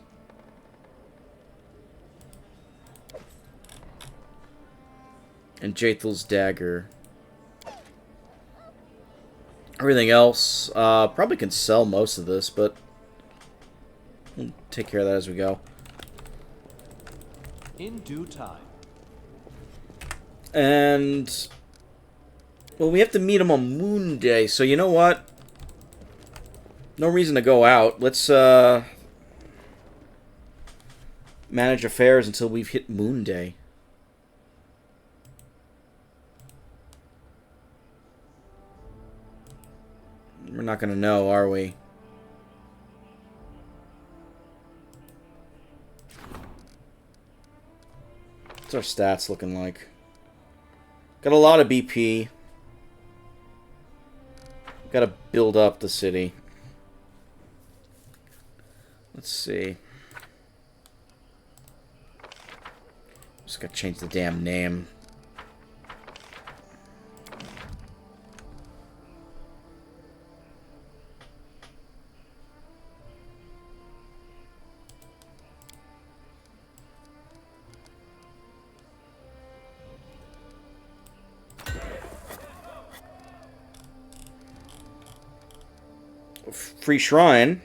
And Jathel's dagger. Everything else, probably can sell most of this, but we'll take care of that as we go. In due time. And, well, we have to meet him on Moon Day, so you know what? No reason to go out. Let's manage affairs until we've hit Moon Day. We're not gonna know, are we? What's our stats looking like? Got a lot of BP. Gotta build up the city. Let's see. Just gotta change the damn name. Free shrine.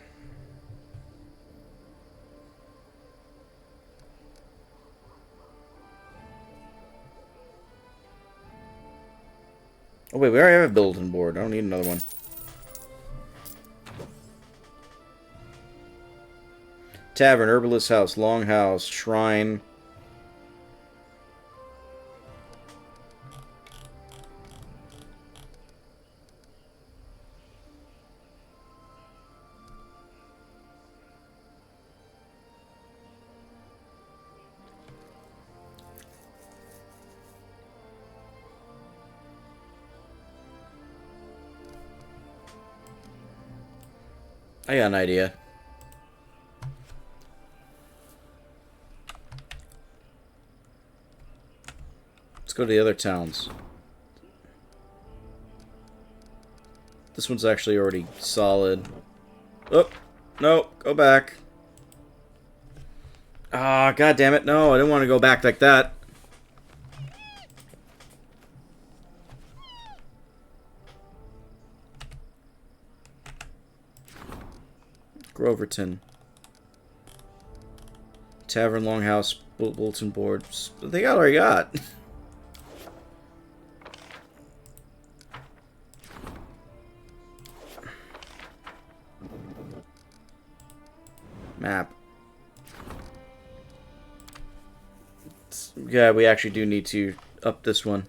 Oh wait, we already have a bulletin board. I don't need another one. Tavern, herbalist house, longhouse, shrine. I got an idea. Let's go to the other towns. This one's actually already solid. Oh, no, go back. Ah, god damn it. No, I didn't want to go back like that. Groverton. Tavern, Longhouse, Bulletin Board. They already got. Map. Yeah, we actually do need to up this one.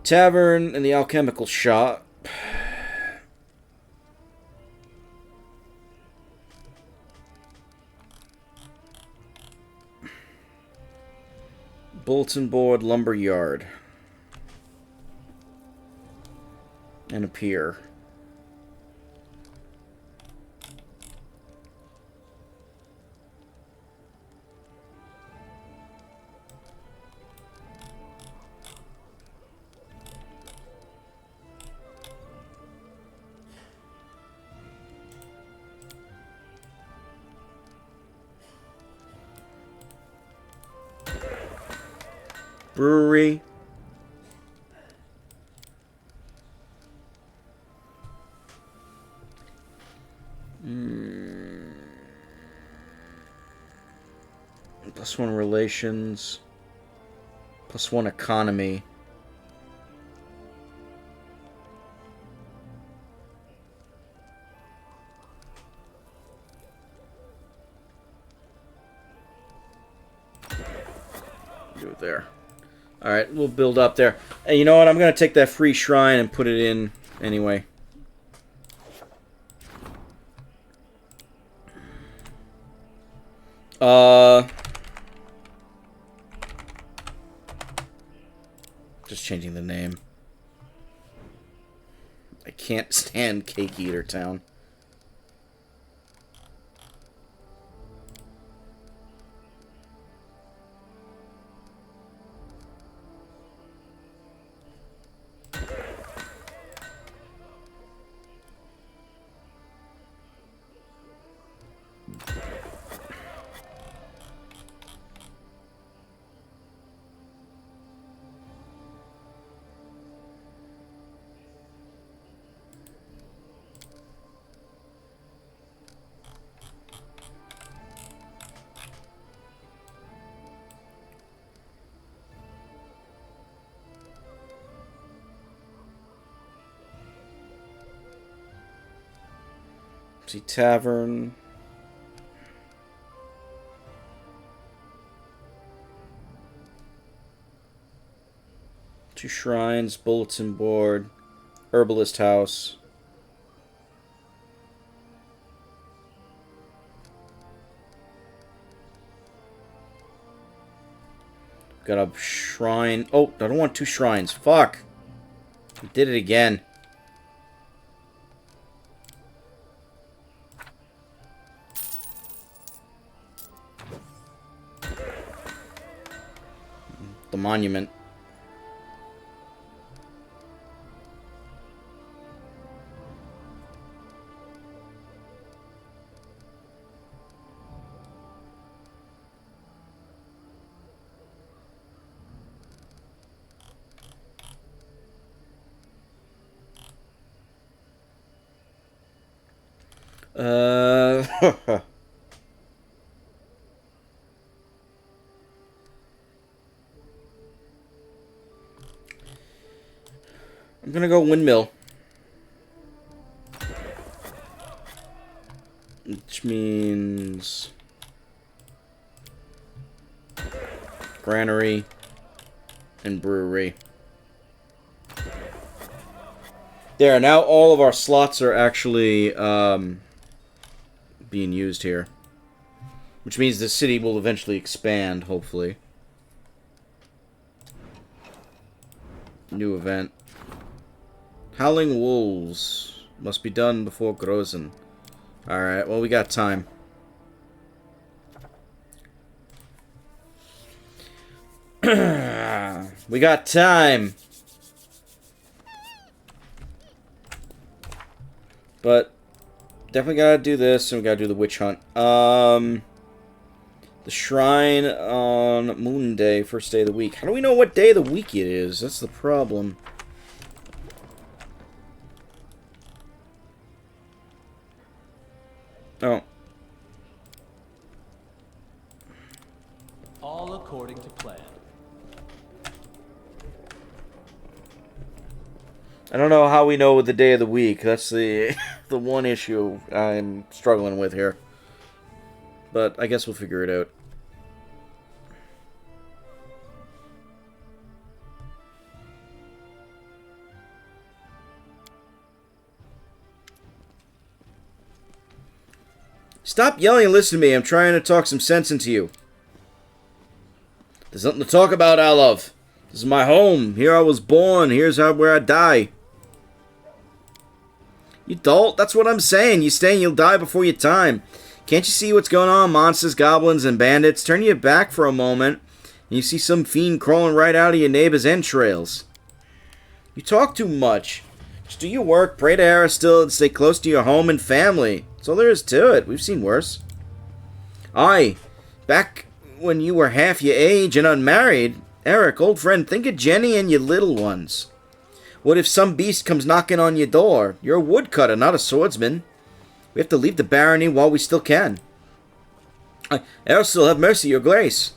Tavern and the alchemical shop. Bulletin board, lumber yard. And a pier. Brewery. +1 relations. +1 economy. Do it there. Alright, we'll build up there. And you know what? I'm going to take that free shrine and put it in anyway. Just changing the name. I can't stand Cake Eater Town. See, tavern. Two shrines, bulletin board, herbalist house. Got a shrine. Oh, I don't want two shrines. Fuck. I did it again. The monument. I'm gonna go windmill. Which means granary and brewery. There, now all of our slots are actually being used here. Which means the city will eventually expand, hopefully. New event. Howling Wolves. Must be done before Grozen. Alright, well, we got time. We got time. But definitely gotta do this, and we gotta do the witch hunt. The shrine on Moon Day, first day of the week. How do we know what day of the week it is? That's the problem. Oh. All according to plan. I don't know how we know the day of the week. That's the the one issue I'm struggling with here. But I guess we'll figure it out. Stop yelling and listen to me. I'm trying to talk some sense into you. There's nothing to talk about, Alov. This is my home. Here I was born. Here's where I die. You dolt, that's what I'm saying. You stay and you'll die before your time. Can't you see what's going on? Monsters, goblins, and bandits. Turn your back for a moment, and you see some fiend crawling right out of your neighbor's entrails. You talk too much. Just do your work, pray to Aristotle, and stay close to your home and family. That's all there is to it. We've seen worse. Aye, back when you were half your age and unmarried, Eric, old friend, think of Jenny and your little ones. What if some beast comes knocking on your door? You're a woodcutter, not a swordsman. We have to leave the barony while we still can. Aristotle, have mercy, your grace.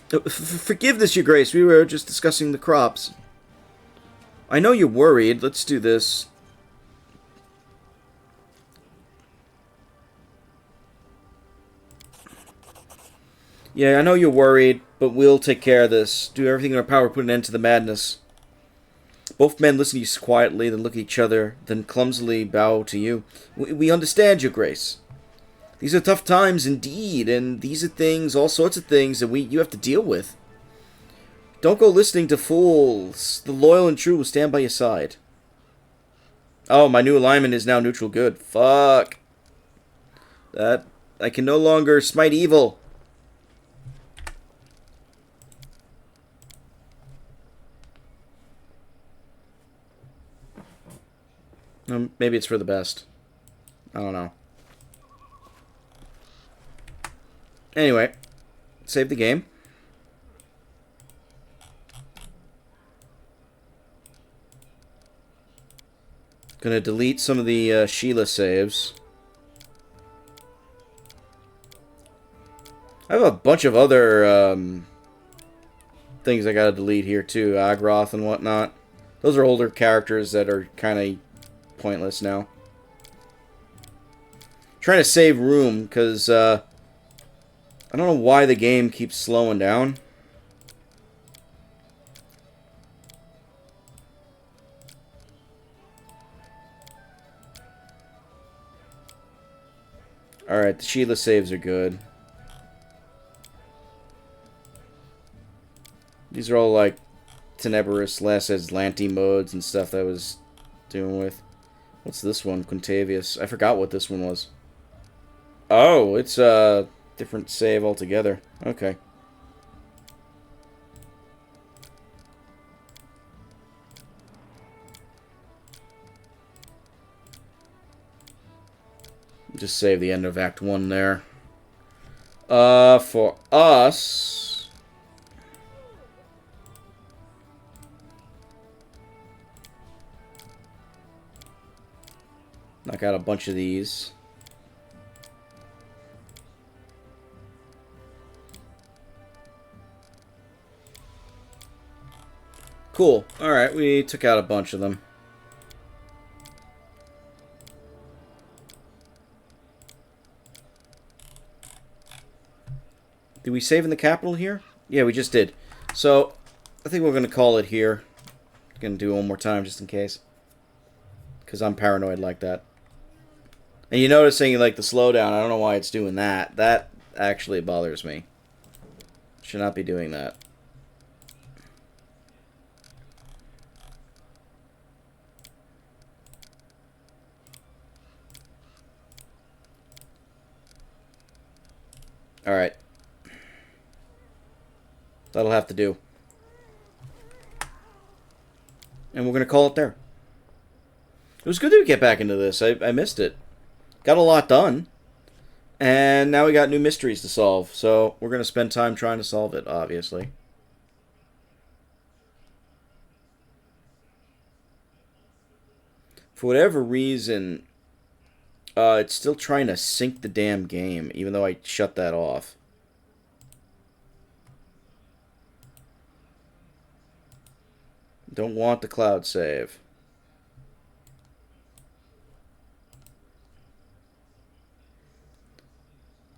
Forgive this, your grace. We were just discussing the crops. I know you're worried. Let's do this. Yeah, I know you're worried, but we'll take care of this. Do everything in our power to put an end to the madness. Both men listen to you quietly, then look at each other, then clumsily bow to you. We understand, your grace. These are tough times indeed, and these are things, all sorts of things that you have to deal with. Don't go listening to fools. The loyal and true will stand by your side. Oh, my new alignment is now neutral good. Fuck. That, I can no longer smite evil. Maybe it's for the best. I don't know. Anyway, save the game. Gonna delete some of the Sheila saves. I have a bunch of other things I gotta delete here too. Agroth and whatnot. Those are older characters that are kind of pointless now. Trying to save room, because, I don't know why the game keeps slowing down. Alright, the Sheila saves are good. These are all, like, Tenebrous, Last Aslanti modes and stuff that I was doing with. What's this one? Quintavious. I forgot what this one was. Oh, it's a different save altogether. Okay. Just save the end of Act 1 there. For us... knock out a bunch of these. Cool. Alright, we took out a bunch of them. Did we save in the capital here? Yeah, we just did. So, I think we're going to call it here. Going to do it one more time just in case. Because I'm paranoid like that. And you're noticing, like, the slowdown. I don't know why it's doing that. That actually bothers me. Should not be doing that. Alright. That'll have to do. And we're going to call it there. It was good to get back into this. I missed it. Got a lot done. And now we got new mysteries to solve. So we're going to spend time trying to solve it, obviously. For whatever reason, it's still trying to sync the damn game, even though I shut that off. Don't want the cloud save.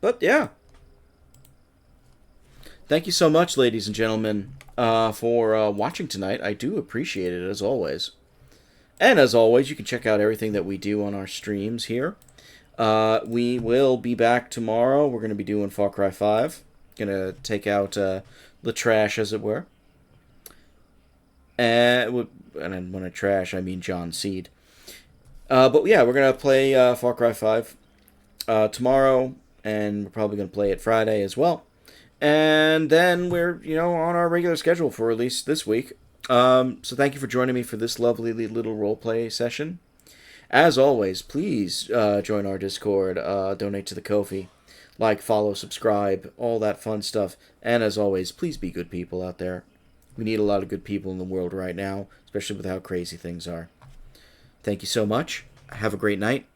But, yeah. Thank you so much, ladies and gentlemen, for watching tonight. I do appreciate it, as always. And as always, you can check out everything that we do on our streams here. We will be back tomorrow. We're going to be doing Far Cry 5. Going to take out the trash, as it were. And when I trash, I mean John Seed. But yeah, we're going to play Far Cry 5 tomorrow. And we're probably going to play it Friday as well. And then we're, on our regular schedule for at least this week. So thank you for joining me for this lovely little roleplay session. As always, please join our Discord, donate to the Ko-fi, like, follow, subscribe, all that fun stuff. And as always, please be good people out there. We need a lot of good people in the world right now, especially with how crazy things are. Thank you so much. Have a great night,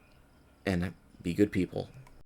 and be good people.